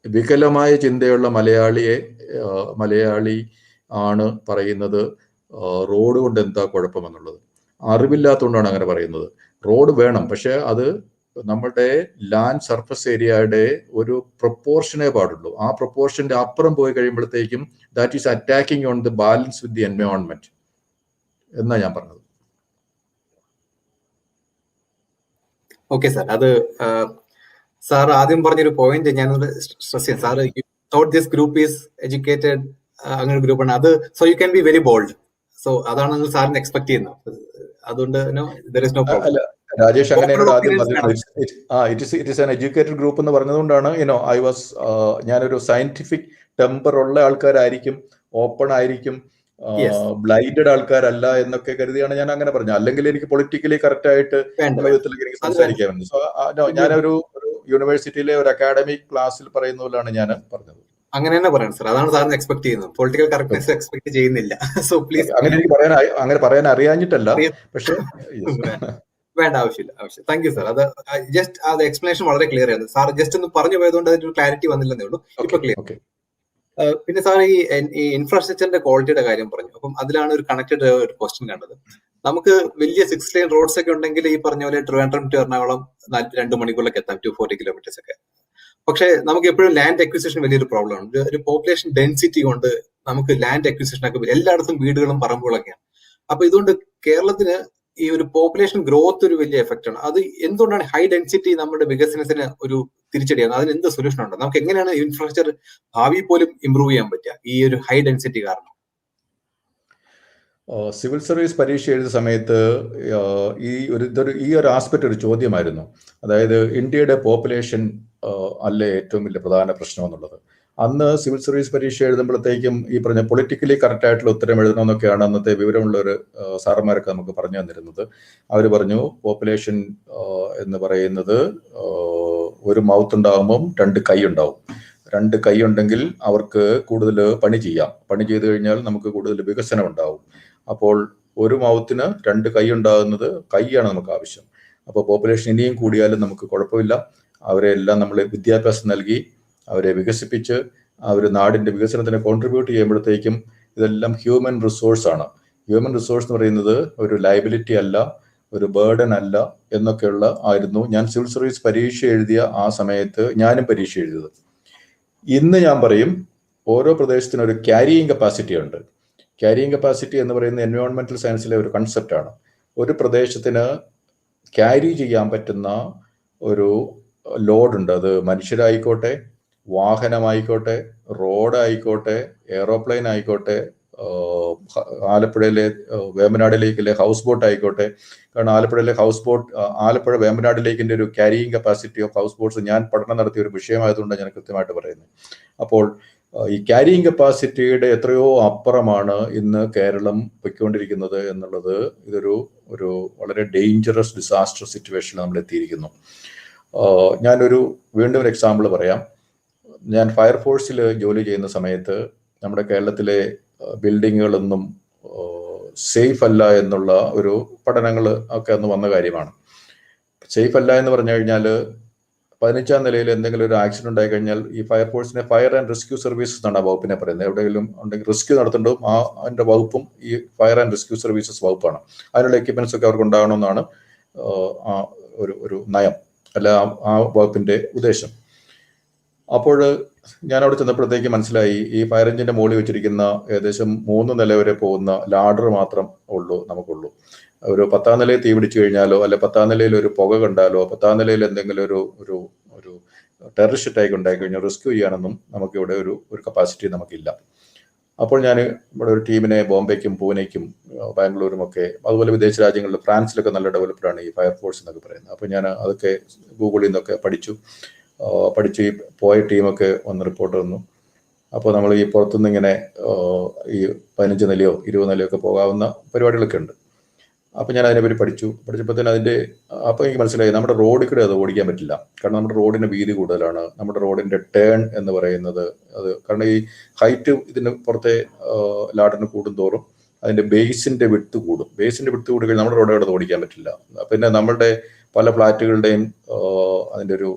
വികലമായ ചിന്തയുള്ള മലയാളി ആണ് പറയുന്നത് റോഡ് കൊണ്ട് എന്താ കുഴപ്പമെന്നുള്ളത്. അറിവില്ലാത്തതുകൊണ്ടാണ് അങ്ങനെ പറയുന്നത്. റോഡ് വേണം, പക്ഷെ അത് നമ്മുടെ ലാൻഡ് സർഫസ് ഏരിയയുടെ ഒരു പ്രൊപ്പോർഷനേ പാടുള്ളൂ. ആ പ്രൊപ്പോർഷന്റെ അപ്പുറം പോയി കഴിയുമ്പോഴത്തേക്കും that is attacking on the balance with the environment എന്നാ ഞാൻ പറഞ്ഞത്. ഓക്കെ സാർ, അത് സാർ ആദ്യം പറഞ്ഞൊരു പോയിന്റ് ഞാനത് സ്ട്രെസ് ചെയ്യാം. Sir thought this group is educated, അങ്ങനെ ഒരു ഗ്രൂപ്പാണ് അത്. So you can be very bold. So അതാണ് സാറിന് എക്സ്പെക്ട് ചെയ്യുന്നത്. അതുകൊണ്ട് അല്ല രാജേഷ്, അങ്ങനെയാണ് ആദ്യം പറഞ്ഞത്. It is an educated group എന്ന് പറഞ്ഞതുകൊണ്ടാണ് ഞാനൊരു സയന്റിഫിക് ടെമ്പർ ഉള്ള ആൾക്കാരായിരിക്കും, ഓപ്പൺ ആയിരിക്കും, ബ്ലൈൻഡഡ് ആൾക്കാരല്ല എന്നൊക്കെ കരുതിയാണ് ഞാൻ അങ്ങനെ പറഞ്ഞത്. അല്ലെങ്കിൽ എനിക്ക് പൊളിറ്റിക്കലി കറക്റ്റ് ആയിട്ട് വിധത്തിലേക്ക് എനിക്ക് സംസാരിക്കാമെന്ന്. സോ ഞാനൊരു യൂണിവേഴ്സിറ്റിയിലെ ഒരു അക്കാഡമിക് ക്ലാസ്സിൽ പറയുന്ന പോലെയാണ് ഞാൻ പറഞ്ഞത്. അങ്ങനെ തന്നെ പറയണം സാർ, അതാണ് സാറിന് എക്സ്പെക്ട് ചെയ്യുന്നത്. പൊളിറ്റിക്കൽ കറക്റ്റ്നെസ് എക്സ്പെക്ട് ചെയ്യുന്നില്ല. സോ പ്ലീസ്, അങ്ങനെ എനിക്ക് പറയാൻ അറിയാഞ്ഞിട്ടല്ല, പക്ഷെ വേണ്ട, ആവശ്യമില്ല. Thank you sir. അത് ജസ്റ്റ് അത് എക്സ്പ്ലനേഷൻ വളരെ ക്ലിയർ ആയിരുന്നു. സാർ ജസ്റ്റ് ഒന്ന് പറഞ്ഞു പോയതുകൊണ്ട് അതിന്റെ ഒരു ക്ലാരിറ്റി വന്നില്ലെന്നേ ഉള്ളൂ. ഇപ്പൊ ക്ലിയർ. പിന്നെ സാർ ഈ ഇൻഫ്രാസ്ട്രക്ചറിന്റെ ക്വാളിറ്റിയുടെ കാര്യം പറഞ്ഞു. അപ്പം അതിലാണ് ഒരു കണക്റ്റഡ് ഒരു ക്വസ്റ്റ്യൻ കണ്ടത്. നമുക്ക് വലിയ 6 ലൈൻ റോഡ്സ് ഒക്കെ ഉണ്ടെങ്കിൽ ഈ പറഞ്ഞ പോലെ ട്രിവാൻഡ്രം ടു എറണാകുളം 2 മണിക്കൂറിലൊക്കെ എത്താം, 240 കിലോമീറ്റേഴ്സ് ഒക്കെ. പക്ഷെ നമുക്ക് എപ്പോഴും ലാൻഡ് അക്വിസിഷൻ വലിയൊരു പ്രോബ്ലം ആണ്. ഒരു പോപ്പുലേഷൻ ഡെൻസിറ്റി കൊണ്ട് നമുക്ക് ലാൻഡ് അക്വിസിഷൻ ഒക്കെ എല്ലായിടത്തും വീടുകളും പറമ്പുകളൊക്കെയാണ്. അപ്പൊ ഇതുകൊണ്ട് കേരളത്തിന് ഈ ഒരു പോപ്പുലേഷൻ ഗ്രോത്ത് ഒരു വലിയ എഫക്റ്റ് ആണ്. അത് എന്തുകൊണ്ടാണ് ഹൈ ഡെൻസിറ്റി നമ്മുടെ വികസനത്തിന് ഒരു തിരിച്ചടിയാണ്? അതിന് എന്ത് സൊല്യൂഷൻ ഉണ്ട്? നമുക്ക് എങ്ങനെയാണ് ഇൻഫ്രാസ്ട്രക്ചർ ഭാവി പോലും ഇംപ്രൂവ് ചെയ്യാൻ പറ്റുക ഈ ഒരു ഹൈ ഡെൻസിറ്റി കാരണം? സിവിൽ സർവീസ് പരീക്ഷ എഴുതിയ സമയത്ത് ഈ ഒരു ആസ്പെക്ട് ഒരു ചോദ്യമായിരുന്നു. അതായത് ഇന്ത്യയുടെ പോപ്പുലേഷൻ അല്ലേ ഏറ്റവും വലിയ പ്രധാന പ്രശ്നം എന്നുള്ളത്. അന്ന് സിവിൽ സർവീസ് പരീക്ഷ എഴുതുമ്പോഴത്തേക്കും ഈ പറഞ്ഞ പൊളിറ്റിക്കലി കറക്റ്റ് ആയിട്ടുള്ള ഉത്തരം എഴുതണമെന്നൊക്കെയാണ് അന്നത്തെ വിവരമുള്ള ഒരു സാറന്മാരൊക്കെ നമുക്ക് പറഞ്ഞു തന്നിരുന്നത്. അവർ പറഞ്ഞു പോപ്പുലേഷൻ എന്ന് പറയുന്നത് ഒരു മൗത്ത് ഉണ്ടാകുമ്പം 2 കൈ ഉണ്ടാവും. 2 കൈ ഉണ്ടെങ്കിൽ അവർക്ക് കൂടുതൽ പണി ചെയ്യാം. പണി ചെയ്തു കഴിഞ്ഞാൽ നമുക്ക് കൂടുതൽ വികസനം ഉണ്ടാവും. അപ്പോൾ ഒരു മൗത്തിന് 2 കൈ ഉണ്ടാകുന്നത് കൈയാണ് നമുക്ക് ആവശ്യം. അപ്പോൾ പോപ്പുലേഷൻ ഇനിയും കൂടിയാലും നമുക്ക് കുഴപ്പമില്ല. അവരെ എല്ലാം നമ്മൾ വിദ്യാഭ്യാസം നൽകി അവരെ വികസിപ്പിച്ച് അവർ നാടിന്റെ വികസനത്തിന് കോൺട്രിബ്യൂട്ട് ചെയ്യുമ്പോഴത്തേക്കും ഇതെല്ലാം ഹ്യൂമൻ റിസോഴ്സ് ആണ്. ഹ്യൂമൻ റിസോഴ്സ് എന്ന് പറയുന്നത് ഒരു ലയബിലിറ്റി അല്ല, ഒരു ബേർഡൻ അല്ല എന്നൊക്കെയുള്ള ആയിരുന്നു ഞാൻ സിവിൽ സർവീസ് പരീക്ഷ എഴുതിയ ആ സമയത്ത് ഞാനും പരീക്ഷ എഴുതിയത്. ഇന്ന് ഞാൻ പറയും ഓരോ പ്രദേശത്തിനും ഒരു ക്യാരിയിങ് കപ്പാസിറ്റി ഉണ്ട്. ക്യാരിയിങ് കപ്പാസിറ്റി എന്ന് പറയുന്നത് എൻവയോൺമെന്റൽ സയൻസിലെ ഒരു കൺസെപ്റ്റാണ്. ഒരു പ്രദേശത്തിന് ക്യാരി ചെയ്യാൻ പറ്റുന്ന ഒരു ലോഡുണ്ട്. അത് മനുഷ്യരായിക്കോട്ടെ, വാഹനമായിക്കോട്ടെ, റോഡായിക്കോട്ടെ, എയറോപ്ലെയിൻ ആയിക്കോട്ടെ, ആലപ്പുഴയിലെ വേമ്പനാടിലേക്കിലെ ഹൗസ് ബോട്ട് ആയിക്കോട്ടെ. കാരണം ആലപ്പുഴയിലെ ഹൗസ് ബോട്ട്, ആലപ്പുഴ വേമ്പനാടിലേക്കിൻ്റെ ഒരു carrying capacity of house boats ഞാൻ പഠനം നടത്തിയ ഒരു വിഷയമായതുകൊണ്ട് ഞാൻ കൃത്യമായിട്ട് പറയുന്നത്. അപ്പോൾ ഈ ക്യാരിയിങ് കപ്പാസിറ്റിയുടെ എത്രയോ അപ്പുറമാണ് ഇന്ന് കേരളം പൊയ്ക്കൊണ്ടിരിക്കുന്നത് എന്നുള്ളത് ഒരു വളരെ ഡേഞ്ചറസ് ഡിസാസ്റ്റർ സിറ്റുവേഷനിൽ നമ്മൾ എത്തിയിരിക്കുന്നു. വീണ്ടും ഒരു എക്സാമ്പിൾ പറയാം. ഞാൻ ഫയർഫോഴ്സിൽ ജോലി ചെയ്യുന്ന സമയത്ത് നമ്മുടെ കേരളത്തിലെ ബിൽഡിങ്ങുകളൊന്നും സേഫ് അല്ല എന്നുള്ള ഒരു പഠനങ്ങൾ ഒക്കെ അന്ന് വന്ന കാര്യമാണ്. സേഫ് അല്ല എന്ന് പറഞ്ഞു കഴിഞ്ഞാൽ 15ാം നിലയിൽ എന്തെങ്കിലും ഒരു ആക്സിഡന്റ് ഉണ്ടായി കഴിഞ്ഞാൽ ഈ ഫയർഫോഴ്സിനെ ഫയർ ആൻഡ് റെസ്ക്യൂ സർവീസസ് എന്നാണ് ആ വകുപ്പിനെ പറയുന്നത്. എവിടെയെങ്കിലും ഉണ്ടെങ്കിൽ റെസ്ക്യൂ നടത്തേണ്ടതും അതിന്റെ വകുപ്പും ഈ ഫയർ ആൻഡ് റെസ്ക്യൂ സർവീസസ് വകുപ്പാണ്. അതിനുള്ള എക്യുപ്മെന്റ്സ് ഒക്കെ അവർക്ക് ഉണ്ടാകണമെന്നാണ് ഒരു നയം, അല്ല ആ വകുപ്പിന്റെ ഉദ്ദേശം. അപ്പോൾ ഞാൻ അവിടെ ചെന്നപ്പോഴത്തേക്ക് മനസ്സിലായി ഈ ഫയർ എഞ്ചിന്റെ മുകളിൽ വെച്ചിരിക്കുന്ന ഏകദേശം 3 നില വരെ പോകുന്ന ലാഡർ മാത്രം നമുക്കുള്ളൂ. ഒരു 10ാം നിലയിൽ തീ പിടിച്ചു കഴിഞ്ഞാലോ, അല്ലെ 10ാം നിലയിൽ ഒരു പുക കണ്ടാലോ, 10ാം നിലയിൽ എന്തെങ്കിലും ഒരു ടെററിസ്റ്റ് അറ്റാക്ക് ഉണ്ടായി കഴിഞ്ഞാൽ റെസ്ക്യൂ ചെയ്യാനൊന്നും നമുക്കിവിടെ ഒരു കപ്പാസിറ്റി നമുക്കില്ല. അപ്പോൾ ഞാൻ നമ്മുടെ ഒരു ടീമിനെ ബോംബെക്കും പൂനെക്കും ബാംഗ്ലൂരും ഒക്കെ, അതുപോലെ വിദേശ രാജ്യങ്ങളിൽ ഫ്രാൻസിലൊക്കെ നല്ല ഡെവലപ്ഡാണ് ഈ ഫയർഫോഴ്സ് എന്നൊക്കെ പറയുന്നത്. അപ്പോൾ ഞാൻ അതൊക്കെ ഗൂഗിളിൽ നിന്നൊക്കെ പഠിച്ച് ഈ പോയ ടീമൊക്കെ വന്ന് റിപ്പോർട്ട് തന്നു. അപ്പോൾ നമ്മൾ ഈ പുറത്തുനിന്ന് ഇങ്ങനെ ഈ 15 നിലയോ 20 നിലയോ ഒക്കെ പോകാവുന്ന പരിപാടികളൊക്കെ ഉണ്ട്. അപ്പോൾ ഞാൻ അതിനെപ്പറ്റി പഠിച്ചപ്പോൾ തന്നെ അപ്പോൾ എനിക്ക് മനസ്സിലായി നമ്മുടെ റോഡിൽ കൂടെ അത് ഓടിക്കാൻ പറ്റില്ല. കാരണം നമ്മുടെ റോഡിന് വീതി കൂടുതലാണ്. നമ്മുടെ റോഡിന്റെ ടേൺ എന്ന് പറയുന്നത് അത് കാരണം ഈ ഹൈറ്റ് ഇതിന് പുറത്തെ ലാഡറിന് കൂടുന്തോറും അതിന്റെ ബേസിന്റെ വിട്ത് കൂടും. ബേസിന്റെ വിട്ത് കൂടി കഴിഞ്ഞാൽ നമ്മുടെ റോഡുകൾ ഓടിക്കാൻ പറ്റില്ല. പിന്നെ നമ്മളുടെ പല ഫ്ലാറ്റുകളുടെയും അതിന്റെ ഒരു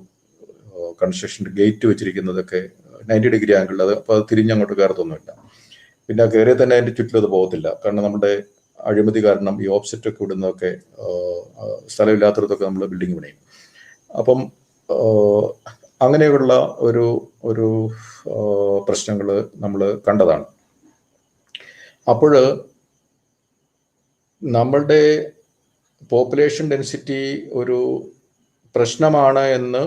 കൺസ്ട്രക്ഷൻ ഗേറ്റ് വെച്ചിരിക്കുന്നതൊക്കെ 90 ഡിഗ്രി ആംഗിൾ, അപ്പോൾ അത് തിരിഞ്ഞങ്ങോട്ട് കയറത്തൊന്നുമില്ല. പിന്നെ കയറിയാൽ തന്നെ അതിന്റെ ചുറ്റിലും അത് പോകത്തില്ല. കാരണം നമ്മുടെ അഴിമതി കാരണം ഈ ഓഫ്സെറ്റ് ഒക്കെ ഇടുന്നതൊക്കെ സ്ഥലമില്ലാത്തടത്തൊക്കെ നമ്മൾ ബിൽഡിംഗ് പണിയും. അപ്പം അങ്ങനെയുള്ള ഒരു പ്രശ്നങ്ങൾ നമ്മൾ കണ്ടതാണ്. അപ്പോൾ നമ്മളുടെ പോപ്പുലേഷൻ ഡെൻസിറ്റി ഒരു പ്രശ്നമാണ് എന്ന്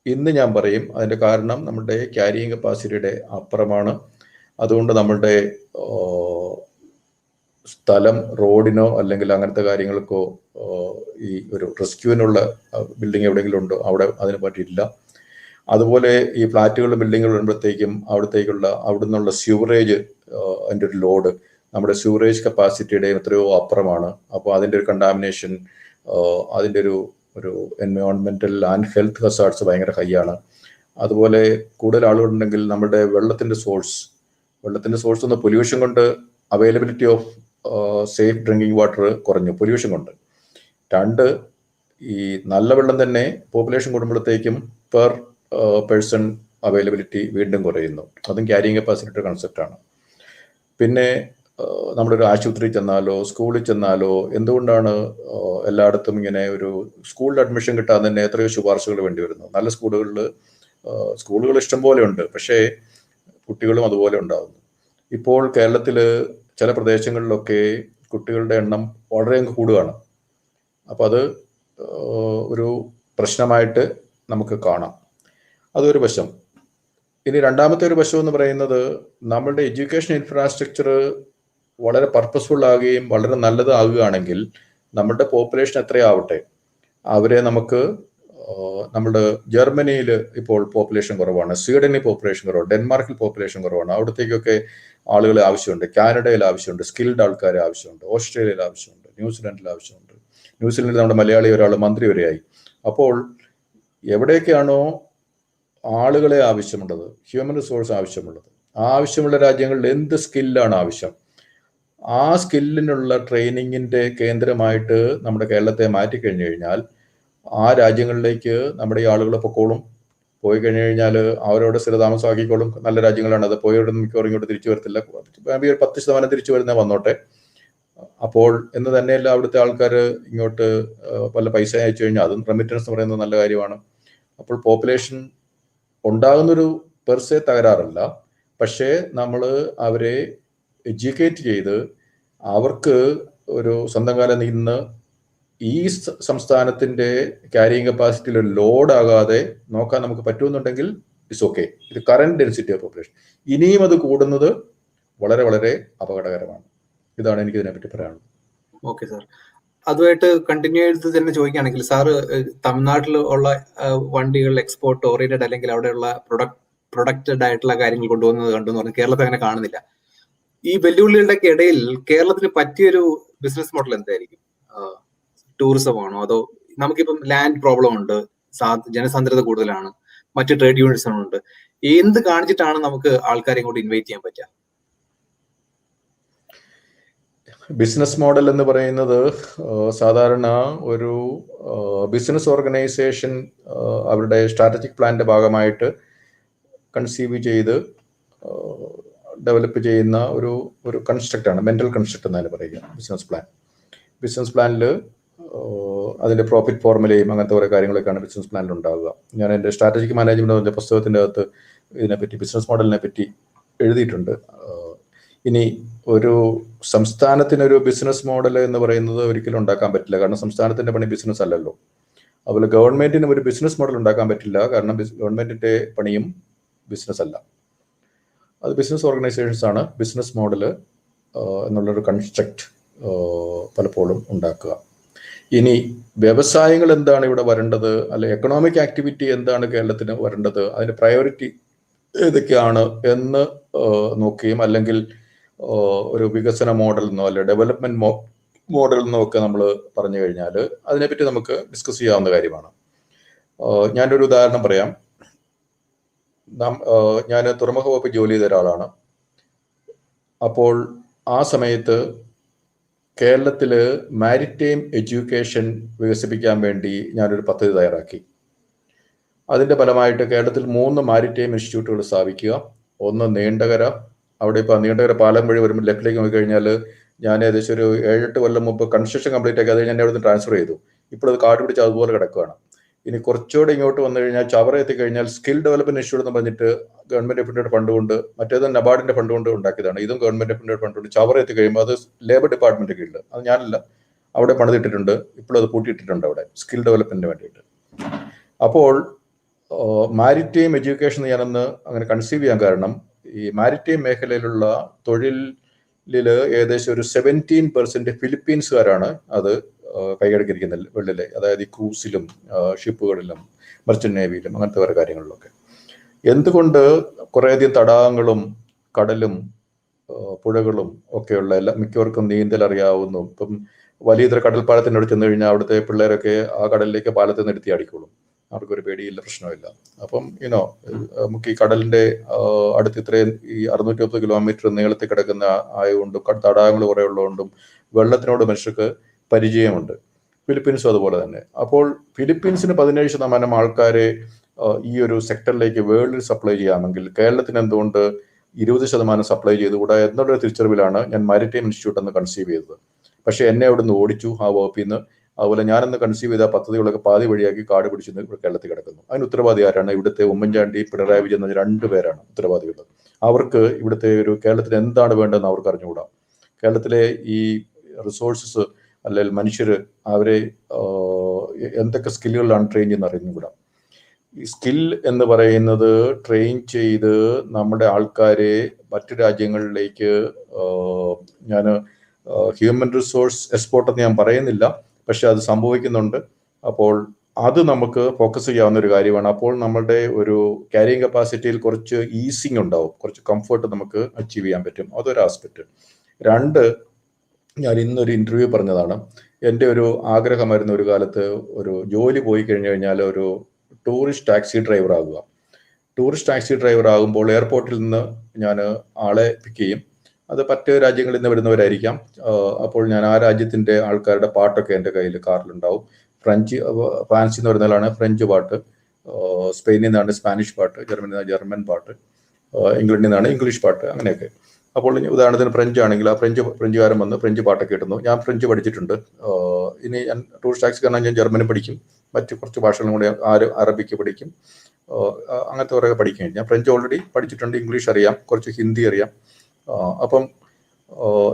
ഇന്ന് ഞാൻ പറയും. അതിൻ്റെ കാരണം നമ്മുടെ ക്യാരിയിങ് കപ്പാസിറ്റിയുടെ അപ്പുറമാണ്. അതുകൊണ്ട് നമ്മളുടെ സ്ഥലം റോഡിനോ അല്ലെങ്കിൽ അങ്ങനത്തെ കാര്യങ്ങൾക്കോ ഈ ഒരു റെസ്ക്യൂവിനുള്ള ബിൽഡിംഗ് എവിടെയെങ്കിലും ഉണ്ടോ അവിടെ അതിനെ പറ്റിയിട്ടില്ല. അതുപോലെ ഈ ഫ്ലാറ്റുകളും ബിൽഡിങ്ങുകൾ വരുമ്പോഴത്തേക്കും അവിടെ നിന്നുള്ള സ്യൂവറേജ് അതിൻ്റെ ഒരു ലോഡ് നമ്മുടെ സ്യൂവറേജ് കപ്പാസിറ്റിയുടെ എത്രയോ അപ്പുറമാണ്. അപ്പോൾ അതിൻ്റെ ഒരു കണ്ടാമിനേഷൻ, അതിൻ്റെ ഒരു എൻവയോൺമെന്റൽ ആൻഡ് ഹെൽത്ത് ഹസാർഡ്സ് ഭയങ്കര ഹൈ ആണ്. അതുപോലെ കൂടുതൽ ആളുകളുണ്ടെങ്കിൽ നമ്മുടെ വെള്ളത്തിന്റെ സോഴ്സ് ഒന്ന് പൊല്യൂഷൻ കൊണ്ട് availability of safe drinking water കുറഞ്ഞു പൊല്യൂഷൻ കൊണ്ട്. 2, ഈ നല്ല വെള്ളം തന്നെ പോപ്പുലേഷൻ കൂടുമ്പോഴത്തേക്കും പെർ പേഴ്സൺ അവൈലബിലിറ്റി വീണ്ടും കുറയുന്നു. അതും ക്യാരിയിങ് കപ്പാസിറ്റിയുടെ കൺസെപ്റ്റാണ്. പിന്നെ നമ്മളൊരു ആശുപത്രിയിൽ ചെന്നാലോ സ്കൂളിൽ ചെന്നാലോ എന്തുകൊണ്ടാണ് എല്ലായിടത്തും ഇങ്ങനെ ഒരു സ്കൂളിൽ അഡ്മിഷൻ കിട്ടാൻ തന്നെ എത്രയോ ശുപാർശകൾ വേണ്ടി വരുന്നു. നല്ല സ്കൂളുകൾ ഇഷ്ടംപോലെ ഉണ്ട്, പക്ഷേ കുട്ടികളും അതുപോലെ ഉണ്ടാകുന്നു. ഇപ്പോൾ കേരളത്തിൽ ചില പ്രദേശങ്ങളിലൊക്കെ കുട്ടികളുടെ എണ്ണം വളരെ കൂടുകയാണ്. അപ്പോൾ അത് ഒരു പ്രശ്നമായിട്ട് നമുക്ക് കാണാം. അതൊരു വശം. ഇനി രണ്ടാമത്തെ ഒരു വശം എന്ന് പറയുന്നത് നമ്മളുടെ എഡ്യൂക്കേഷൻ ഇൻഫ്രാസ്ട്രക്ചർ വളരെ പർപ്പസ്ഫുൾ ആകുകയും വളരെ നല്ലതാകുകയാണെങ്കിൽ നമ്മളുടെ പോപ്പുലേഷൻ എത്രയാവട്ടെ അവരെ നമുക്ക് നമ്മുടെ ജർമ്മനിയിൽ ഇപ്പോൾ പോപ്പുലേഷൻ കുറവാണ്, സ്വീഡനിൽ പോപ്പുലേഷൻ കുറവാണ്, ഡെൻമാർക്കിൽ പോപ്പുലേഷൻ കുറവാണ്. അവിടത്തേക്കൊക്കെ ആളുകളെ ആവശ്യമുണ്ട്. കാനഡയിൽ ആവശ്യമുണ്ട്, സ്കിൽഡ് ആൾക്കാരെ ആവശ്യമുണ്ട്, ഓസ്ട്രേലിയയിൽ ആവശ്യമുണ്ട്, ന്യൂസിലാൻഡിൽ ആവശ്യമുണ്ട്. ന്യൂസിലൻഡിൽ നമ്മുടെ മലയാളി ഒരാൾ മന്ത്രി വരെയായി. അപ്പോൾ എവിടെയൊക്കെയാണോ ആളുകളെ ആവശ്യമുള്ളത്, ഹ്യൂമൻ റിസോഴ്സ് ആവശ്യമുള്ള രാജ്യങ്ങളിൽ എന്ത് സ്കില്ലാണ് ആവശ്യം, ആ സ്കില്ലിനുള്ള ട്രെയിനിങ്ങിന്റെ കേന്ദ്രമായിട്ട് നമ്മുടെ കേരളത്തെ മാറ്റിക്കഴിഞ്ഞു കഴിഞ്ഞാൽ ആ രാജ്യങ്ങളിലേക്ക് നമ്മുടെ ഈ ആളുകൾ പോയി കഴിഞ്ഞു കഴിഞ്ഞാൽ അവരോട് സ്ഥിരതാമസമാക്കിക്കോളും. നല്ല രാജ്യങ്ങളാണ് അത്. പോയോട് മിക്കവാറും ഇങ്ങോട്ട് തിരിച്ചു വരത്തില്ല. 10% തിരിച്ചു വരുന്നേ വന്നോട്ടെ. അപ്പോൾ എന്ന് തന്നെയല്ല അവിടുത്തെ ആൾക്കാർ ഇങ്ങോട്ട് വല്ല പൈസ അയച്ചു കഴിഞ്ഞാൽ അതും റെമിറ്റൻസ് എന്ന് പറയുന്നത് നല്ല കാര്യമാണ്. അപ്പോൾ പോപ്പുലേഷൻ ഉണ്ടാകുന്നൊരു പെർസെ തകരാറല്ല, പക്ഷേ നമ്മൾ അവരെ എഡ്യൂക്കേറ്റ് ചെയ്ത് അവർക്ക് ഒരു സ്വന്തം കാലം നിന്ന് ഈ സംസ്ഥാനത്തിന്റെ ക്യാരിയിങ് കപ്പാസിറ്റിയിൽ ഒരു ലോഡ് ആകാതെ നോക്കാൻ നമുക്ക് പറ്റുമെന്നുണ്ടെങ്കിൽ ഇറ്റ്സ് ഓക്കെ. ഇത് കറന്റ് ഡെൻസിറ്റി ഓഫ് പോപ്പുലേഷൻ. ഇനിയും അത് കൂടുന്നത് വളരെ വളരെ അപകടകരമാണ്. ഇതാണ് എനിക്ക് ഇതിനെപ്പറ്റി പറയാനുള്ളത്. ഓക്കെ സാർ, അതുമായിട്ട് കണ്ടിന്യൂ ചെയ്ത് തന്നെ ചോദിക്കുകയാണെങ്കിൽ സാറ് തമിഴ്നാട്ടിൽ ഉള്ള വണ്ടികൾ എക്സ്പോർട്ട് ഓറിയന്റഡ് അല്ലെങ്കിൽ അവിടെയുള്ള പ്രൊഡക്റ്റഡ് ആയിട്ടുള്ള കാര്യങ്ങൾ കൊണ്ടുവന്നത് കണ്ടു എന്ന് പറഞ്ഞാൽ കേരളത്തിൽ അങ്ങനെ കാണുന്നില്ല. ഈ വെല്ലുവിളികളുടെ ഇടയിൽ കേരളത്തിന് പറ്റിയൊരു ബിസിനസ് മോഡൽ എന്തായിരിക്കും? ടൂറിസം ആണോ, അതോ നമുക്കിപ്പം ലാൻഡ് പ്രോബ്ലം ഉണ്ട്, ജനസാന്ദ്രത കൂടുതലാണ്, മറ്റ് ട്രേഡ് യൂണിറ്റ്സ് ഉണ്ട്, എന്ത് കാണിച്ചിട്ടാണ് നമുക്ക് ആൾക്കാരെ ഇങ്ങോട്ട് ഇൻവൈറ്റ് ചെയ്യാൻ പറ്റുക? ബിസിനസ് മോഡൽ എന്ന് പറയുന്നത് സാധാരണ ഒരു ബിസിനസ് ഓർഗനൈസേഷൻ അവരുടെ സ്ട്രാറ്റജിക് പ്ലാന്റെ ഭാഗമായിട്ട് കൺസീവ് ചെയ്ത് ഡെവലപ്പ് ചെയ്യുന്ന ഒരു കൺസ്ട്രക്റ്റാണ്. മെന്റൽ കൺസ്ട്രക്ട് എന്നാണ് പറയുക ബിസിനസ് പ്ലാനിൽ അതിൻ്റെ പ്രോഫിറ്റ് ഫോർമുലയും അങ്ങനത്തെ കുറേ കാര്യങ്ങളൊക്കെയാണ് ബിസിനസ് പ്ലാനിൽ ഉണ്ടാവുക. ഞാൻ എൻ്റെ സ്ട്രാറ്റജിക് മാനേജ്മെന്റ് എന്ന പുസ്തകത്തിൻ്റെ അകത്ത് ഇതിനെപ്പറ്റി ബിസിനസ് മോഡലിനെ പറ്റി എഴുതിയിട്ടുണ്ട്. ഇനി ഒരു സംസ്ഥാനത്തിനൊരു ബിസിനസ് മോഡൽ എന്ന് പറയുന്നത് ഒരിക്കലും ഉണ്ടാക്കാൻ പറ്റില്ല, കാരണം സംസ്ഥാനത്തിന്റെ പണി ബിസിനസ് അല്ലല്ലോ. അതുപോലെ ഗവൺമെന്റിനും ഒരു ബിസിനസ് മോഡൽ ഉണ്ടാക്കാൻ പറ്റില്ല, കാരണം ഗവൺമെന്റിന്റെ പണിയും ബിസിനസ് അല്ല. അത് ബിസിനസ് ഓർഗനൈസേഷൻസ് ആണ് ബിസിനസ് മോഡൽ എന്നുള്ളൊരു കൺസ്ട്രക്റ്റ് പലപ്പോഴും ഉണ്ടാക്കുക. ഇനി വ്യവസായങ്ങൾ എന്താണ് ഇവിടെ വരേണ്ടത്, അല്ലെ എക്കണോമിക് ആക്ടിവിറ്റി എന്താണ് കേരളത്തിന് വരേണ്ടത്, അതിന്റെ പ്രയോറിറ്റി ഏതൊക്കെയാണ് എന്ന് നോക്കുകയും, അല്ലെങ്കിൽ ഒരു വികസന മോഡൽ എന്നോ അല്ലെ ഡെവലപ്മെന്റ് മോഡൽ എന്നോ ഒക്കെ നമ്മൾ പറഞ്ഞു കഴിഞ്ഞാൽ അതിനെപ്പറ്റി നമുക്ക് ഡിസ്കസ് ചെയ്യാവുന്ന കാര്യമാണ്. ഞാനൊരു ഉദാഹരണം പറയാം. ഞാൻ തുറമുഖ വകുപ്പ് ജോലി ചെയ്ത ഒരാളാണ്. അപ്പോൾ ആ സമയത്ത് കേരളത്തിൽ മാരിടൈം എഡ്യൂക്കേഷൻ വികസിപ്പിക്കാൻ വേണ്ടി ഞാനൊരു പദ്ധതി തയ്യാറാക്കി. അതിൻ്റെ ഫലമായിട്ട് കേരളത്തിൽ 3 മാരിടൈം ഇൻസ്റ്റിറ്റ്യൂട്ടുകൾ സ്ഥാപിക്കുക. ഒന്ന് നീണ്ടകര, അവിടെ ഇപ്പോൾ നീണ്ടകര പാലം വഴി വരുമ്പോൾ ലെഫ്റ്റിലേക്ക് നോക്കി കഴിഞ്ഞാൽ ഞാൻ ഏകദേശം ഒരു 7-8 കൊല്ലം മുമ്പ് കൺസ്ട്രക്ഷൻ കംപ്ലീറ്റ് ആക്കി അത് ഞാൻ അവിടെ നിന്ന് ട്രാൻസ്ഫർ ചെയ്തു. ഇപ്പോൾ അത് കാട് പിടിച്ച് അതുപോലെ കിടക്കുകയാണ്. ഇനി കുറച്ചുകൂടെ ഇങ്ങോട്ട് വന്നു കഴിഞ്ഞാൽ ചവറ എത്തിക്കഴിഞ്ഞാൽ സ്കിൽ ഡെവലപ്മെന്റ് ഇൻസ്റ്റിറ്റ്യൂട്ട് എന്ന് പറഞ്ഞിട്ട് ഗവൺമെന്റ് ഓഫ് ഇന്ത്യയുടെ ഫണ്ട് കൊണ്ട്, മറ്റേത് നബാർഡിന്റെ ഫണ്ട് കൊണ്ട് ഉണ്ടാക്കിയതാണ്. ഇതും ഗവൺമെന്റ് ഓഫ് ഇന്ത്യയുടെ ഫണ്ട് കൊണ്ട് ചവറ എത്തിക്കഴിയുമ്പോൾ അത് ലേബർ ഡിപ്പാർട്ട്മെന്റ് കീഴിൽ, അത് ഞാനല്ല, അവിടെ പണിതിട്ടിട്ടുണ്ട്. ഇപ്പോഴും അത് പൂട്ടിയിട്ടിട്ടുണ്ട് അവിടെ സ്കിൽ ഡെവലപ്മെന്റിന് വേണ്ടിയിട്ട്. അപ്പോൾ മാരിടൈം എഡ്യൂക്കേഷൻ ഞാനന്ന് അങ്ങനെ കൺസീവ് ചെയ്യാൻ കാരണം, ഈ മാരിടൈം മേഖലയിലുള്ള തൊഴിലിൽ ഏകദേശം ഒരു 17% ഫിലിപ്പീൻസുകാരാണ് അത് കൈയടക്കിയിരിക്കുന്നത് വെള്ളിലെ, അതായത് ഈ ക്രൂസിലും ഷിപ്പുകളിലും മർച്ചന്റ് നേവിയിലും അങ്ങനത്തെ വേറെ കാര്യങ്ങളിലൊക്കെ. എന്തുകൊണ്ട് കുറേയധികം തടാകങ്ങളും കടലും പുഴകളും ഒക്കെയുള്ള മിക്കവർക്കും നീന്തൽ അറിയാവുന്നു. ഇപ്പം വലിയ കടൽപ്പാലത്തിനോട് ചെന്ന് കഴിഞ്ഞാൽ അവിടുത്തെ പിള്ളേരൊക്കെ ആ കടലിലേക്ക് പാലത്തിൽ നിന്ന് എടുത്തി അടിക്കോളും, അവർക്കൊരു പേടിയില്ല, പ്രശ്നമില്ല. അപ്പം നമുക്ക് ഈ കടലിന്റെ അടുത്ത് ഇത്രയും ഈ 650 കിലോമീറ്റർ നീളത്തിൽ കിടക്കുന്ന ആയതുകൊണ്ടും തടാകങ്ങൾ കുറേ ഉള്ളതുകൊണ്ടും വെള്ളത്തിനോട് മനുഷ്യർക്ക് പരിചയമുണ്ട്. ഫിലിപ്പീൻസും അതുപോലെ തന്നെ. അപ്പോൾ ഫിലിപ്പീൻസിന് 17% ആൾക്കാരെ ഈ ഒരു സെക്ടറിലേക്ക് വേൾഡിൽ സപ്ലൈ ചെയ്യാമെങ്കിൽ കേരളത്തിന് എന്തുകൊണ്ട് 20% സപ്ലൈ ചെയ്തുകൂടാ എന്നുള്ളൊരു തിരിച്ചറിവിലാണ് ഞാൻ മാരിടൈം ഇൻസ്റ്റിറ്റ്യൂട്ട് എന്ന് കൺസീവ് ചെയ്തത്. പക്ഷെ എന്നെ അവിടെ നിന്ന് ഓടിച്ചു ആ വകുപ്പിൽ നിന്ന്. അതുപോലെ ഞാനന്ന് കൺസീവ് ചെയ്ത പദ്ധതികളൊക്കെ പാതി വഴിയാക്കി കാട് പിടിച്ച് കേരളത്തിൽ കിടക്കുന്നു. അതിന് ഉത്തരവാദി ആരാണ്? ഇവിടുത്തെ ഉമ്മൻചാണ്ടി, പിണറായി വിജയൻ എന്ന 2 പേരാണ് ഉത്തരവാദികൾ. അവർക്ക് ഇവിടുത്തെ ഒരു കേരളത്തിന് എന്താണ് വേണ്ടതെന്ന് അവർക്ക് അറിഞ്ഞുകൂടാ. കേരളത്തിലെ ഈ റിസോഴ്സസ് അല്ലെങ്കിൽ മനുഷ്യർ, അവരെ എന്തൊക്കെ സ്കില്ലുകളിലാണ് ട്രെയിൻ ചെയ്യുന്ന അറിഞ്ഞുകൂടാ. ഈ സ്കിൽ എന്ന് പറയുന്നത് ട്രെയിൻ ചെയ്ത് നമ്മുടെ ആൾക്കാരെ മറ്റു രാജ്യങ്ങളിലേക്ക്, ഞാൻ ഹ്യൂമൻ റിസോഴ്സ് എക്സ്പോർട്ട് എന്ന് ഞാൻ പറയുന്നില്ല, പക്ഷെ അത് സംഭവിക്കുന്നുണ്ട്. അപ്പോൾ അത് നമുക്ക് ഫോക്കസ് ചെയ്യാവുന്ന ഒരു കാര്യമാണ്. അപ്പോൾ നമ്മളുടെ ഒരു ക്യാരിയിങ് കപ്പാസിറ്റിയിൽ കുറച്ച് ഈസിങ് ഉണ്ടാവും, കുറച്ച് കംഫർട്ട് നമുക്ക് അച്ചീവ് ചെയ്യാൻ പറ്റും. അതൊരു ആസ്പെക്ട്. 2, ഞാൻ ഇന്നൊരു ഇന്റർവ്യൂ പറഞ്ഞതാണ്, എൻ്റെ ഒരു ആഗ്രഹമായിരുന്നു ഒരു കാലത്ത് ഒരു ജോലി പോയി കഴിഞ്ഞാൽ ഒരു ടൂറിസ്റ്റ് ടാക്സി ഡ്രൈവർ ആകുക. ടൂറിസ്റ്റ് ടാക്സി ഡ്രൈവർ ആകുമ്പോൾ എയർപോർട്ടിൽ നിന്ന് ഞാൻ ആളെ പിക്ക് ചെയ്യും. അത് മറ്റ് രാജ്യങ്ങളിൽ നിന്ന് വരുന്നവരായിരിക്കാം. അപ്പോൾ ഞാൻ ആ രാജ്യത്തിന്റെ ആൾക്കാരുടെ പാട്ടൊക്കെ എൻ്റെ കയ്യിൽ കാറിലുണ്ടാവും. ഫ്രാൻസിൽ നിന്ന് വരുന്നതാണ് ഫ്രഞ്ച് പാട്ട്, സ്പെയിനിൽ നിന്നാണ് സ്പാനിഷ് പാട്ട്, ജർമ്മനിൽ നിന്നാണ് ജർമ്മൻ പാട്ട്, ഇംഗ്ലണ്ടിൽ നിന്നാണ് ഇംഗ്ലീഷ് പാട്ട്, അങ്ങനെയൊക്കെ. അപ്പോൾ ഉദാഹരണത്തിന് ഫ്രഞ്ച് ആണെങ്കിൽ ആ ഫ്രഞ്ചുകാരൻ വന്ന് ഫ്രഞ്ച് പാട്ടൊക്കെ ഇടുന്നു. ഞാൻ ഫ്രഞ്ച് പഠിച്ചിട്ടുണ്ട്. ഇനി ഞാൻ ടൂറിസ്റ്റ് ടാക്സി കാരണം ഞാൻ ജർമ്മനി പഠിക്കും, മറ്റ് കുറച്ച് ഭാഷകളും കൂടി അറബിക്ക് പഠിക്കും, അങ്ങനത്തെ കുറേ പഠിക്കും. ഞാൻ ഫ്രഞ്ച് ഓൾറെഡി പഠിച്ചിട്ടുണ്ട്, ഇംഗ്ലീഷ് അറിയാം, കുറച്ച് ഹിന്ദി അറിയാം. അപ്പം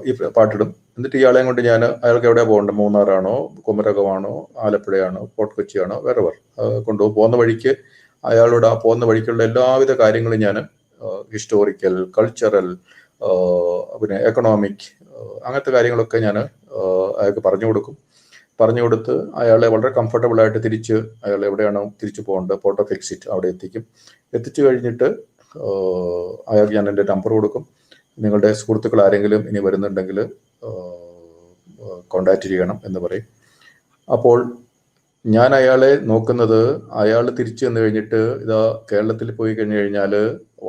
ഈ പാട്ടിടും. എന്നിട്ട് ഇയാളെയും കൊണ്ട് ഞാൻ അയാൾക്ക് എവിടെയാണ് പോകേണ്ടത്, മൂന്നാറാണോ കുമരകമാണോ ആലപ്പുഴയാണോ ഫോർട്ട് കൊച്ചിയാണോ വേറെ കൊണ്ടുപോകും. പോകുന്ന വഴിക്ക് അയാളോട് ആ പോകുന്ന വഴിക്കുള്ള എല്ലാവിധ കാര്യങ്ങളും ഞാൻ ഹിസ്റ്റോറിക്കൽ, കൾച്ചറൽ, പിന്നെ എക്കണോമിക്, അങ്ങനത്തെ കാര്യങ്ങളൊക്കെ ഞാൻ അയാൾക്ക് പറഞ്ഞു കൊടുത്ത് അയാളെ വളരെ കംഫർട്ടബിൾ ആയിട്ട് തിരിച്ച് അയാൾ എവിടെയാണോ തിരിച്ചു പോകേണ്ടത് പോർട്ട് ഓഫ് എക്സിറ്റ് അവിടെ എത്തിച്ചു കഴിഞ്ഞിട്ട് അയാൾക്ക് ഞാൻ എൻ്റെ നമ്പർ കൊടുക്കും. നിങ്ങളുടെ സുഹൃത്തുക്കൾ ആരെങ്കിലും ഇനി വരുന്നുണ്ടെങ്കിൽ കോണ്ടാക്ട് ചെയ്യണം എന്ന് പറയും. അപ്പോൾ ഞാൻ അയാളെ നോക്കുന്നത്, അയാൾ തിരിച്ചു വന്നു കഴിഞ്ഞിട്ട് ഇതാ കേരളത്തിൽ പോയി കഴിഞ്ഞു കഴിഞ്ഞാൽ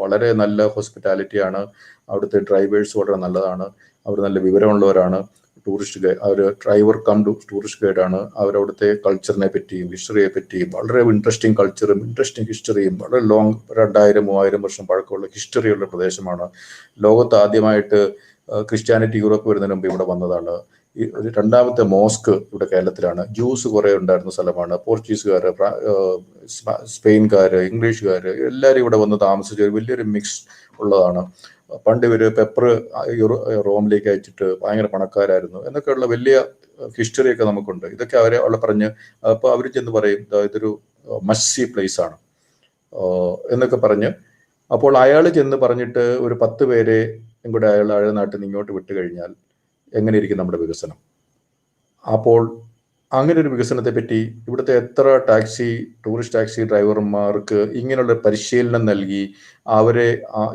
വളരെ നല്ല ഹോസ്പിറ്റാലിറ്റിയാണ്, അവിടുത്തെ ഡ്രൈവേഴ്സ് വളരെ നല്ലതാണ്, അവർ നല്ല വിവരമുള്ളവരാണ്, ടൂറിസ്റ്റ് ഗൈഡ്, അവർ ഡ്രൈവർ കം ടൂറിസ്റ്റ് ഗൈഡാണ്, അവരവിടുത്തെ കൾച്ചറിനെ പറ്റിയും ഹിസ്റ്ററിയെ പറ്റിയും വളരെ ഇൻട്രസ്റ്റിംഗ് കൾച്ചറും ഇൻട്രസ്റ്റിംഗ് ഹിസ്റ്ററിയും വളരെ ലോങ് 2000-3000 വർഷം പഴക്കമുള്ള ഹിസ്റ്ററിയുള്ള പ്രദേശമാണ്. ലോകത്ത് ആദ്യമായിട്ട് ക്രിസ്ത്യാനിറ്റി യൂറോപ്പ് വരുന്നതിന് മുമ്പ് ഇവിടെ വന്നതാണ്. ഈ ഒരു 2ാമത്തെ മോസ്ക് ഇവിടെ കേരളത്തിലാണ്. ജ്യൂസ് കുറേ ഉണ്ടായിരുന്ന സ്ഥലമാണ്. പോർച്ചുഗീസുകാർ, സ്പെയിൻകാർ, ഇംഗ്ലീഷുകാർ എല്ലാവരും ഇവിടെ വന്ന് താമസിച്ച ഒരു വലിയൊരു മിക്സ് ഉള്ളതാണ്. പണ്ട് ഇവര് പെപ്പർ റോമിലേക്ക് അയച്ചിട്ട് ഭയങ്കര പണക്കാരായിരുന്നു എന്നൊക്കെയുള്ള വലിയ ഹിസ്റ്ററിയൊക്കെ നമുക്കുണ്ട്. ഇതൊക്കെ അവരെ പറഞ്ഞ് അപ്പോൾ അവർ ചെന്ന് പറയും ഇതൊരു മസ്സി പ്ലേസ് ആണ് എന്നൊക്കെ പറഞ്ഞ് അപ്പോൾ അയാൾ ചെന്ന് പറഞ്ഞിട്ട് ഒരു 10 പേരെ കൂടെ അയാൾ നാട്ടിൽ നിന്ന് ഇങ്ങോട്ട് വിട്ടു കഴിഞ്ഞാൽ എങ്ങനെയിരിക്കും നമ്മുടെ വികസനം? അപ്പോൾ അങ്ങനെ ഒരു വികസനത്തെ പറ്റി ഇവിടുത്തെ എത്ര ടൂറിസ്റ്റ് ടാക്സി ഡ്രൈവർമാർക്ക് ഇങ്ങനെയുള്ള പരിശീലനം നൽകി അവരെ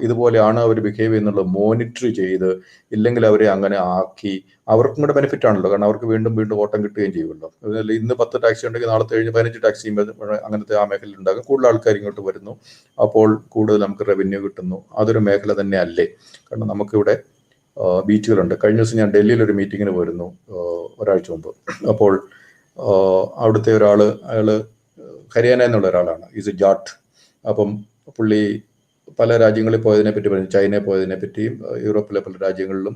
ഇതുപോലെയാണ് അവർ ബിഹേവ് ചെയ്യുന്നുള്ളത് മോണിറ്റർ ചെയ്ത്, ഇല്ലെങ്കിൽ അവരെ അങ്ങനെ ആക്കി, അവർക്കും കൂടെ ബെനിഫിറ്റ് ആണല്ലോ, കാരണം അവർക്ക് വീണ്ടും വീണ്ടും ഓട്ടം കിട്ടുകയും ചെയ്യുമല്ലോ. ഇന്ന് 10 ടാക്സി ഉണ്ടെങ്കിൽ നാളെ കഴിഞ്ഞ് 15 ടാക്സിയും അങ്ങനത്തെ ആ മേഖലയിൽ ഉണ്ടാകും. കൂടുതൽ ആൾക്കാർ ഇങ്ങോട്ട് വരുന്നു, അപ്പോൾ കൂടുതൽ നമുക്ക് റവന്യൂ കിട്ടുന്നു. അതൊരു മേഖല തന്നെ അല്ലേ? കാരണം നമുക്കിവിടെ ബീച്ചുകളുണ്ട്. കഴിഞ്ഞ ദിവസം ഞാൻ ഡൽഹിയിൽ ഒരു മീറ്റിങ്ങിന് പോയിരുന്നു ഒരാഴ്ച മുമ്പ്. അപ്പോൾ അവിടുത്തെ അയാൾ ഹരിയാന എന്നുള്ള ഒരാളാണ്, ഈസ് എ ജാട്ട്. അപ്പം പുള്ളി പല രാജ്യങ്ങളിൽ പോയതിനെ പറ്റി പറഞ്ഞു, ചൈനയിൽ പോയതിനെ പറ്റിയും യൂറോപ്പിലെ പല രാജ്യങ്ങളിലും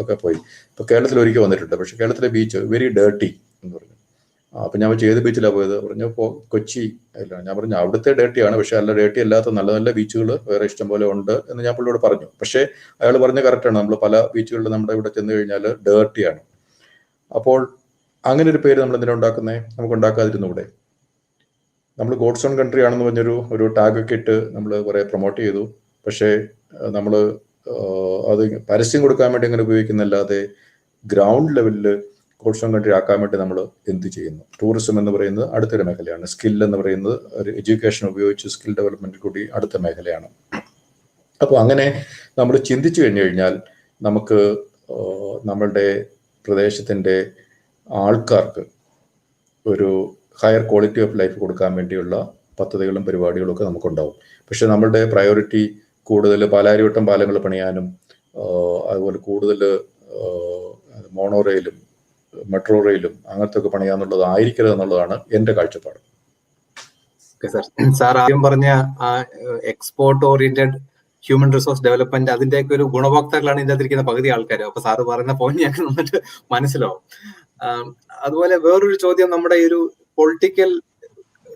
ഒക്കെ പോയി. ഇപ്പോൾ കേരളത്തിൽ ഒരിക്കൽ വന്നിട്ടുണ്ട്, പക്ഷെ കേരളത്തിലെ ബീച്ച് വെരി ഡേർട്ടി എന്ന് പറഞ്ഞു. അപ്പം ഞാൻ ഏത് ബീച്ചിലാണ് പോയത്? പറഞ്ഞു കൊച്ചി അല്ല. ഞാൻ പറഞ്ഞു അവിടുത്തെ ഡേർട്ടിയാണ്, പക്ഷെ അല്ല, ഡേർട്ടി അല്ലാത്ത നല്ല നല്ല ബീച്ചുകൾ വേറെ ഇഷ്ടം പോലെ ഉണ്ട് എന്ന് ഞാൻ പുള്ളിയോട് പറഞ്ഞു. പക്ഷേ അയാൾ പറഞ്ഞ കറക്റ്റാണ്, നമ്മൾ പല ബീച്ചുകളിലും നമ്മുടെ ഇവിടെ ചെന്ന് കഴിഞ്ഞാൽ ഡേർട്ടിയാണ്. അപ്പോൾ അങ്ങനെ ഒരു പേര് നമ്മൾ എന്തിനാ ഉണ്ടാക്കുന്നത്? നമുക്ക് ഉണ്ടാക്കാതിരുന്നൂടെ? നമ്മൾ ഗോഡ്സ് ഓൺ കൺട്രി ആണെന്ന് പറഞ്ഞൊരു ടാഗൊക്കെ ഇട്ട് നമ്മൾ കുറെ പ്രൊമോട്ട് ചെയ്തു. പക്ഷേ നമ്മൾ അത് പരസ്യം കൊടുക്കാൻ വേണ്ടി അങ്ങനെ ഉപയോഗിക്കുന്നല്ലാതെ ഗ്രൗണ്ട് ലെവലിൽ ഗോഡ്സ് ഓൺ കൺട്രി ആക്കാൻ വേണ്ടി നമ്മൾ എന്ത് ചെയ്യുന്നു? ടൂറിസം എന്ന് പറയുന്നത് അടുത്തൊരു മേഖലയാണ്. സ്കിൽ എന്ന് പറയുന്നത് ഒരു എഡ്യൂക്കേഷൻ ഉപയോഗിച്ച് സ്കിൽ ഡെവലപ്മെന്റ് കൂടി അടുത്ത മേഖലയാണ്. അപ്പോൾ അങ്ങനെ നമ്മൾ ചിന്തിച്ചു കഴിഞ്ഞു കഴിഞ്ഞാൽ നമുക്ക് നമ്മളുടെ പ്രദേശത്തിൻ്റെ ആൾക്കാർക്ക് ഒരു ഹയർ ക്വാളിറ്റി ഓഫ് ലൈഫ് കൊടുക്കാൻ വേണ്ടിയുള്ള പദ്ധതികളും പരിപാടികളും ഒക്കെ നമുക്കുണ്ടാവും. പക്ഷെ നമ്മളുടെ പ്രയോറിറ്റി കൂടുതൽ പാലാരിവട്ടം പാലങ്ങൾ പണിയാനും അതുപോലെ കൂടുതൽ മോണോ റെയിലും മെട്രോ റെയിലും അങ്ങനത്തെ ഒക്കെ പണിയാന്നുള്ളതായിരിക്കരുത് എന്നുള്ളതാണ് എൻ്റെ കാഴ്ചപ്പാട്. സാർ ആദ്യം പറഞ്ഞ export oriented human resource development അതിന്റെയൊക്കെ ഒരു ഗുണഭോക്താക്കളാണ് ഇതിന്റെ അകത്തിരിക്കുന്ന പകുതി ആൾക്കാർ. അപ്പൊ സാറ് പറയുന്ന പോയിന്റ് ഞങ്ങൾക്ക് നന്നായിട്ട് മനസ്സിലാവും. അതുപോലെ വേറൊരു ചോദ്യം, നമ്മുടെ ഈ ഒരു പൊളിറ്റിക്കൽ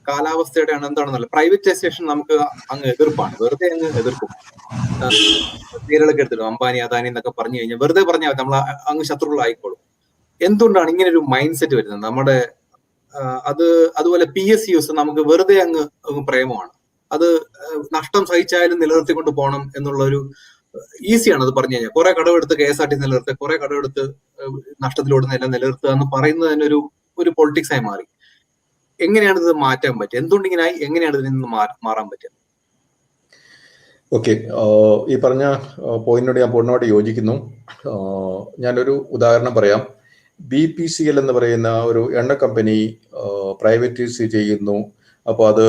കാലാവസ്ഥയുടെ എന്താണെന്നല്ല, പ്രൈവറ്റൈസേഷൻ നമുക്ക് അങ്ങ് എതിർപ്പാണ്, വെറുതെ അങ്ങ് എതിർക്കും. പേരുകളൊക്കെ എടുത്തിടും, അംബാനി അദാനി എന്നൊക്കെ പറഞ്ഞു കഴിഞ്ഞാൽ വെറുതെ പറഞ്ഞാൽ നമ്മൾ അങ്ങ് ശത്രുക്കളായിക്കോളും. എന്തുകൊണ്ടാണ് ഇങ്ങനെ ഒരു മൈൻഡ് സെറ്റ് വരുന്നത്? നമ്മുടെ അതുപോലെ PSUs നമുക്ക് വെറുതെ അങ്ങ് പ്രേമമാണ്, അത് നഷ്ടം സഹിച്ചാലും നിലനിർത്തിക്കൊണ്ട് പോകണം എന്നുള്ള ഒരു ഈസിയാണ് അത് പറഞ്ഞു കഴിഞ്ഞാൽ. കുറെ കടമെടുത്ത് KSRT നിലനിർത്തുക, കുറെ കടമെടുത്ത് നഷ്ടത്തിലോടുന്ന എല്ലാം നിലനിർത്തുക എന്ന് പറയുന്നത് തന്നെ ഒരു പൊളിറ്റിക്സ് ആയി മാറി. എങ്ങനെയാണ് ഇത് മാറ്റാൻ പറ്റുക? എന്തുകൊണ്ട് ഇങ്ങനെ ആയി? എങ്ങനെയാണ് ഇതിൽ നിന്ന് മാറാൻ പറ്റുക? ഓക്കെ, ഈ പറഞ്ഞ പോയിന്റിനോട് ഞാൻ പൂർണ്ണമായിട്ട് യോജിക്കുന്നു. ഞാനൊരു ഉദാഹരണം പറയാം. BPCL എന്ന് പറയുന്ന ഒരു എണ്ണ കമ്പനി പ്രൈവറ്റൈസ് ചെയ്യുന്നു. അപ്പോൾ അത്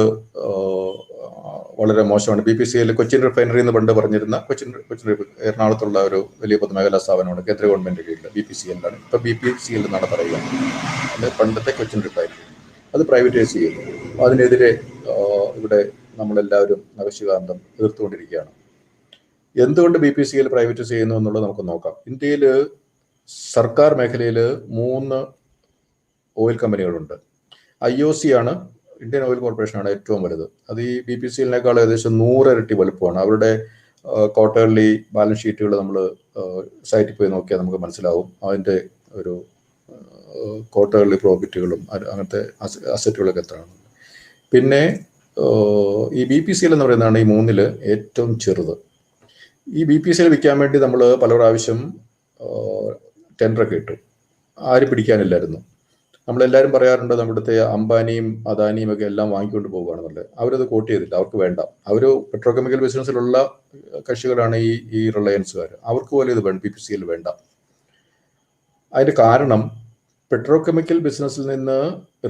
വളരെ മോശമാണ്. BPCL കൊച്ചിൻ റിഫൈനറി എന്ന് പണ്ട് പറഞ്ഞിരുന്ന കൊച്ചിൻ എറണാകുളത്തുള്ള ഒരു വലിയ പൊതുമേഖലാ സ്ഥാപനമാണ്, കേന്ദ്ര ഗവൺമെന്റ് കീഴിൽ BPCL ആണ്. ഇപ്പൊ BPCL എന്നാണ് പറയുക. അത് പണ്ടത്തെ കൊച്ചിൻ റിഫൈനറി, അത് പ്രൈവറ്റൈസ് ചെയ്യുന്നു. അതിനെതിരെ ഇവിടെ നമ്മളെല്ലാവരും നഖശികാന്തം എതിർത്തുകൊണ്ടിരിക്കുകയാണ്. എന്തുകൊണ്ട് BPCL പ്രൈവറ്റൈസ് ചെയ്യുന്നു എന്നുള്ളത് നമുക്ക് നോക്കാം. ഇന്ത്യയിൽ സർക്കാർ മേഖലയിൽ 3 ഓയിൽ കമ്പനികളുണ്ട്. IOC ആണ്, ഇന്ത്യൻ ഓയിൽ കോർപ്പറേഷൻ ആണ് ഏറ്റവും വലുത്. അത് ഈ BPCL-നേക്കാൾ ഏകദേശം 100 ഇരട്ടി വലുപ്പമാണ്. അവരുടെ ക്വാർട്ടർലി ബാലൻസ് ഷീറ്റുകൾ നമ്മൾ സൈറ്റിൽ പോയി നോക്കിയാൽ നമുക്ക് മനസ്സിലാവും അതിൻ്റെ ഒരു ക്വാർട്ടർലി പ്രോഫിറ്റുകളും അങ്ങനത്തെ അസറ്റുകളൊക്കെ എത്രയാണ്. പിന്നെ ഈ BPCL എന്ന് പറയുന്നതാണ് ഈ 3-ൽ ഏറ്റവും ചെറുത്. ഈ BPCL വിൽക്കാൻ വേണ്ടി നമ്മൾ പല പ്രാവശ്യം ടെൻഡറൊക്കെ ഇട്ടു, ആരും പിടിക്കാനില്ലായിരുന്നു. നമ്മളെല്ലാവരും പറയാറുണ്ട് നമ്മുടുത്തെ അംബാനിയും അദാനിയും ഒക്കെ എല്ലാം വാങ്ങിക്കൊണ്ട് പോകുകയാണെന്നുള്ളത്. അവരത് കോട്ട് ചെയ്തില്ല, അവർക്ക് വേണ്ട. അവർ പെട്രോ കെമിക്കൽ ബിസിനസ്സിലുള്ള കക്ഷികളാണ് ഈ റിലയൻസുകാർ. അവർക്ക് പോലും ഇത് BPCL വേണ്ട. അതിൻ്റെ കാരണം പെട്രോ കെമിക്കൽ ബിസിനസ്സിൽ നിന്ന്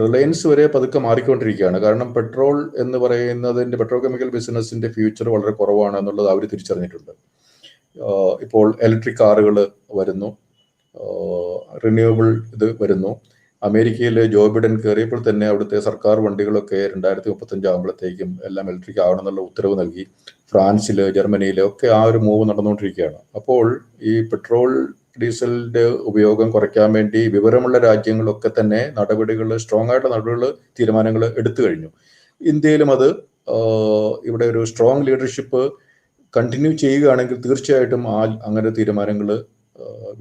റിലയൻസ് വരെ പതുക്കെ മാറിക്കൊണ്ടിരിക്കുകയാണ്. കാരണം പെട്രോൾ എന്ന് പറയുന്നതിൻ്റെ പെട്രോ കെമിക്കൽ ബിസിനസ്സിൻ്റെ ഫ്യൂച്ചർ വളരെ കുറവാണ് എന്നുള്ളത് അവർ തിരിച്ചറിഞ്ഞിട്ടുണ്ട്. ഇപ്പോൾ ഇലക്ട്രിക് കാറുകൾ വരുന്നു, റിന്യൂവബിൾ ഇത് വരുന്നു. അമേരിക്കയിൽ ജോ ബിഡൻ കയറിയപ്പോൾ തന്നെ അവിടുത്തെ സർക്കാർ വണ്ടികളൊക്കെ 2035 ആകുമ്പോഴത്തേക്കും എല്ലാം ഇലക്ട്രിക് ആവണം എന്നുള്ള ഉത്തരവ് നൽകി. ഫ്രാൻസിൽ, ജർമ്മനിയിൽ ഒക്കെ ആ ഒരു മൂവ് നടന്നുകൊണ്ടിരിക്കുകയാണ്. അപ്പോൾ ഈ പെട്രോൾ ഡീസലിന്റെ ഉപയോഗം കുറയ്ക്കാൻ വേണ്ടി വിവരമുള്ള രാജ്യങ്ങളൊക്കെ തന്നെ സ്ട്രോങ് ആയിട്ടുള്ള നടപടികൾ, തീരുമാനങ്ങൾ എടുത്തു കഴിഞ്ഞു. ഇന്ത്യയിലും അത് ഇവിടെ ഒരു സ്ട്രോങ് ലീഡർഷിപ്പ് കണ്ടിന്യൂ ചെയ്യുകയാണെങ്കിൽ തീർച്ചയായിട്ടും അങ്ങനെ തീരുമാനങ്ങൾ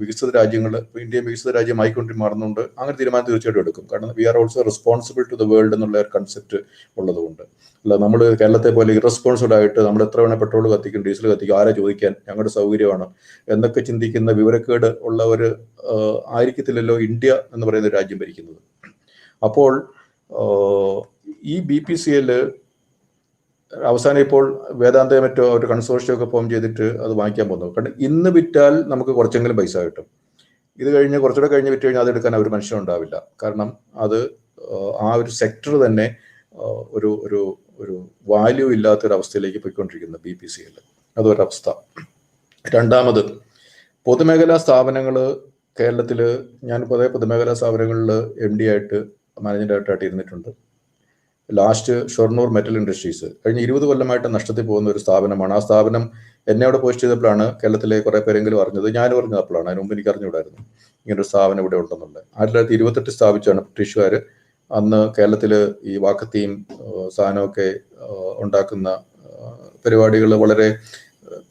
വികസിത രാജ്യങ്ങൾ, ഇന്ത്യയും വികസിത രാജ്യമായിക്കൊണ്ട് മാറുന്നുണ്ട്, അങ്ങനെ തീരുമാനം തീർച്ചയായിട്ടും എടുക്കും. കാരണം we are also responsible to the world എന്നുള്ള ഒരു കൺസെപ്റ്റ് ഉള്ളതുകൊണ്ട്. അല്ല നമ്മൾ കേരളത്തെ പോലെ ഇറസ്പോൺസിബിൾ ആയിട്ട് നമ്മൾ എത്ര വേണേൽ പെട്രോൾ കത്തിക്കും, ഡീസൽ കത്തിക്കും, ആരെ ചോദിക്കാൻ, ഞങ്ങളുടെ സൗകര്യമാണ് എന്നൊക്കെ ചിന്തിക്കുന്ന വിവരക്കേട് ഉള്ളവർ ആയിരിക്കത്തില്ലല്ലോ ഇന്ത്യ എന്ന് പറയുന്ന രാജ്യം ഭരിക്കുന്നത്. അപ്പോൾ ഈ BPCL അവസാനം ഇപ്പോൾ വേദാന്ത മറ്റോ ഒരു കൺസോർഷ്യം ഒക്കെ ഫോം ചെയ്തിട്ട് അത് വാങ്ങിക്കാൻ പോകുന്നു. കാരണം ഇന്ന് വിറ്റാൽ നമുക്ക് കുറച്ചെങ്കിലും പൈസ കിട്ടും. ഇത് കഴിഞ്ഞ് കുറച്ചുകൂടെ കഴിഞ്ഞ് വിറ്റ് കഴിഞ്ഞാൽ അതെടുക്കാൻ ഒരു മനുഷ്യനുണ്ടാവില്ല. കാരണം അത് ആ ഒരു സെക്ടർ തന്നെ ഒരു ഒരു ഒരു വാല്യൂ ഇല്ലാത്തൊരവസ്ഥയിലേക്ക് പോയിക്കൊണ്ടിരിക്കുന്നു BPCL. അതൊരവസ്ഥ. രണ്ടാമത്, പൊതുമേഖലാ സ്ഥാപനങ്ങൾ കേരളത്തിൽ ഞാൻ പൊതുമേഖലാ സ്ഥാപനങ്ങളിൽ MD ആയിട്ട് മാനേജിംഗ് ഡയറക്ടറായിട്ട് ഇരുന്നിട്ടുണ്ട്. ലാസ്റ്റ് ഷൊർണൂർ മെറ്റൽ ഇൻഡസ്ട്രീസ് കഴിഞ്ഞ 20 കൊല്ലമായിട്ട് നഷ്ടത്തിൽ പോകുന്ന ഒരു സ്ഥാപനമാണ്. ആ സ്ഥാപനം എന്നെ അവിടെ പോസ്റ്റ് ചെയ്തപ്പോഴാണ് കേരളത്തിലെ കുറേ പേരെങ്കിലും അറിഞ്ഞത്. ഞാനും അറിഞ്ഞപ്പോഴാണ്, അതിന് മുമ്പ് എനിക്ക് അറിഞ്ഞുകൂടായിരുന്നു ഇങ്ങനൊരു സ്ഥാപനം ഇവിടെ ഉണ്ടെന്നുള്ളത്. 1928 സ്ഥാപിച്ചാണ് ബ്രിട്ടീഷുകാർ. അന്ന് കേരളത്തിൽ ഈ വാക്കത്തിയും സാധനമൊക്കെ ഉണ്ടാക്കുന്ന പരിപാടികൾ വളരെ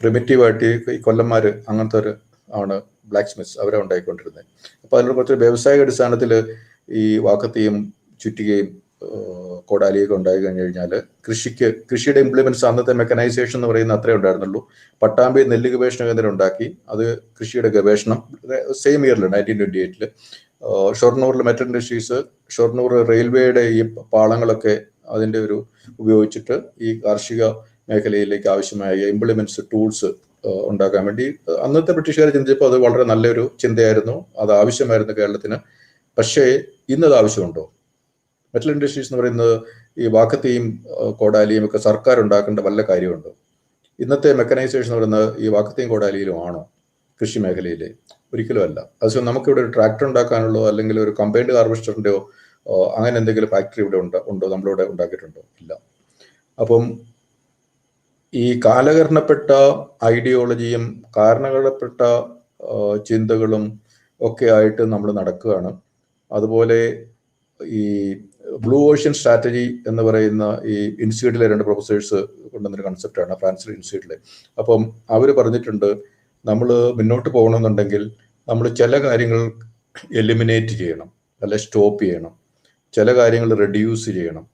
പ്രിമിറ്റീവായിട്ട് ഈ കൊല്ലന്മാർ അങ്ങനത്തെ ഒരു ആണ് ബ്ലാക്ക് സ്മിത്സ് അവരെ ഉണ്ടായിക്കൊണ്ടിരുന്നത്. അപ്പോൾ അതിനുള്ള കുറച്ച് വ്യാവസായിക അടിസ്ഥാനത്തിൽ ഈ വാക്കത്തിയും ചുറ്റികയും കോടാലിയൊക്കെ ഉണ്ടായി കഴിഞ്ഞു കഴിഞ്ഞാൽ കൃഷിയുടെ ഇംപ്ലിമെന്റ്സ്, അന്നത്തെ മെക്കനൈസേഷൻ എന്ന് പറയുന്ന അത്രേ ഉണ്ടായിരുന്നുള്ളൂ. പട്ടാമ്പി നെല്ല് ഗവേഷണ കേന്ദ്രം ഉണ്ടാക്കി, അത് കൃഷിയുടെ ഗവേഷണം സെയിം ഇയറിൽ 1928 ഷൊർണൂറിൽ മെറ്റൽ ഇൻഡസ്ട്രീസ്, ഷൊർണൂർ റെയിൽവേയുടെ ഈ പാളങ്ങളൊക്കെ അതിൻ്റെ ഒരു ഉപയോഗിച്ചിട്ട് ഈ കാർഷിക മേഖലയിലേക്ക് ആവശ്യമായ ഇംപ്ലിമെന്റ്സ്, ടൂൾസ് ഉണ്ടാക്കാൻ വേണ്ടി അന്നത്തെ ബ്രിട്ടീഷുകാർ ചിന്തിച്ചപ്പോൾ അത് വളരെ നല്ലൊരു ചിന്തയായിരുന്നു, അത് ആവശ്യമായിരുന്നു കേരളത്തിന്. പക്ഷേ ഇന്നത് ആവശ്യമുണ്ടോ? മെറ്റൽ ഇൻഡസ്ട്രീസ് എന്ന് പറയുന്നത് ഈ വാക്കത്തിയും കോടാലിയും ഒക്കെ സർക്കാർ ഉണ്ടാക്കേണ്ട വല്ല കാര്യമുണ്ടോ? ഇന്നത്തെ മെക്കനൈസേഷൻ എന്ന് പറയുന്നത് ഈ വാക്കത്തിയും കോടാലിയിലും ആണോ കൃഷി മേഖലയിൽ? ഒരിക്കലും അല്ല. അതുകൊണ്ട് നമുക്കിവിടെ ഒരു ട്രാക്ടർ ഉണ്ടാക്കാനുള്ളോ അല്ലെങ്കിൽ ഒരു കമ്പൈൻഡ് ഹാർവെസ്റ്ററിൻ്റെയോ അങ്ങനെ എന്തെങ്കിലും ഫാക്ടറി ഇവിടെ ഉണ്ടോ? നമ്മളിവിടെ ഉണ്ടാക്കിയിട്ടുണ്ടോ? ഇല്ല. അപ്പം ഈ കാലഹരണപ്പെട്ട ഐഡിയോളജിയും കാരണങ്ങളപ്പെട്ട ചിന്തകളും ഒക്കെ ആയിട്ട് നമ്മൾ നടക്കുകയാണ്. അതുപോലെ ഈ ബ്ലൂ ഓഷ്യൻ സ്ട്രാറ്റജി എന്ന് പറയുന്ന ഈ ഇൻസ്റ്റിറ്റ്യൂട്ടിലെ 2 പ്രൊഫസേഴ്സ് കൊണ്ടുവന്നൊരു കൺസെപ്റ്റാണ്, ഫ്രാൻസിലെ ഇൻസ്റ്റിറ്റ്യൂട്ടിലെ. അപ്പം അവർ പറഞ്ഞിട്ടുണ്ട്, നമ്മൾ മുന്നോട്ട് പോകണമെന്നുണ്ടെങ്കിൽ നമ്മൾ ചില കാര്യങ്ങൾ എലിമിനേറ്റ് ചെയ്യണം, അല്ലെ സ്റ്റോപ്പ് ചെയ്യണം, ചില കാര്യങ്ങൾ റെഡ്യൂസ് ചെയ്യണം,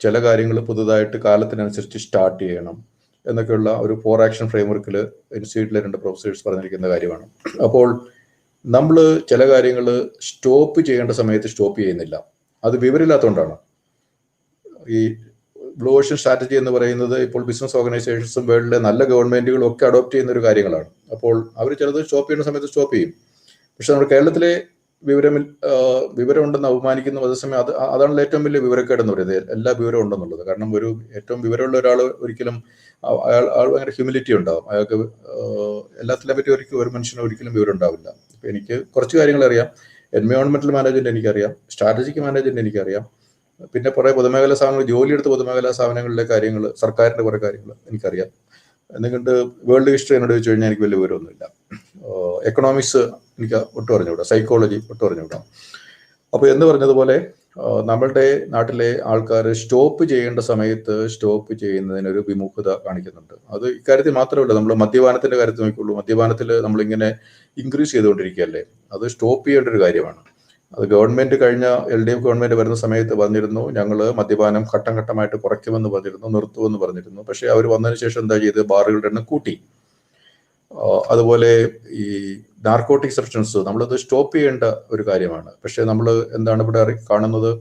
ചില കാര്യങ്ങൾ പുതുതായിട്ട് കാലത്തിനനുസരിച്ച് സ്റ്റാർട്ട് ചെയ്യണം എന്നൊക്കെയുള്ള ഒരു 4 ആക്ഷൻ ഫ്രെയിംവർക്കിൽ ഇൻസ്റ്റിറ്റ്യൂട്ടിലെ 2 പ്രൊഫസേഴ്സ് പറഞ്ഞിരിക്കുന്ന കാര്യമാണ്. അപ്പോൾ നമ്മൾ ചില കാര്യങ്ങൾ സ്റ്റോപ്പ് ചെയ്യേണ്ട സമയത്ത് സ്റ്റോപ്പ് ചെയ്യുന്നില്ല. അത് വിവരമില്ലാത്തതുകൊണ്ടാണ്. ഈ ബ്ലൂ ഓഷ്യൻ സ്ട്രാറ്റജി എന്ന് പറയുന്നത് ഇപ്പോൾ ബിസിനസ് ഓർഗനൈസേഷൻസും വേൾഡിലെ നല്ല ഗവൺമെന്റുകളും ഒക്കെ അഡോപ്റ്റ് ചെയ്യുന്ന ഒരു കാര്യങ്ങളാണ്. അപ്പോൾ അവർ ചിലത് സ്റ്റോപ്പ് ചെയ്യുന്ന സമയത്ത് സ്റ്റോപ്പ് ചെയ്യും. പക്ഷെ നമ്മുടെ കേരളത്തിലെ വിവരമുണ്ടെന്ന് അപമാനിക്കുന്ന അതേസമയം അതാണല്ലോ ഏറ്റവും വലിയ വിവരക്കേടെന്ന് പറയുന്നത്, എല്ലാ വിവരവും ഉണ്ടെന്നുള്ളത്. കാരണം ഒരു ഏറ്റവും വിവരമുള്ള ഒരാൾ ഒരിക്കലും ആൾ ഭയങ്കര ഹ്യൂമിലിറ്റി ഉണ്ടാവും, അയാൾക്ക് എല്ലാത്തിനെ പറ്റി ഒരു മനുഷ്യന് ഒരിക്കലും വിവരം ഉണ്ടാവില്ല. ഇപ്പം എനിക്ക് കുറച്ച് കാര്യങ്ങൾ അറിയാം, എൻവയോൺമെന്റൽ മാനേജ്മെന്റ് എനിക്കറിയാം, സ്ട്രാറ്റജിക് മാനേജ്മെന്റ് എനിക്കറിയാം, പിന്നെ കുറേ പൊതുമേഖലാ സ്ഥാപനങ്ങൾ, ജോലിയെടുത്ത് പൊതുമേഖലാ സ്ഥാപനങ്ങളിലെ കാര്യങ്ങൾ, സർക്കാരിന്റെ കുറേ കാര്യങ്ങൾ എനിക്കറിയാം. എന്നുകൊണ്ട് വേൾഡ് ഹിസ്റ്ററി എന്നോട് ചോദിച്ചു കഴിഞ്ഞാൽ എനിക്ക് വലിയ വിവരമൊന്നുമില്ല. എക്കണോമിക്സ് എനിക്ക് ഒട്ടും അറിഞ്ഞുകൂടാ, സൈക്കോളജി ഒട്ടും അറിഞ്ഞുകൂടാ. അപ്പോൾ എന്ന് പറഞ്ഞതുപോലെ നമ്മളുടെ നാട്ടിലെ ആൾക്കാർ സ്റ്റോപ്പ് ചെയ്യേണ്ട സമയത്ത് സ്റ്റോപ്പ് ചെയ്യുന്നതിനൊരു വിമുഖത കാണിക്കുന്നുണ്ട്. അത് ഇക്കാര്യത്തിൽ മാത്രമല്ല, നമ്മൾ മദ്യപാനത്തിന്റെ കാര്യത്തിൽ നോക്കിയുള്ളൂ. മദ്യപാനത്തിൽ നമ്മളിങ്ങനെ ഇൻക്രീസ് ചെയ്തുകൊണ്ടിരിക്കുകയല്ലേ, അത് സ്റ്റോപ്പ് ചെയ്യേണ്ട ഒരു കാര്യമാണ്. അത് ഗവൺമെന്റ് കഴിഞ്ഞ LDF ഗവൺമെന്റ് വരുന്ന സമയത്ത് പറഞ്ഞിരുന്നു, ഞങ്ങൾ മദ്യപാനം ഘട്ടം ഘട്ടമായിട്ട് കുറയ്ക്കുമെന്ന് പറഞ്ഞിരുന്നു, നിർത്തുമെന്ന് പറഞ്ഞിരുന്നു. പക്ഷേ അവർ വന്നതിന് ശേഷം എന്താ ചെയ്ത്, ബാറുകളുടെ എണ്ണം കൂട്ടി. അതുപോലെ ഈ നാർക്കോട്ടിക് സബ്സ്റ്റൻസ് നമ്മളത് സ്റ്റോപ്പ് ചെയ്യേണ്ട ഒരു കാര്യമാണ്. പക്ഷെ നമ്മൾ എന്താണ് ഇവിടെ കാണുന്നത്,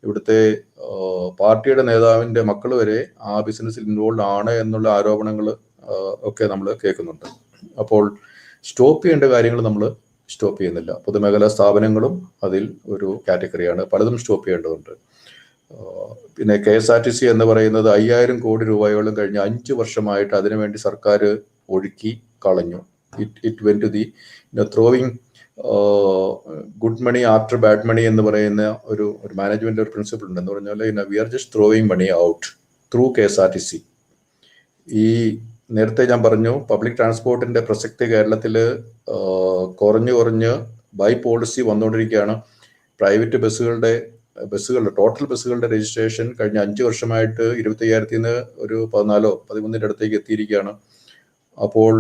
ഇവിടുത്തെ പാർട്ടിയുടെ നേതാവിന്റെ മക്കൾ വരെ ആ ബിസിനസ്സിൽ ഇൻവോൾവ് ആണ് എന്നുള്ള ആരോപണങ്ങൾ ഒക്കെ നമ്മൾ കേൾക്കുന്നുണ്ട്. അപ്പോൾ സ്റ്റോപ്പ് ചെയ്യേണ്ട കാര്യങ്ങൾ നമ്മൾ സ്റ്റോപ്പ് ചെയ്യുന്നില്ല. പൊതുമേഖലാ സ്ഥാപനങ്ങളും അതിൽ ഒരു കാറ്റഗറിയാണ്, പലതും സ്റ്റോപ്പ് ചെയ്യേണ്ടതുണ്ട്. പിന്നെ KSRTC എന്ന് പറയുന്നത് 5000 കോടി രൂപയോളം കഴിഞ്ഞ 5 വർഷമായിട്ട് അതിനുവേണ്ടി സർക്കാർ ഒഴുക്കി കളഞ്ഞു. It went to the throwing good money after bad money എന്ന് പറയുന്ന ഒരു മാനേജ്മെന്റ് ഒരു പ്രിൻസിപ്പിൾ ഉണ്ട്. എന്ന് പറഞ്ഞാൽ we are just throwing money out through KSRTC. ഈ നേരത്തെ ഞാൻ പറഞ്ഞു, പബ്ലിക് ട്രാൻസ്പോർട്ടിന്റെ പ്രസക്തി കേരളത്തിൽ കുറഞ്ഞ് ബൈ പോളിസി വന്നുകൊണ്ടിരിക്കുകയാണ്. പ്രൈവറ്റ് ബസ്സുകളുടെ ടോട്ടൽ ബസ്സുകളുടെ രജിസ്ട്രേഷൻ കഴിഞ്ഞ 5 വർഷമായിട്ട് 25,000 ഒരു 14-13 അടുത്തേക്ക് എത്തിയിരിക്കുകയാണ്. അപ്പോൾ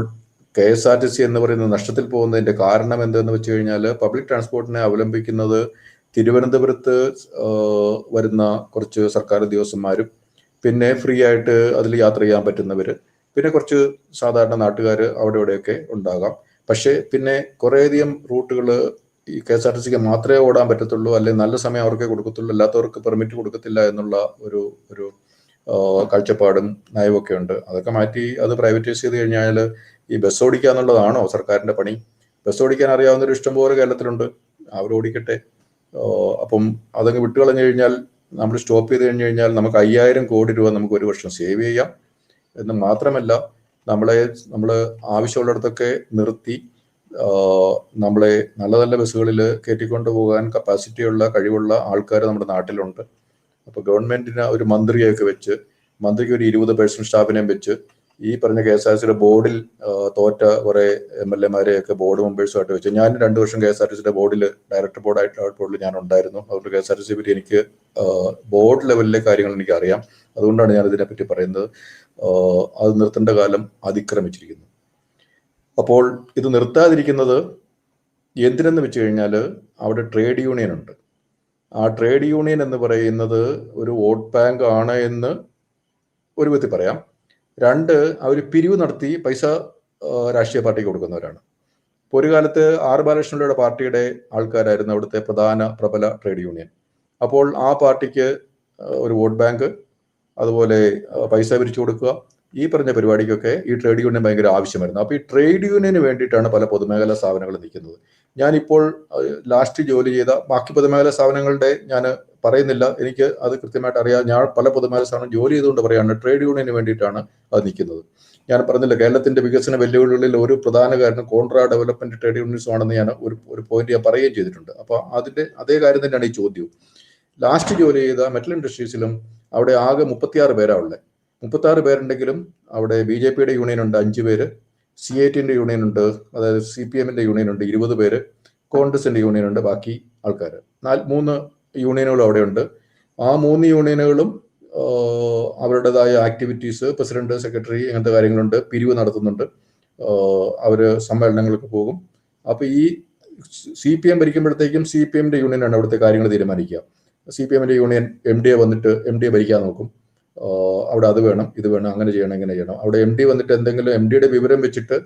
KSRTC എന്ന് പറയുന്നത് നഷ്ടത്തിൽ പോകുന്നതിന്റെ കാരണം എന്തെന്ന് വെച്ച് കഴിഞ്ഞാൽ പബ്ലിക് ട്രാൻസ്പോർട്ടിനെ അവലംബിക്കുന്നത് തിരുവനന്തപുരത്ത് വരുന്ന കുറച്ച് സർക്കാർ ഉദ്യോഗസ്ഥന്മാരും പിന്നെ ഫ്രീ ആയിട്ട് അതിൽ യാത്ര ചെയ്യാൻ പറ്റുന്നവർ പിന്നെ കുറച്ച് സാധാരണ നാട്ടുകാർ അവിടെ ഇവിടെയൊക്കെ ഉണ്ടാകാം. പക്ഷേ പിന്നെ കുറേയധികം റൂട്ടുകൾ ഈ KSRTCക്ക് മാത്രമേ ഓടാൻ പറ്റത്തുള്ളൂ, അല്ലെങ്കിൽ നല്ല സമയം അവർക്കേ കൊടുക്കത്തുള്ളൂ, അല്ലാത്തവർക്ക് പെർമിറ്റ് കൊടുക്കത്തില്ല എന്നുള്ള ഒരു ഒരു കാഴ്ചപ്പാടും നയമൊക്കെ ഉണ്ട്. അതൊക്കെ മാറ്റി അത് പ്രൈവറ്റൈസ് ചെയ്ത് കഴിഞ്ഞാൽ ഈ ബസ് ഓടിക്കുക എന്നുള്ളതാണോ സർക്കാരിന്റെ പണി? ബസ് ഓടിക്കാൻ അറിയാവുന്നൊരു ഇഷ്ടംപോലെ കേരളത്തിലുണ്ട്, അവർ ഓടിക്കട്ടെ. അപ്പം അതങ്ങ് വിട്ടുകളഞ്ഞു കഴിഞ്ഞാൽ, നമ്മൾ സ്റ്റോപ്പ് ചെയ്ത് കഴിഞ്ഞു കഴിഞ്ഞാൽ നമുക്ക് 5000 കോടി രൂപ നമുക്ക് ഒരു വർഷം സേവ് ചെയ്യാം. എന്ന് മാത്രമല്ല, നമ്മൾ ആവശ്യമുള്ളിടത്തൊക്കെ നിർത്തി നമ്മളെ നല്ല നല്ല ബസ്സുകളിൽ കയറ്റിക്കൊണ്ടു പോകാൻ കപ്പാസിറ്റിയുള്ള കഴിവുള്ള ആൾക്കാർ നമ്മുടെ നാട്ടിലുണ്ട്. അപ്പോൾ ഗവൺമെന്റിന് ഒരു മന്ത്രിയൊക്കെ വെച്ച്, മന്ത്രിക്ക് ഒരു 20% സ്റ്റാഫിനെയും വെച്ച് ഈ പറഞ്ഞ KSRTCയുടെ ബോർഡിൽ തോറ്റ കുറെ MLA-മാരെയൊക്കെ ബോർഡ് മെമ്പേഴ്സുമായിട്ട് വെച്ച്, ഞാൻ 2 വർഷം KSRTCയുടെ ബോർഡിൽ ഡയറക്ടർ ബോർഡിൽ ഞാൻ ഉണ്ടായിരുന്നു. അതുകൊണ്ട് KSRTCയെ പറ്റി എനിക്ക് ബോർഡ് ലെവലിലെ കാര്യങ്ങൾ എനിക്ക് അറിയാം. അതുകൊണ്ടാണ് ഞാൻ ഇതിനെപ്പറ്റി പറയുന്നത്. അത് നിർത്തേണ്ട കാലം അതിക്രമിച്ചിരിക്കുന്നു. അപ്പോൾ ഇത് നിർത്താതിരിക്കുന്നത് എന്തിനെന്ന് വെച്ച് കഴിഞ്ഞാൽ, അവിടെ ട്രേഡ് യൂണിയൻ ഉണ്ട്. ആ ട്രേഡ് യൂണിയൻ എന്ന് പറയുന്നത് ഒരു വോട്ട് ബാങ്ക് ആണ് എന്ന് ഒരു വിധത്തിൽ പറയാം. 2, അവർ പിരിവ് നടത്തി പൈസ രാഷ്ട്രീയ പാർട്ടിക്ക് കൊടുക്കുന്നവരാണ്. ഇപ്പോൾ ഒരു കാലത്ത് R ബാലകൃഷ്ണപിള്ളയുടെ പാർട്ടിയുടെ ആൾക്കാരായിരുന്നു അവിടുത്തെ പ്രബല ട്രേഡ് യൂണിയൻ. അപ്പോൾ ആ പാർട്ടിക്ക് ഒരു വോട്ട് ബാങ്ക്, അതുപോലെ പൈസ പിരിച്ചു കൊടുക്കുക, ഈ പറഞ്ഞ പരിപാടിക്കൊക്കെ ഈ ട്രേഡ് യൂണിയൻ ഭയങ്കര ആവശ്യമായിരുന്നു. അപ്പോൾ ഈ ട്രേഡ് യൂണിയന് വേണ്ടിയിട്ടാണ് പല പൊതുമേഖലാ സ്ഥാപനങ്ങൾ നിൽക്കുന്നത്. ഞാനിപ്പോൾ ലാസ്റ്റ് ജോലി ചെയ്ത ബാക്കി പൊതുമേഖലാ സ്ഥാപനങ്ങളുടെ ഞാൻ പറയുന്നില്ല, എനിക്ക് അത് കൃത്യമായിട്ട് അറിയാം. ഞാൻ പല പൊതുമേഖലാ സ്ഥാപനം ജോലി ചെയ്തുകൊണ്ട് പറയുകയാണ്, ട്രേഡ് യൂണിയന് വേണ്ടിയിട്ടാണ് അത് നിൽക്കുന്നത്. ഞാൻ പറഞ്ഞില്ല, കേരളത്തിന്റെ വികസന വെല്ലുവിളികളിൽ ഒരു പ്രധാന കാരണം കോൺട്രാ ഡെവലപ്മെന്റ് ട്രേഡ് യൂണിയൻസും ആണെന്ന് ഞാൻ ഒരു പോയിന്റ് ഞാൻ പറയുകയും ചെയ്തിട്ടുണ്ട്. അപ്പോൾ അതിന്റെ അതേ കാര്യം തന്നെയാണ് ഈ ചോദ്യവും. ലാസ്റ്റ് ജോലി ചെയ്ത മെറ്റൽ ഇൻഡസ്ട്രീസിലും അവിടെ ആകെ 36 പേരാണ് ഉള്ളത്. 36 പേരുണ്ടെങ്കിലും അവിടെ BJPയുടെ യൂണിയൻ ഉണ്ട് 5 പേര്, CITന്റെ യൂണിയൻ ഉണ്ട്, അതായത് CPMന്റെ യൂണിയൻ ഉണ്ട് 20 പേര്, കോൺഗ്രസിന്റെ യൂണിയൻ ഉണ്ട് ബാക്കി ആൾക്കാർ. 3 യൂണിയനുകളും അവിടെ ഉണ്ട്. ആ 3 യൂണിയനുകളും അവരുടേതായ ആക്ടിവിറ്റീസ്, പ്രസിഡന്റ്, സെക്രട്ടറി, അങ്ങനത്തെ കാര്യങ്ങളുണ്ട്, പിരിവ് നടത്തുന്നുണ്ട്, അവർ സമ്മേളനങ്ങൾക്ക് പോകും. അപ്പോൾ ഈ CPM ഭരിക്കുമ്പോഴത്തേക്കും CPMന്റെ യൂണിയനാണ് അവിടുത്തെ കാര്യങ്ങൾ തീരുമാനിക്കുക. CPMന്റെ യൂണിയൻ MD വന്നിട്ട് MD ഭരിക്കാൻ നോക്കും. അവിടെ അത് വേണം, ഇത് വേണം, അങ്ങനെ ചെയ്യണം, ഇങ്ങനെ ചെയ്യണം. അവിടെ MD വന്നിട്ട് എന്തെങ്കിലും MDയുടെ വിവരം വെച്ചിട്ട്,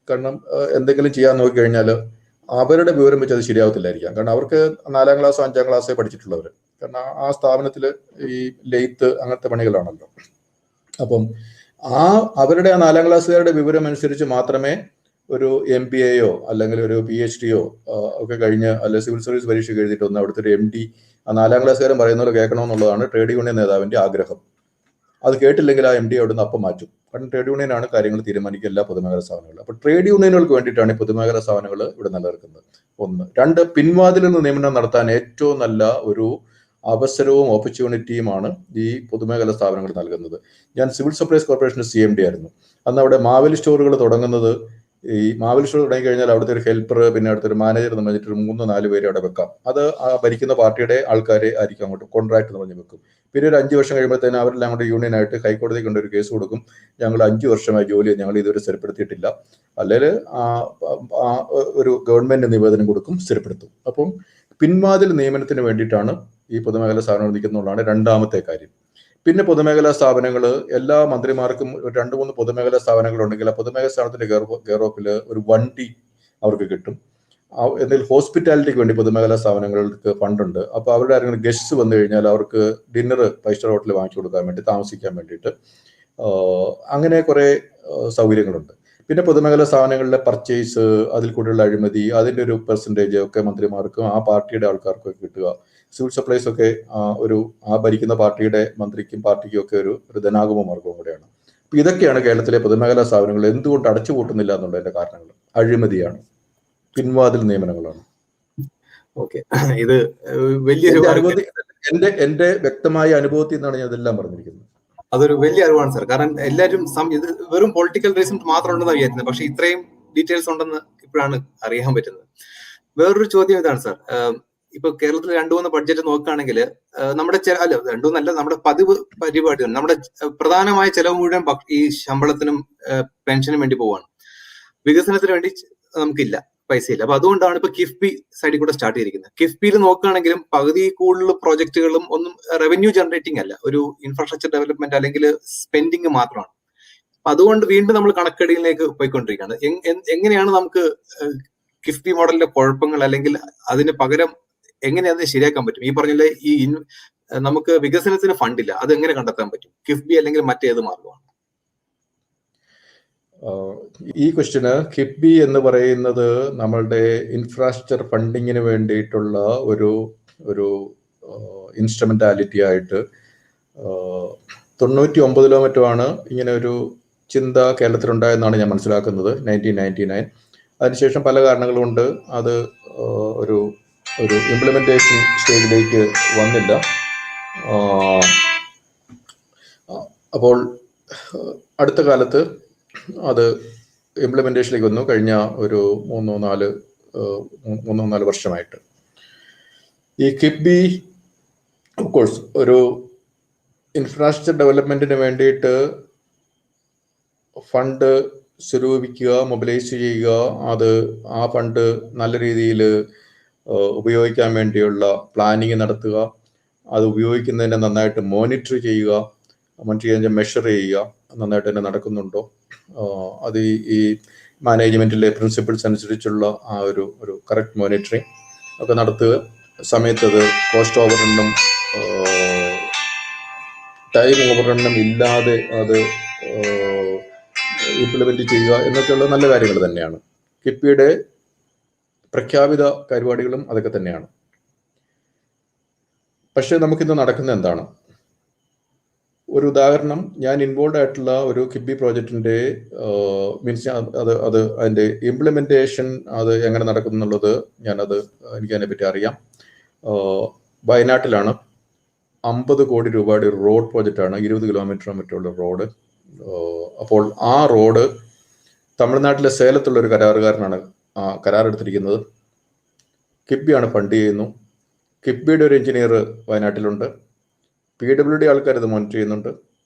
കാരണം എന്തെങ്കിലും ചെയ്യാൻ നോക്കിക്കഴിഞ്ഞാൽ അവരുടെ വിവരം വെച്ച് അത് ശരിയാവത്തില്ലായിരിക്കാം. കാരണം അവർക്ക് 4ാം ക്ലാസ്സോ 5ാം ക്ലാസ്സോ പഠിച്ചിട്ടുള്ളവർ, കാരണം ആ സ്ഥാപനത്തിൽ ഈ ലെയ്ത്ത് അങ്ങനത്തെ പണികളാണല്ലോ. അപ്പം അവരുടെ ആ 4ാം ക്ലാസ്സുകാരുടെ വിവരം അനുസരിച്ച് മാത്രമേ ഒരു MBAയോ അല്ലെങ്കിൽ ഒരു PhDയോ ഒക്കെ കഴിഞ്ഞ്, അല്ലെങ്കിൽ സിവിൽ സർവീസ് പരീക്ഷ എഴുതിയിട്ട് ഒന്ന് അവിടുത്തെ ഒരു MD ആ 4ാം ക്ലാസ്സുകാരൻ പറയുന്നത് കേൾക്കണമെന്നുള്ളതാണ് ട്രേഡ് യൂണിയൻ നേതാവിന്റെ ആഗ്രഹം. അത് കേട്ടില്ലെങ്കിൽ ആ MD അവിടുന്ന് അപ്പം മാറ്റും. കാരണം ട്രേഡ് യൂണിയനാണ് കാര്യങ്ങൾ തീരുമാനിക്കുക എല്ലാ പൊതുമേഖലാ സ്ഥാപനങ്ങളും. അപ്പോൾ ട്രേഡ് യൂണിയനുകൾക്ക് വേണ്ടിയിട്ടാണ് ഈ പൊതുമേഖലാ സ്ഥാപനങ്ങൾ ഇവിടെ നിലനിൽക്കുന്നത്. 1. 2, പിൻവാതിലിൽ നിന്ന് നിയമനം നടത്താൻ ഏറ്റവും നല്ല ഒരു അവസരവും ഓപ്പർച്യൂണിറ്റിയുമാണ് ഈ പൊതുമേഖലാ സ്ഥാപനങ്ങൾ നൽകുന്നത്. ഞാൻ സിവിൽ സപ്ലൈസ് കോർപ്പറേഷന് CMD ആയിരുന്നു. അന്ന് അവിടെ മാവേലി സ്റ്റോറുകൾ തുടങ്ങുന്നത്, ഈ മാവേലി സ്റ്റോർ തുടങ്ങി കഴിഞ്ഞാൽ അവിടുത്തെ ഒരു ഹെൽപ്പർ, പിന്നെ അടുത്തൊരു മാനേജർ എന്ന് പറഞ്ഞിട്ട് 3-4 പേര് അവിടെ വെക്കാം. അത് ആ ഭരിക്കുന്ന പാർട്ടിയുടെ ആൾക്കാരെ ആയിരിക്കും അങ്ങോട്ട് കോൺട്രാക്ട് എന്ന് പറഞ്ഞ് വെക്കും. പിന്നെ ഒരു 5 വർഷം കഴിയുമ്പോഴത്തേനും അവരെല്ലാം കൂടെ യൂണിയനായിട്ട് ഹൈക്കോടതി കൊണ്ടൊരു കേസ് കൊടുക്കും, ഞങ്ങൾ 5 വർഷമായി ജോലി ഞങ്ങൾ ഇതുവരെ സ്ഥിരപ്പെടുത്തിയിട്ടില്ല, അല്ലെങ്കിൽ ഒരു ഗവൺമെന്റ് നിവേദനം കൊടുക്കും, സ്ഥിരപ്പെടുത്തും. അപ്പം പിൻവാതിൽ നിയമനത്തിന് വേണ്ടിയിട്ടാണ് ഈ പൊതുമേഖലാ സ്ഥാപനങ്ങൾ നിൽക്കുന്നുള്ളതാണ് 2ാമത്തെ കാര്യം. പിന്നെ പൊതുമേഖലാ സ്ഥാപനങ്ങൾ എല്ലാ മന്ത്രിമാർക്കും 2-3 പൊതുമേഖലാ സ്ഥാപനങ്ങൾ ഉണ്ടെങ്കിൽ ആ പൊതുമേഖലാ സ്ഥാപനത്തിന്റെ ഗെയറോപ്പിൽ ഒരു വണ്ടി അവർക്ക് കിട്ടും. എന്തെങ്കിലും ഹോസ്പിറ്റാലിറ്റിക്ക് വേണ്ടി പൊതുമേഖലാ സ്ഥാപനങ്ങൾക്ക് ഫണ്ടുണ്ട്. അപ്പോൾ അവരുടെ ആരെങ്കിലും ഗസ്റ്റ് വന്നു കഴിഞ്ഞാൽ അവർക്ക് ഡിന്നർ 5 സ്റ്റാർ ഹോട്ടലിൽ വാങ്ങിച്ചു കൊടുക്കാൻ വേണ്ടി, താമസിക്കാൻ വേണ്ടിയിട്ട്, അങ്ങനെ കുറെ സൗകര്യങ്ങളുണ്ട്. പിന്നെ പൊതുമേഖലാ സ്ഥാപനങ്ങളിലെ പർച്ചേസ്, അതിൽ കൂടെയുള്ള അഴിമതി, അതിൻ്റെ ഒരു പെർസെൻറ്റേജ് ഒക്കെ മന്ത്രിമാർക്കും ആ പാർട്ടിയുടെ ആൾക്കാർക്കും ഒക്കെ കിട്ടുക. സിവിൽ സപ്ലൈസ് ഒക്കെ ആ ഭരിക്കുന്ന പാർട്ടിയുടെ മന്ത്രിക്കും പാർട്ടിക്കും ഒക്കെ ഒരു ധനാഗമ മാർഗവും കൂടെയാണ്. അപ്പൊ ഇതൊക്കെയാണ് കേരളത്തിലെ പൊതുമേഖലാ സ്ഥാപനങ്ങൾ എന്തുകൊണ്ട് അടച്ചുപൂട്ടുന്നില്ല എന്നുള്ളതിന്റെ കാരണങ്ങൾ. അഴിമതിയാണ്, പിൻവാതിൽ നിയമനങ്ങളാണ്. ഓക്കെ, ഇത് വലിയൊരു എന്റെ വ്യക്തമായ അനുഭവത്തിൽ നിന്നാണ് ഞാൻ ഇതെല്ലാം പറഞ്ഞിരിക്കുന്നത്. അതൊരു വലിയ അറിവാണ് സാർ. കാരണം എല്ലാവരും ഇത് വെറും പൊളിറ്റിക്കൽ റീസൺ മാത്രം ഉണ്ടെന്ന് വിചാരിക്കുന്നത്, പക്ഷെ ഇത്രയും ഡീറ്റെയിൽസ് ഉണ്ടെന്ന് ഇപ്പോഴാണ് അറിയാൻ പറ്റുന്നത്. വേറൊരു ചോദ്യം ഇതാണ് സാർ, ഇപ്പൊ കേരളത്തിൽ 2-3 ബഡ്ജറ്റ് നോക്കുകയാണെങ്കിൽ നമ്മുടെ 2-3 നമ്മുടെ പതിവ് പരിപാടികൾ, നമ്മുടെ പ്രധാനമായ ചെലവ് മുഴുവൻ ഈ ശമ്പളത്തിനും പെൻഷനും വേണ്ടി പോവാണ്. വികസനത്തിന് വേണ്ടി നമുക്കില്ല, പൈസയില്ല. അപ്പൊ അതുകൊണ്ടാണ് ഇപ്പൊ കിഫ്ബി സൈഡിൽ കൂടെ സ്റ്റാർട്ട് ചെയ്തിരിക്കുന്നത്. കിഫ്ബിയിൽ നോക്കുകയാണെങ്കിലും പകുതി കൂടുതൽ പ്രോജക്റ്റുകളും ഒന്നും റവന്യൂ ജനറേറ്റിംഗ് അല്ല, ഒരു ഇൻഫ്രാസ്ട്രക്ചർ ഡെവലപ്മെന്റ് അല്ലെങ്കിൽ സ്പെൻഡിങ് മാത്രമാണ്. അതുകൊണ്ട് വീണ്ടും നമ്മൾ കണക്കെടുപ്പിലേക്ക് പോയിക്കൊണ്ടിരിക്കുകയാണ്. എങ്ങനെയാണ് നമുക്ക് കിഫ്ബി മോഡലിന്റെ കുഴപ്പങ്ങൾ അല്ലെങ്കിൽ അതിന് പകരം എങ്ങനെയാണ് ശരിയാക്കാൻ പറ്റും? ഈ പറഞ്ഞ ഈ നമുക്ക് വികസനത്തിന് ഫണ്ടില്ല, അത് എങ്ങനെ കണ്ടെത്താൻ പറ്റും? കിഫ്ബി അല്ലെങ്കിൽ മറ്റേത് മാർഗമാണ്? ഈ ക്വസ്റ്റ്യന് കിഫ്ബി എന്ന് പറയുന്നത് നമ്മളുടെ ഇൻഫ്രാസ്ട്രക്ചർ ഫണ്ടിങ്ങിന് വേണ്ടിയിട്ടുള്ള ഒരു ഇൻസ്ട്രുമെന്റാലിറ്റി ആയിട്ട് 99 മറ്റോ ആണ് ഇങ്ങനെ ഒരു ചിന്ത കേരളത്തിലുണ്ടായെന്നാണ് ഞാൻ മനസ്സിലാക്കുന്നത്, 1999. അതിനുശേഷം പല കാരണങ്ങൾ കൊണ്ട് അത് ഒരു ഇംപ്ലിമെന്റേഷൻ സ്റ്റേജിലേക്ക് വന്നില്ല. അപ്പോൾ അടുത്ത കാലത്ത് അത് ഇംപ്ലിമെന്റേഷനിലേക്ക് വന്നു, കഴിഞ്ഞ ഒരു 3-4 വർഷമായിട്ട്. ഈ കിഫ്ബി ഓഫ്കോഴ്സ് ഒരു ഇൻഫ്രാസ്ട്രക്ചർ ഡെവലപ്മെന്റിന് വേണ്ടിയിട്ട് ഫണ്ട് സ്വരൂപിക്കുക, മൊബിലൈസ് ചെയ്യുക, ആ ഫണ്ട് നല്ല രീതിയിൽ ഉപയോഗിക്കാൻ വേണ്ടിയുള്ള പ്ലാനിങ് നടത്തുക, അത് ഉപയോഗിക്കുന്നതിനെ നന്നായിട്ട് മോണിറ്റർ ചെയ്യുക, മെഷർ ചെയ്യുക, നന്നായിട്ട് തന്നെ നടക്കുന്നുണ്ടോ, അത് ഈ മാനേജ്മെന്റിലെ പ്രിൻസിപ്പിൾസ് അനുസരിച്ചുള്ള ആ ഒരു കറക്റ്റ് മോണിറ്ററിങ് ഒക്കെ നടത്തുക, സമയത്ത് അത് കോസ്റ്റ് ഓവർറണ്ണും ടൈം ഓവർറണ്ണും ഇല്ലാതെ അത് ഇംപ്ലിമെന്റ് ചെയ്യുക എന്നൊക്കെയുള്ള നല്ല കാര്യങ്ങൾ തന്നെയാണ്. കിഫ്ബിയുടെ പ്രഖ്യാപിത പരിപാടികളും അതൊക്കെ തന്നെയാണ്. പക്ഷെ നമുക്കിന്ന് നടക്കുന്ന എന്താണ്? ഒരു ഉദാഹരണം, ഞാൻ ഇൻവോൾവ് ആയിട്ടുള്ള ഒരു കിഫ്ബി പ്രോജക്റ്റിന്റെ മീൻസ് അതിന്റെ ഇംപ്ലിമെന്റേഷൻ അത് എങ്ങനെ നടക്കുന്നു എന്നുള്ളത് എനിക്ക് അതിനെപ്പറ്റി അറിയാം. വയനാട്ടിലാണ് 50 കോടി രൂപയുടെ ഒരു റോഡ് പ്രോജക്റ്റാണ്, 20 കിലോമീറ്റർ മറ്റുള്ള റോഡ്. അപ്പോൾ ആ റോഡ് തമിഴ്നാട്ടിലെ സേലത്തുള്ള ഒരു കരാറുകാരനാണ് കരാറെടുത്തിരിക്കുന്നത്. കിഫ്ബിയാണ് ഫണ്ട് ചെയ്യുന്നു. കിഫ്ബിയുടെ ഒരു എഞ്ചിനീയർ വയനാട്ടിലുണ്ട്. PWD ആൾക്കാർ ഇത് മോണിറ്റർ ചെയ്യുന്നുണ്ട്.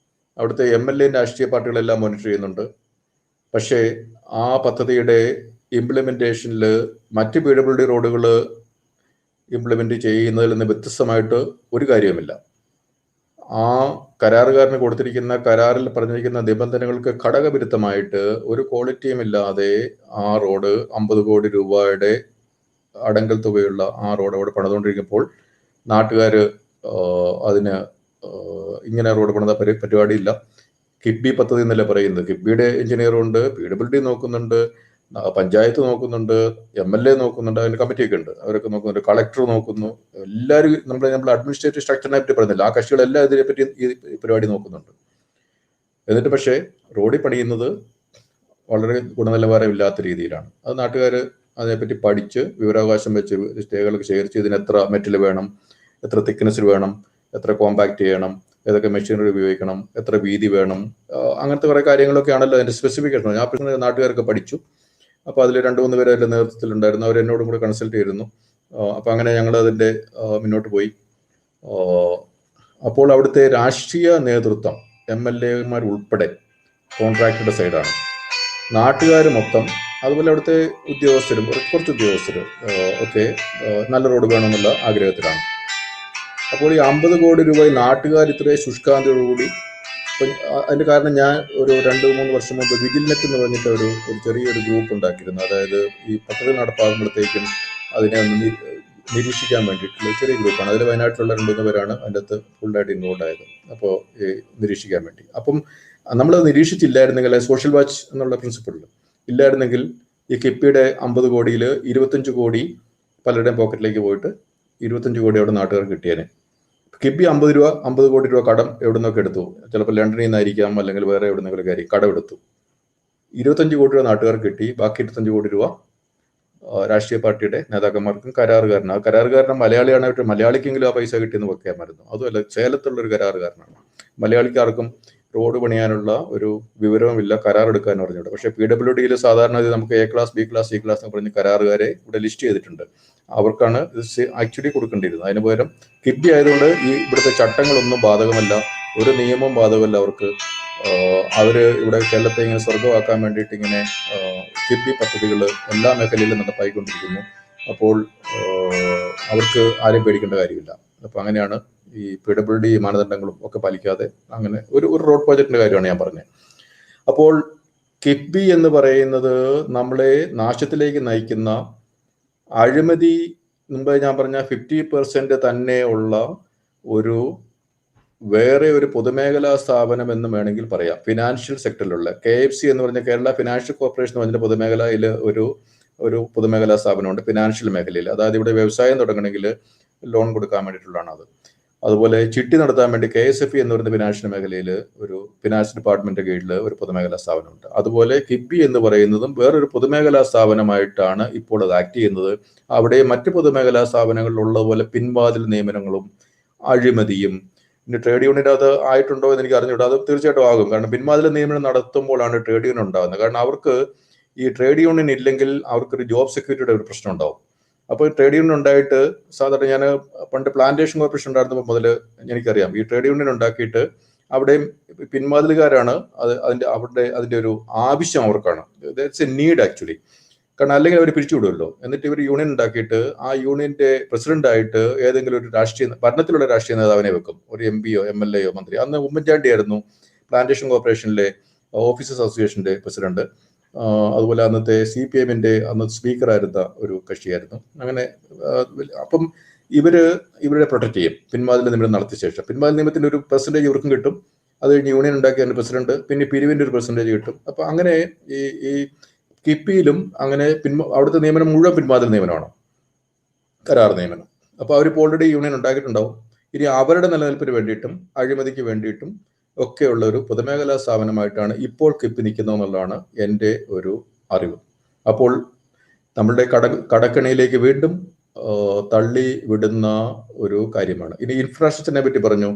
അവിടുത്തെ MLA രാഷ്ട്രീയ പാർട്ടികളെല്ലാം മോണിറ്റർ ചെയ്യുന്നുണ്ട്. പക്ഷേ ആ പദ്ധതിയുടെ ഇംപ്ലിമെന്റേഷനിൽ മറ്റ് PWD റോഡുകൾ ഇംപ്ലിമെന്റ് ചെയ്യുന്നതിൽ നിന്ന് വ്യത്യസ്തമായിട്ട് ഒരു കാര്യവുമില്ല. ആ കരാറുകാരന് കൊടുത്തിരിക്കുന്ന കരാറിൽ പറഞ്ഞിരിക്കുന്ന നിബന്ധനകൾക്ക് ഘടകവിരുദ്ധമായിട്ട് ഒരു ക്വാളിറ്റിയും ഇല്ലാതെ ആ റോഡ് 50 കോടി രൂപയുടെ അടങ്കൽ തുകയുള്ള ആ റോഡ് അവിടെ പണിതുകൊണ്ടിരിക്കുമ്പോൾ നാട്ടുകാർ അതിന് ഇങ്ങനെ റോഡ് പണിത പരിപാടിയില്ല, കിഫ്ബി പദ്ധതി എന്നല്ല പറയുന്നത്. കിഫ്ബിയുടെ എഞ്ചിനീയറുണ്ട്, PWD നോക്കുന്നുണ്ട്, പഞ്ചായത്ത് നോക്കുന്നുണ്ട്, MLA നോക്കുന്നുണ്ട്, അതിന്റെ കമ്മിറ്റിയൊക്കെ ഉണ്ട്, അവരൊക്കെ നോക്കുന്നുണ്ട്, കളക്ടർ നോക്കുന്നു, എല്ലാവരും നമ്മൾ അഡ്മിനിസ്ട്രേറ്റീവ് സ്ട്രക്ചറിനെ പറ്റി പറയുന്നില്ല, ആ കക്ഷികളെല്ലാം ഇതിനെപ്പറ്റി ഈ പരിപാടി നോക്കുന്നുണ്ട്. എന്നിട്ട് പക്ഷേ റോഡിൽ പണിയുന്നത് വളരെ ഗുണനിലവാരമില്ലാത്ത രീതിയിലാണ്. അത് നാട്ടുകാർ അതിനെപ്പറ്റി പഠിച്ച് വിവരാവകാശം വെച്ച് സ്റ്റേകളൊക്കെ ശേഖരിച്ച് ഇതിന് എത്ര മെറ്റൽ വേണം, എത്ര തിക്നെസ്സിൽ വേണം, എത്ര കോമ്പാക്ട് ചെയ്യണം, ഏതൊക്കെ മെഷീനറി ഉപയോഗിക്കണം, എത്ര വീതി വേണം, അങ്ങനത്തെ കുറേ കാര്യങ്ങളൊക്കെ ആണല്ലോ അതിന്റെ സ്പെസിഫിക്കേഷൻ. ഞാൻ പിന്നെ നാട്ടുകാരൊക്കെ പഠിച്ചു. അപ്പോൾ അതിൽ 2-3 പേര് അതിൻ്റെ നേതൃത്വത്തിലുണ്ടായിരുന്നു, അവരെന്നോടും കൂടെ കൺസൾട്ട് ചെയ്തിരുന്നു. അപ്പോൾ അങ്ങനെ ഞങ്ങൾ അതിൻ്റെ മുന്നോട്ട് പോയി. അപ്പോൾ അവിടുത്തെ രാഷ്ട്രീയ നേതൃത്വം MLA ഉൾപ്പെടെ കോൺട്രാക്ടറുടെ സൈഡാണ്, നാട്ടുകാർ മൊത്തം, അതുപോലെ അവിടുത്തെ ഉദ്യോഗസ്ഥരും കുറച്ച് ഉദ്യോഗസ്ഥർ ഒക്കെ നല്ല റോഡ് വേണമെന്നുള്ള ആഗ്രഹത്തിലാണ്. അപ്പോൾ ഈ 50 കോടി രൂപ നാട്ടുകാർ ഇത്രയും ശുഷ്കാന്തിയോടുകൂടി, അതിന്റെ കാരണം ഞാൻ ഒരു 2-3 വർഷം മുമ്പ് വിജിൽനെറ്റ് എന്ന് പറഞ്ഞിട്ട് ഒരു ചെറിയൊരു ഗ്രൂപ്പ് ഉണ്ടാക്കിയിരുന്നു. അതായത് ഈ പദ്ധതി നടപ്പാകുമ്പോഴത്തേക്കും അതിനെ ഒന്ന് നിരീക്ഷിക്കാൻ വേണ്ടിയിട്ടുള്ള ചെറിയ ഗ്രൂപ്പാണ്. അതിൽ വയനാട്ടിലുള്ള 2-3 പേരാണ് അതിൻ്റെ അകത്ത് ഫുള്ളായിട്ട് ഇൻവോൾവ് ആയത്. അപ്പോൾ നിരീക്ഷിക്കാൻ വേണ്ടി. അപ്പം നമ്മൾ നിരീക്ഷിച്ചില്ലായിരുന്നെങ്കിൽ, സോഷ്യൽ വാച്ച് എന്നുള്ള പ്രിൻസിപ്പിളിൽ ഇല്ലായിരുന്നെങ്കിൽ ഈ കിഫ്ബിയുടെ 50 കോടിയിൽ 25 കോടി പലരുടെയും പോക്കറ്റിലേക്ക് പോയിട്ട് 25 കോടി അവിടെ നാട്ടുകാർക്ക് കിട്ടിയേനെ. കിഫ്ബി 50 കോടി രൂപ കടം എവിടെ നിന്നൊക്കെ എടുത്തു, ചിലപ്പോൾ ലണ്ടനിൽ നിന്നായിരിക്കാം, അല്ലെങ്കിൽ വേറെ എവിടെ നിന്നൊക്കെ കാര്യം കടം എടുത്തു. 25 കോടി രൂപ നാട്ടുകാർക്ക് കിട്ടി, ബാക്കി 25 കോടി രൂപ രാഷ്ട്രീയ പാർട്ടിയുടെ നേതാക്കന്മാർക്കും കരാറുകാരനാണ്. ആ കരാറുകാരൻ മലയാളിയാണെങ്കിൽ മലയാളിക്കെങ്കിലും ആ പൈസ കിട്ടിയെന്ന് വെക്കാമായിരുന്നു. അതുമല്ല, സേലത്തുള്ളൊരു കരാറുകാരനാണ്. മലയാളിക്കാർക്കും റോഡ് പണിയാനുള്ള ഒരു വിവരവുമില്ല, കരാറെടുക്കാൻ പറഞ്ഞിട്ടുണ്ട്. പക്ഷേ PWDയിൽ സാധാരണ നമുക്ക് A class, B class, C class എന്ന് പറഞ്ഞ് കരാറുകാരെ ഇവിടെ ലിസ്റ്റ് ചെയ്തിട്ടുണ്ട്. അവർക്കാണ് ഇത് ആക്ച്വലി കൊടുക്കേണ്ടിയിരുന്നത്. അതിന് പകരം കിഫ്ബി ആയതുകൊണ്ട് ഈ ഇവിടുത്തെ ചട്ടങ്ങളൊന്നും ബാധകമല്ല, ഒരു നിയമവും ബാധകമല്ല അവർക്ക്. അവർ ഇവിടെ കേരളത്തെ ഇങ്ങനെ സ്വർഗമാക്കാൻ വേണ്ടിയിട്ട് ഇങ്ങനെ കിഫ്ബി പദ്ധതികൾ എല്ലാ മേഖലയിലും നടപ്പായിക്കൊണ്ടിരിക്കുന്നു. അപ്പോൾ അവർക്ക് ആരെയും പേടിക്കേണ്ട കാര്യമില്ല. അപ്പോൾ അങ്ങനെയാണ് ഈ PWD മാനദണ്ഡങ്ങളും ഒക്കെ പാലിക്കാതെ അങ്ങനെ ഒരു റോഡ് പ്രോജക്റ്റിന്റെ കാര്യമാണ് ഞാൻ പറഞ്ഞത്. അപ്പോൾ കിഫ്ബി എന്ന് പറയുന്നത് നമ്മളെ നാശത്തിലേക്ക് നയിക്കുന്ന അഴിമതി, മുമ്പ് ഞാൻ പറഞ്ഞ 50% തന്നെ ഉള്ള ഒരു വേറെ ഒരു പൊതുമേഖലാ സ്ഥാപനം എന്ന് വേണമെങ്കിൽ പറയാം. ഫിനാൻഷ്യൽ സെക്ടറിലുള്ള KFC എന്ന് പറഞ്ഞ കേരള ഫിനാൻഷ്യൽ കോർപ്പറേഷൻ എന്ന് പറഞ്ഞ പൊതുമേഖലയിൽ ഒരു പൊതുമേഖലാ സ്ഥാപനമുണ്ട് ഫിനാൻഷ്യൽ മേഖലയിൽ. അതായത് ഇവിടെ വ്യവസായം തുടങ്ങണമെങ്കിൽ ലോൺ കൊടുക്കാൻ വേണ്ടിയിട്ടുള്ളതാണ് അത്. അതുപോലെ ചിട്ടി നടത്താൻ വേണ്ടി KSFE എന്ന് പറയുന്ന ഫിനാൻഷ്യൽ മേഖലയിൽ ഒരു ഫിനാൻസ് ഡിപ്പാർട്ട്മെന്റ് കീഴിൽ ഒരു പൊതുമേഖലാ സ്ഥാപനമുണ്ട്. അതുപോലെ കിഫ്ബി എന്ന് പറയുന്നതും വേറൊരു പൊതുമേഖലാ സ്ഥാപനമായിട്ടാണ് ഇപ്പോൾ അത് ആക്ട് ചെയ്യുന്നത്. അവിടെ മറ്റ് പൊതുമേഖലാ സ്ഥാപനങ്ങളിലുള്ളതുപോലെ പിൻവാതിൽ നിയമനങ്ങളും അഴിമതിയും, ഇനി ട്രേഡ് യൂണിയൻ അത് ആയിട്ടുണ്ടോ എന്ന് എനിക്ക് അറിഞ്ഞുകൂടാ. അത് തീർച്ചയായിട്ടും ആകും. കാരണം പിൻവാതിൽ നിയമനം നടത്തുമ്പോഴാണ് ട്രേഡ് യൂണിയൻ ഉണ്ടാകുന്നത്. കാരണം അവർക്ക് ഈ ട്രേഡ് യൂണിയൻ ഇല്ലെങ്കിൽ അവർക്കൊരു ജോബ് സെക്യൂരിറ്റിയുടെ ഒരു പ്രശ്നം ഉണ്ടാവും. അപ്പോൾ ട്രേഡ് യൂണിയൻ ഉണ്ടായിട്ട് സാധാരണ ഞാൻ പണ്ട് പ്ലാന്റേഷൻ കോർപ്പറേഷൻ ഉണ്ടായിരുന്നപ്പോൾ മുതൽ എനിക്കറിയാം, ഈ ട്രേഡ് യൂണിയൻ ഉണ്ടാക്കിയിട്ട് അവിടെയും പിൻവാതിലുകാരാണ് അതിന്റെ ഒരു ആവശ്യം അവർക്കാണ്. That's A need actually. കാരണം അല്ലെങ്കിൽ അവർ പിരിച്ചുവിടുമല്ലോ. എന്നിട്ട് ഇവർ യൂണിയൻ ഉണ്ടാക്കിയിട്ട് ആ യൂണിയന്റെ പ്രസിഡന്റായിട്ട് ഏതെങ്കിലും ഒരു ഭരണത്തിലുള്ള രാഷ്ട്രീയ നേതാവിനെ വെക്കും, ഒരു MP-യോ MLA-യോ മന്ത്രി. അന്ന് ഉമ്മൻചാണ്ടി ആയിരുന്നു പ്ലാന്റേഷൻ കോർപ്പറേഷനിലെ ഓഫീസേഴ്സ് അസോസിയേഷന്റെ പ്രസിഡന്റ്. അതുപോലെ അന്നത്തെ CPM-ന്റെ അന്ന് സ്പീക്കറായിരുന്ന ഒരു കക്ഷിയായിരുന്നു. അങ്ങനെ അപ്പം ഇവരെ പ്രൊട്ടക്ട് ചെയ്യും പിൻവാതിൽ നിയമനം നടത്തിയ ശേഷം. പിൻവാതിൽ നിയമത്തിന്റെ ഒരു പെർസെന്റേജ് ഇവർക്കും കിട്ടും. അത് കഴിഞ്ഞ് യൂണിയൻ ഉണ്ടാക്കിയ പ്രസിഡന്റ്, പിന്നെ പിരിവിന്റെ ഒരു പെർസെന്റേജ് കിട്ടും. അപ്പൊ അങ്ങനെ ഈ കിഫ്ബിയിലും അങ്ങനെ അവിടുത്തെ നിയമനം മുഴുവൻ പിൻവാതിൽ നിയമനമാണ്, കരാർ നിയമനം. അപ്പൊ അവരിപ്പോൾ ഓൾറെഡി യൂണിയൻ ഉണ്ടാക്കിയിട്ടുണ്ടാവും. ഇനി അവരുടെ നിലനിൽപ്പിന് വേണ്ടിയിട്ടും അഴിമതിക്ക് വേണ്ടിയിട്ടും ഒക്കെയുള്ള ഒരു പൊതുമേഖലാ സ്ഥാപനമായിട്ടാണ് ഇപ്പോൾ കിഫ്ബി നിൽക്കുന്നത് എന്നുള്ളതാണ് എൻ്റെ ഒരു അറിവ്. അപ്പോൾ നമ്മളുടെ കടക്കണിയിലേക്ക് വീണ്ടും തള്ളി വിടുന്ന ഒരു കാര്യമാണ്. ഇനി ഇൻഫ്രാസ്ട്രക്ചറിനെ പറ്റി പറഞ്ഞു.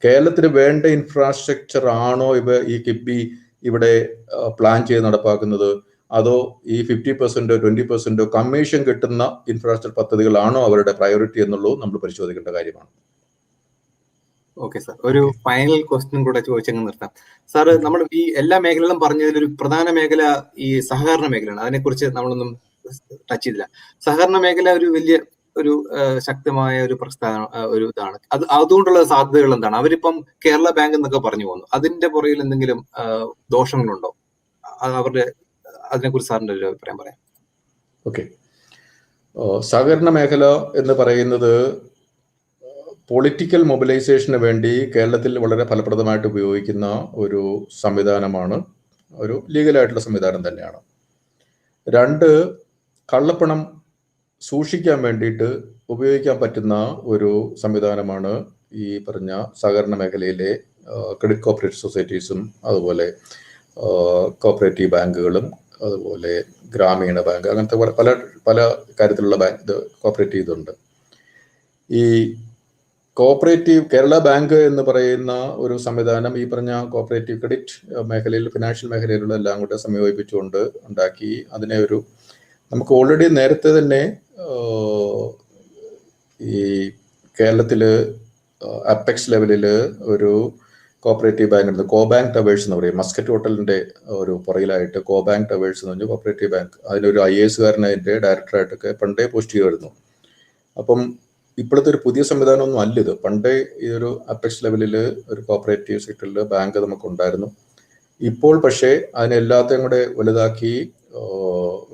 കേരളത്തിന് വേണ്ട ഇൻഫ്രാസ്ട്രക്ചർ ആണോ ഈ കിഫ്ബി ഇവിടെ പ്ലാൻ ചെയ്ത് നടപ്പാക്കുന്നത്, അതോ ഈ 50%, 20% കമ്മീഷൻ കിട്ടുന്ന ഇൻഫ്രാസ്ട്രക്ചർ പദ്ധതികളാണോ അവരുടെ പ്രയോറിറ്റി എന്നുള്ളത് നമ്മൾ പരിശോധിക്കേണ്ട കാര്യമാണ്. ഓക്കെ സാർ, ഒരു ഫൈനൽ ക്വസ്റ്റ്യൻ കൂടെ ചോദിച്ചങ്ങ് നിർത്താം. സാർ, നമ്മൾ ഈ എല്ലാ മേഖലകളും പറഞ്ഞതിൽ ഒരു പ്രധാന മേഖല ഈ സഹകരണ മേഖലയാണ്. അതിനെക്കുറിച്ച് നമ്മളൊന്നും ടച്ച് ചെയ്തില്ല. സഹകരണ മേഖല ഒരു വലിയ ഒരു ശക്തമായ ഒരു പ്രസ്ഥാനം, ഒരു ഇതാണ്. അതുകൊണ്ടുള്ള സാധ്യതകൾ എന്താണ്? അവരിപ്പം കേരള ബാങ്ക് എന്നൊക്കെ പറഞ്ഞു പോകുന്നു. അതിന്റെ പുറകിൽ എന്തെങ്കിലും ദോഷങ്ങളുണ്ടോ? അവരുടെ അതിനെക്കുറിച്ച് സാറിന്റെ ഒരു അഭിപ്രായം പറയാം. ഓക്കെ, സഹകരണ മേഖല എന്ന് പറയുന്നത് പൊളിറ്റിക്കൽ മൊബിലൈസേഷന് വേണ്ടി കേരളത്തിൽ വളരെ ഫലപ്രദമായിട്ട് ഉപയോഗിക്കുന്ന ഒരു സംവിധാനമാണ്, ഒരു ലീഗലായിട്ടുള്ള സംവിധാനം തന്നെയാണ്. 2, കള്ളപ്പണം സൂക്ഷിക്കാൻ വേണ്ടിയിട്ട് ഉപയോഗിക്കാൻ പറ്റുന്ന ഒരു സംവിധാനമാണ് ഈ പറഞ്ഞ സഹകരണ മേഖലയിലെ ക്രെഡിറ്റ് കോപ്പറേറ്റീവ് സൊസൈറ്റീസും അതുപോലെ കോപ്പറേറ്റീവ് ബാങ്കുകളും അതുപോലെ ഗ്രാമീണ ബാങ്ക്, അങ്ങനത്തെ പല പല കാര്യത്തിലുള്ള ബാങ്ക് കോപ്പറേറ്റീവ് ഇതുണ്ട്. ഈ കോപ്പറേറ്റീവ് കേരള ബാങ്ക് എന്ന് പറയുന്ന ഒരു സംവിധാനം ഈ പറഞ്ഞ കോപ്പറേറ്റീവ് ക്രെഡിറ്റ് മേഖലയിൽ, ഫിനാൻഷ്യൽ മേഖലയിലുള്ള എല്ലാം കൂടെ സമന്വയിപ്പിച്ചുകൊണ്ട് ഉണ്ടാക്കി. അതിനെ നമുക്ക് ഓൾറെഡി നേരത്തെ തന്നെ ഈ കേരളത്തിൽ അപ്പെക്സ് ലെവലിൽ ഒരു കോപ്പറേറ്റീവ് ബാങ്ക് ഉണ്ട്, കോബാങ്ക് ടവേഴ്സ് എന്ന് പറയും. മസ്കറ്റ് ഹോട്ടലിന്റെ ഒരു പുറകിലായിട്ട് കോബാങ്ക് ടവേഴ്സ് എന്ന് പറഞ്ഞാൽ കോപ്പറേറ്റീവ് ബാങ്ക്. അതിനൊരു IAS അതിന്റെ ഡയറക്ടറായിട്ടൊക്കെ പണ്ടേ പോസ്റ്റ് ചെയ്യുമായിരുന്നു. അപ്പം ഇപ്പോഴത്തെ ഒരു പുതിയ സംവിധാനമൊന്നും അല്ല ഇത്. പണ്ടേ ഈ ഒരു അപ്പെക്സ് ലെവലിൽ ഒരു കോപ്പറേറ്റീവ് സെക്ടറിൽ ബാങ്ക് നമുക്കുണ്ടായിരുന്നു. ഇപ്പോൾ പക്ഷേ അതിനെല്ലാത്തെയും കൂടെ വലുതാക്കി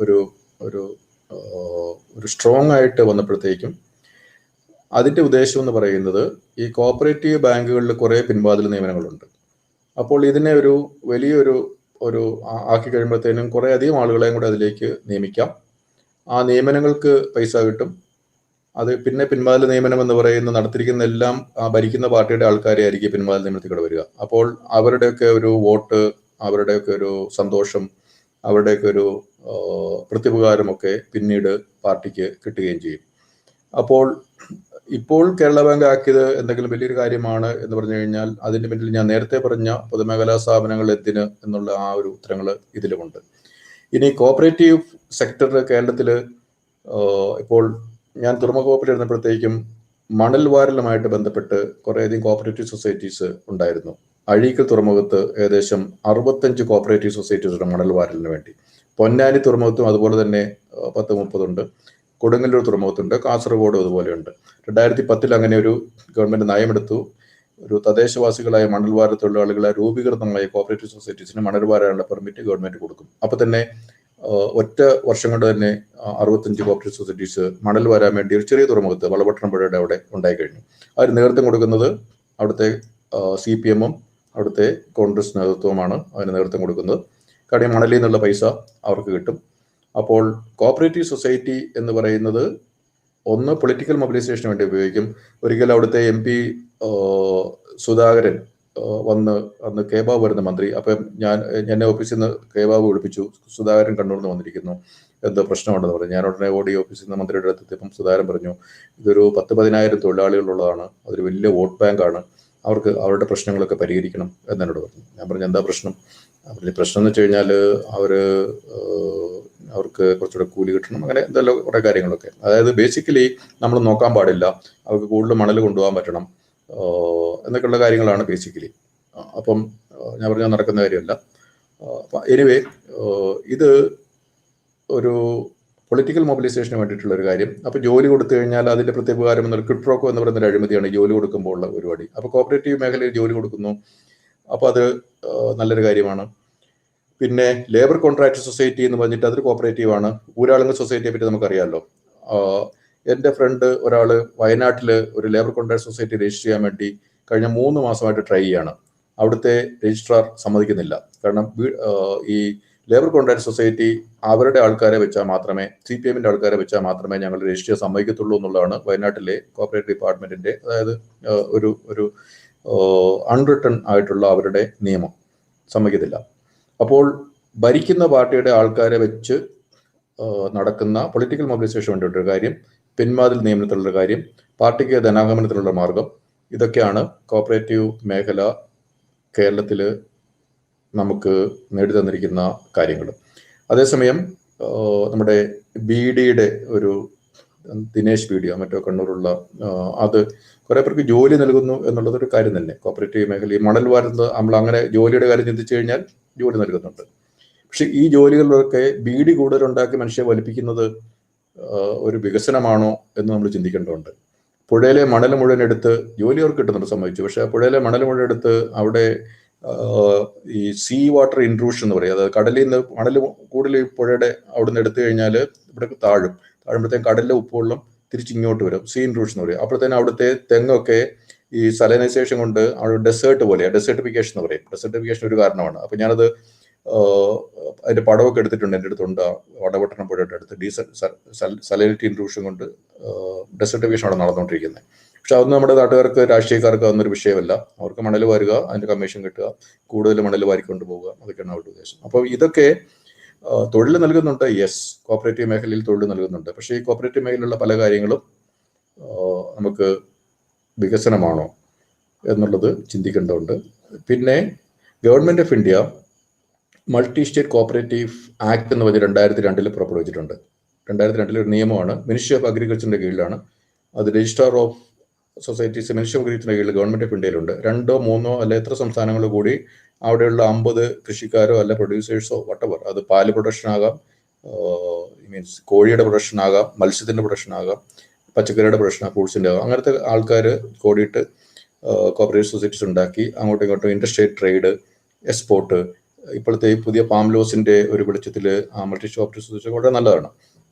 ഒരു ഒരു ഒരു സ്ട്രോങ് ആയിട്ട് വന്നപ്പോഴത്തേക്കും അതിൻ്റെ ഉദ്ദേശം എന്ന് പറയുന്നത് ഈ കോപ്പറേറ്റീവ് ബാങ്കുകളിൽ കുറേ പിൻവാതിൽ നിയമനങ്ങളുണ്ട്. അപ്പോൾ ഇതിനെ ഒരു വലിയൊരു ആക്കി കഴിയുമ്പോഴത്തേനും കുറേ അധികം ആളുകളെയും കൂടെ അതിലേക്ക് നിയമിക്കാം. ആ നിയമനങ്ങൾക്ക് പൈസ കിട്ടും. അത് പിന്നെ പിൻവാതിൽ നിയമനം എന്ന് പറയുന്ന നടത്തിയിരിക്കുന്ന എല്ലാം ഭരിക്കുന്ന പാർട്ടിയുടെ ആൾക്കാരെ ആയിരിക്കും പിൻവാതിൽ നിയമനത്തിൽ വരിക. അപ്പോൾ അവരുടെയൊക്കെ ഒരു വോട്ട്, അവരുടെയൊക്കെ ഒരു സന്തോഷം, അവരുടെയൊക്കെ ഒരു പ്രത്യുപകാരമൊക്കെ പിന്നീട് പാർട്ടിക്ക് കിട്ടുകയും ചെയ്യും. അപ്പോൾ ഇപ്പോൾ കേരള ബാങ്ക് ആക്കിയത് എന്തെങ്കിലും വലിയൊരു കാര്യമാണ് എന്ന് പറഞ്ഞു കഴിഞ്ഞാൽ അതിൻ്റെ പിന്നിൽ ഞാൻ നേരത്തെ പറഞ്ഞ പൊതുമേഖലാ സ്ഥാപനങ്ങൾ എന്തിന് എന്നുള്ള ആ ഒരു ഉത്തരങ്ങൾ ഇതിലുമുണ്ട്. ഇനി കോപ്പറേറ്റീവ് സെക്ടർ കേരളത്തിൽ ഇപ്പോൾ ഞാൻ തുറമുഖ വകുപ്പിൽ ഇരുന്നപ്പോഴത്തേക്കും മണൽ വാരലുമായിട്ട് ബന്ധപ്പെട്ട് കുറേയധികം കോപ്പറേറ്റീവ് സൊസൈറ്റീസ് ഉണ്ടായിരുന്നു. അഴീക്കൽ തുറമുഖത്ത് ഏകദേശം 65 കോപ്പറേറ്റീവ് സൊസൈറ്റീസ് ഉണ്ട് മണൽ വാരലിന് വേണ്ടി. പൊന്നാനി തുറമുഖത്തും അതുപോലെ തന്നെ 10-30 ഉണ്ട്. കൊടുങ്ങല്ലൂർ തുറമുഖത്തുണ്ട്. കാസർഗോഡ് അതുപോലെയുണ്ട്. 2010 അങ്ങനെ ഒരു ഗവൺമെന്റ് നയമെടുത്തു. ഒരു തദ്ദേശവാസികളായ മണൽവാര തൊഴിലാളികളെ രൂപീകൃതമായ കോപ്പറേറ്റീവ് സൊസൈറ്റീസിന് മണൽ വാരാനുള്ള പെർമിറ്റ് ഗവൺമെന്റ് കൊടുക്കും. അപ്പൊ തന്നെ ഒറ്റ വർഷം കൊണ്ട് തന്നെ 65 കോപ്പറേറ്റീവ് സൊസൈറ്റീസ് മണൽ വരാൻ വേണ്ടി ഒരു ചെറിയ തുറമുഖത്ത് വളപട്ടണം പുഴയുടെ അവിടെ ഉണ്ടായി കഴിഞ്ഞു. അവർ നേതൃത്വം കൊടുക്കുന്നത് അവിടുത്തെ CPM-ഉം അവിടുത്തെ കോൺഗ്രസ് നേതൃത്വവുമാണ് അതിന് നേതൃത്വം കൊടുക്കുന്നത്. കാര്യം മണലിൽ നിന്നുള്ള പൈസ അവർക്ക് കിട്ടും. അപ്പോൾ കോപ്പറേറ്റീവ് സൊസൈറ്റി എന്ന് പറയുന്നത് ഒന്ന് പൊളിറ്റിക്കൽ മൊബിലൈസേഷന് വേണ്ടി ഉപയോഗിക്കും. ഒരിക്കൽ അവിടുത്തെ MP സുധാകരൻ അന്ന് കെ ബാബു വരുന്ന മന്ത്രി. അപ്പം എന്നെ ഓഫീസിൽ നിന്ന് കെ ബാബു വിളിപ്പിച്ചു, സുധാകരൻ കണ്ണൂർന്ന് വന്നിരിക്കുന്നു, എന്തോ പ്രശ്നമുണ്ടെന്ന് പറഞ്ഞു. ഞാൻ ഉടനെ ഓടി ഓഫീസിൽ നിന്ന് മന്ത്രിയുടെ അടുത്തെത്തിയപ്പം സുധാകരൻ പറഞ്ഞു, ഇതൊരു 10-10,000 തൊഴിലാളികളുള്ളതാണ്, അതൊരു വലിയ വോട്ട് ബാങ്കാണ്, അവർക്ക് അവരുടെ പ്രശ്നങ്ങളൊക്കെ പരിഹരിക്കണം എന്നോട് പറഞ്ഞു. ഞാൻ പറഞ്ഞു എന്താ പ്രശ്നം? പ്രശ്നം എന്ന് വെച്ച് കഴിഞ്ഞാൽ അവർക്ക് കുറച്ചുകൂടെ കൂലി കിട്ടണം, അങ്ങനെ എന്തെല്ലാം കുറേ കാര്യങ്ങളൊക്കെ. അതായത് ബേസിക്കലി നമ്മൾ നോക്കാൻ പാടില്ല, അവർക്ക് കൂടുതൽ മണൽ കൊണ്ടുപോകാൻ പറ്റണം എന്നൊക്കെയുള്ള കാര്യങ്ങളാണ് ബേസിക്കലി. അപ്പം ഞാൻ പറഞ്ഞാൽ നടക്കുന്ന കാര്യമല്ല. എനിവേ ഇത് ഒരു പൊളിറ്റിക്കൽ മൊബിലൈസേഷന് വേണ്ടിയിട്ടുള്ള ഒരു കാര്യം. അപ്പോൾ ജോലി കൊടുത്തു കഴിഞ്ഞാൽ അതിൻ്റെ പ്രത്യുപകാരം എന്നൊരു ക്വിഡ് പ്രോ ക്വോ എന്ന് പറയുന്ന ഒരു അഴിമതിയാണ് ജോലി കൊടുക്കുമ്പോൾ ഉള്ള പരിപാടി. അപ്പോൾ കോപ്പറേറ്റീവ് മേഖലയിൽ ജോലി കൊടുക്കുന്നു, അപ്പോൾ അത് നല്ലൊരു കാര്യമാണ്. പിന്നെ ലേബർ കോൺട്രാക്ട് സൊസൈറ്റി എന്ന് പറഞ്ഞിട്ട് അതൊരു കോപ്പറേറ്റീവ് ആണ്. ഊരാളുങ്കൽ സൊസൈറ്റിയെ പറ്റി നമുക്കറിയാമല്ലോ. എൻ്റെ ഫ്രണ്ട് ഒരാൾ വയനാട്ടിൽ ഒരു ലേബർ കോൺട്രാക്ട് സൊസൈറ്റി രജിസ്റ്റർ ചെയ്യാൻ വേണ്ടി കഴിഞ്ഞ 3 മാസമായിട്ട് ട്രൈ ചെയ്യാണ്. അവിടുത്തെ രജിസ്ട്രാർ സമ്മതിക്കുന്നില്ല. കാരണം ഈ ലേബർ കോൺട്രാക്ട് സൊസൈറ്റി അവരുടെ ആൾക്കാരെ വെച്ചാൽ മാത്രമേ, CPM-ന്റെ ആൾക്കാരെ വെച്ചാൽ മാത്രമേ ഞങ്ങൾ രജിസ്റ്റർ ചെയ്യാൻ സമ്മതിക്കത്തുള്ളൂ എന്നുള്ളതാണ് വയനാട്ടിലെ കോപ്പറേറ്റീവ് ഡിപ്പാർട്ട്മെന്റിന്റെ, അതായത് ഒരു അൺറിട്ടൺ ആയിട്ടുള്ള അവരുടെ നിയമം. സമ്മതിക്കത്തില്ല. അപ്പോൾ ഭരിക്കുന്ന പാർട്ടിയുടെ ആൾക്കാരെ വെച്ച് നടക്കുന്ന പൊളിറ്റിക്കൽ മൊബിലൈസേഷൻ വേണ്ടിയിട്ടൊരു കാര്യം, പിൻവാതിൽ നിയമനത്തിലുള്ള കാര്യം, പാർട്ടിക്ക് ധനാഗമനത്തിലുള്ള മാർഗം, ഇതൊക്കെയാണ് കോപ്പറേറ്റീവ് മേഖല കേരളത്തിൽ നമുക്ക് നേടിത്തന്നിരിക്കുന്ന കാര്യങ്ങൾ. അതേസമയം നമ്മുടെ BD-യുടെ ഒരു ദിനേശ് BD മറ്റോ കണ്ണൂരുള്ള, അത് കുറെ പേർക്ക് ജോലി നൽകുന്നു എന്നുള്ളതൊരു കാര്യം തന്നെ. കോപ്പറേറ്റീവ് മേഖലയിൽ മണൽ വാരുന്നത് നമ്മൾ അങ്ങനെ ജോലിയുടെ കാര്യം ചിന്തിച്ചു കഴിഞ്ഞാൽ ജോലി നൽകുന്നുണ്ട്. പക്ഷെ ഈ ജോലികളിലൊക്കെ BD കൂടുതലുണ്ടാക്കി മനുഷ്യരെ വലിപ്പിക്കുന്നത് ഒരു വികസനമാണോ എന്ന് നമ്മൾ ചിന്തിക്കേണ്ടതുണ്ട്. പുഴയിലെ മണൽ മുഴുവൻ എടുത്ത് ജോലി അവർക്ക് കിട്ടുന്നുണ്ട്, സമ്മതിച്ചു. പക്ഷെ പുഴയിലെ മണൽ മുഴുവൻ എടുത്ത് അവിടെ ഈ സീ വാട്ടർ ഇൻട്രൂഷൻ എന്ന് പറയും, അതായത് കടലിൽ നിന്ന് മണൽ കൂടുതൽ പുഴയുടെ അവിടെ നിന്ന് എടുത്തു കഴിഞ്ഞാൽ ഇവിടെ താഴുമ്പോഴത്തേക്കും കടലിലെ ഉപ്പുവെള്ളം തിരിച്ചിങ്ങോട്ട് വരും, സീ ഇൻട്രൂഷൻ എന്ന് പറയും. അപ്പോഴത്തേനും അവിടുത്തെ തെങ്ങൊക്കെ ഈ സലൈനൈസേഷൻ കൊണ്ട് അവിടെ ഡെസേർട്ട് പോലെയാണ്, ഡെസേർട്ടിഫിക്കേഷൻ എന്ന് പറയും. ഡെസേർട്ടിഫിക്കേഷൻ ഒരു കാരണമാണ്. അപ്പം ഞാനത് അതിന്റെ പടമൊക്കെ എടുത്തിട്ടുണ്ട്, എൻ്റെ അടുത്തുണ്ട്. വടപട്ടണം പുഴയുടെ അടുത്ത് സലൈനിറ്റി ഇൻട്രൂഷൻ കൊണ്ട് ഡെസേർട്ടിഫിക്കേഷൻ അവിടെ നടന്നുകൊണ്ടിരിക്കുന്നത്. പക്ഷെ അതൊന്നും നമ്മുടെ നാട്ടുകാർക്ക്, രാഷ്ട്രീയക്കാർക്ക് അതൊന്നൊരു വിഷയമല്ല. അവർക്ക് മണൽ വാരുക, അതിന്റെ കമ്മീഷൻ കിട്ടുക, കൂടുതൽ മണൽ വാരിക്കൊണ്ട് പോവുക, അതൊക്കെയാണ് അവരുടെ ഉദ്ദേശം. അപ്പോൾ ഇതൊക്കെ തൊഴിൽ നൽകുന്നുണ്ട്. യെസ്, കോപ്പറേറ്റീവ് മേഖലയിൽ തൊഴിൽ നൽകുന്നുണ്ട്. പക്ഷേ ഈ കോപ്പറേറ്റീവ് മേഖലയിലുള്ള പല കാര്യങ്ങളും നമുക്ക് വികസനമാണോ എന്നുള്ളത് ചിന്തിക്കേണ്ടതുണ്ട്. പിന്നെ government of India multi state cooperative act എന്ന് പറഞ്ഞ് 2002 പുറപ്പെടുവിച്ചിട്ടുണ്ട്. 2002 ഒരു നിയമമാണ്. മിനിസ്ട്രി ഓഫ് അഗ്രികൾച്ചറിന്റെ കീഴിലാണ് അത്. Registrar of societies ministry of അഗ്രികൾച്ചറിന്റെ കീഴിൽ ഗവൺമെന്റ് ഓഫ് ഇന്ത്യയിലുണ്ട്. 2 3 അല്ല എത്ര സംസ്ഥാനങ്ങൾ കൂടി അവിടെയുള്ള 50 കൃഷിക്കാരോ അല്ല പ്രൊഡ്യൂസേഴ്സോ വട്ടവർ, അത് പാല് പ്രൊഡക്ഷൻ ആകാം, മീൻസ് കോഴിയുടെ പ്രൊഡക്ഷൻ ആകാം, മത്സ്യത്തിന്റെ പ്രൊഡക്ഷൻ ആകാം, പച്ചക്കറിയുടെ പ്രൊഡക്ഷൻ, ഫ്രൂട്ട്സിന്റെ ആകാം, അങ്ങനത്തെ ആൾക്കാർ കൂടിയിട്ട് കോപ്പറേറ്റീവ് സൊസൈറ്റീസ് ഉണ്ടാക്കി അങ്ങോട്ടും ഇങ്ങോട്ടും ഇന്റർസ്റ്റേറ്റ് ട്രേഡ്, എക്സ്പോർട്ട്, ഇപ്പോഴത്തെ ഈ പുതിയ പാം ലോസിന്റെ ഒരു വെളിച്ചത്തിൽ മൾട്ടി കോപ്പറേറ്റീവ് സൊസൈറ്റി വളരെ നല്ലതാണ്.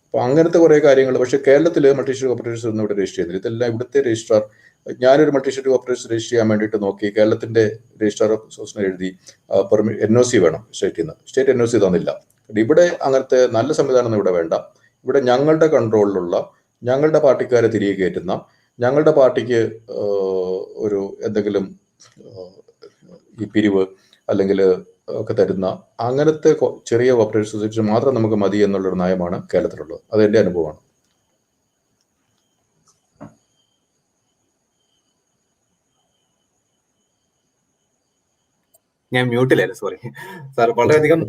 അപ്പോൾ അങ്ങനത്തെ കുറേ കാര്യങ്ങൾ. പക്ഷേ കേരളത്തിൽ മൾട്ടി സ്റ്റേറ്റ് കോപ്പറേറ്റീവ്സ് ഒന്നും ഇവിടെ രജിസ്റ്റർ ചെയ്യുന്നില്ല. ഇതെല്ലാം ഇവിടുത്തെ രജിസ്ട്രാർ. ഞാനൊരു മൾട്ടി സ്റ്റേറ്റ് കോപ്പറേറ്റീവ്സ് രജിസ്റ്റർ ചെയ്യാൻ വേണ്ടിയിട്ട് നോക്കി, കേരളത്തിന്റെ രജിസ്ട്രാർ ഓഫ് സൊസൈറ്റി എഴുതി NOC വേണം സ്റ്റേറ്റിൽ നിന്ന്. സ്റ്റേറ്റ് NOC തന്നില്ല. ഇവിടെ അങ്ങനത്തെ നല്ല സംവിധാനം ഇവിടെ വേണ്ട. ഇവിടെ ഞങ്ങളുടെ കൺട്രോളിലുള്ള, ഞങ്ങളുടെ പാർട്ടിക്കാരെ തിരികെ കയറ്റുന്ന, ഞങ്ങളുടെ പാർട്ടിക്ക് ഒരു എന്തെങ്കിലും ഈ പിരിവ് അല്ലെങ്കിൽ ഒക്കെ തരുന്ന അങ്ങനത്തെ ചെറിയ കോപ്പറേറ്റീവ് സൊസൈറ്റി മാത്രം നമുക്ക് മതി എന്നുള്ളൊരു നയമാണ് കേരളത്തിലുള്ളത്. അത് എൻ്റെ അനുഭവമാണ്. ഞാൻ മ്യൂട്ടിലായിരുന്നു, സോറി സാർ. വളരെയധികം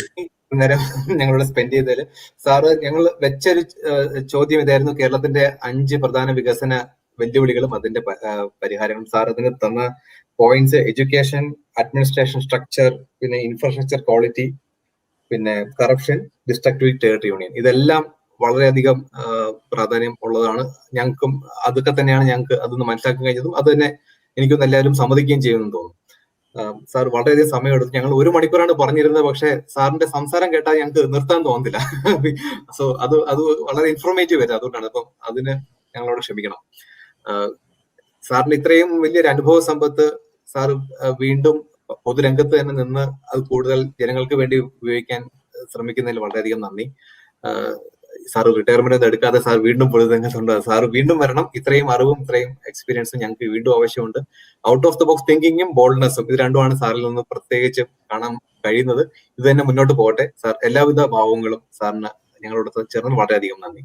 നേരം ഞങ്ങളോട് സ്പെൻഡ് ചെയ്തതിൽ സാറ് ഞങ്ങൾ വെച്ചൊരു ചോദ്യം ഇതായിരുന്നു: കേരളത്തിന്റെ 5 പ്രധാന വികസന വെല്ലുവിളികളും അതിന്റെ പരിഹാരങ്ങളും സാർ അതിന് തന്ന പോയിന്റ്സ് എഡ്യൂക്കേഷൻ, അഡ്മിനിസ്ട്രേഷൻ സ്ട്രക്ചർ, പിന്നെ ഇൻഫ്രാസ്ട്രക്ചർ ക്വാളിറ്റി, പിന്നെ കറപ്ഷൻ, ഡിസ്ട്രക്റ്റീവ് ടെറിട്ടറി യൂണിയൻ, ഇതെല്ലാം വളരെയധികം പ്രാധാന്യം ഉള്ളതാണ്. ഞങ്ങൾക്കും അതൊക്കെ തന്നെയാണ് ഞങ്ങൾക്ക് അതൊന്ന് മനസ്സിലാക്കാൻ കഴിഞ്ഞതും അത് തന്നെ എനിക്കൊന്ന് എല്ലാവരും സമ്മതിക്കുകയും ചെയ്യുമെന്ന് തോന്നുന്നു. സാർ വളരെയധികം സമയം എടുത്തു. ഞങ്ങൾ 1 മണിക്കൂറാണ് പറഞ്ഞിരുന്നത്, പക്ഷെ സാറിന്റെ സംസാരം കേട്ടാൽ ഞങ്ങൾക്ക് നിർത്താൻ തോന്നുന്നില്ല. സോ അത് വളരെ ഇൻഫോർമേറ്റീവ് ആയിരുന്നു. അതുകൊണ്ടാണ്. അപ്പം അതിന് ഞങ്ങളോട് ക്ഷമിക്കണം. സാറിന് ഇത്രയും വലിയൊരു അനുഭവ സമ്പത്ത് സാർ വീണ്ടും പൊതുരംഗത്ത് തന്നെ നിന്ന് അത് കൂടുതൽ ജനങ്ങൾക്ക് വേണ്ടി ഉപയോഗിക്കാൻ ശ്രമിക്കുന്നതിൽ വളരെയധികം നന്ദി. സാർ റിട്ടയർമെന്റ് ഒന്നും എടുക്കാതെ സാർ വീണ്ടും പൊതുരംഗത്തുണ്ട്. സാർ വീണ്ടും വരണം. ഇത്രയും അറിവും ഇത്രയും എക്സ്പീരിയൻസും ഞങ്ങൾക്ക് വീണ്ടും ആവശ്യമുണ്ട്. ഔട്ട് ഓഫ് ദ ബോക്സ് തിങ്കിങ്ങും ബോൾഡ്നെസ്സും ഇത് രണ്ടുമാണ് സാറിൽ നിന്ന് പ്രത്യേകിച്ച് കാണാൻ കഴിയുന്നത്. ഇത് തന്നെ മുന്നോട്ട് പോകട്ടെ സാർ. എല്ലാവിധ ഭാവങ്ങളും സാറിന് ഞങ്ങളോട് ചേർന്ന് വളരെയധികം നന്ദി.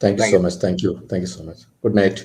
Thank you so much. Thank you so much. Good night.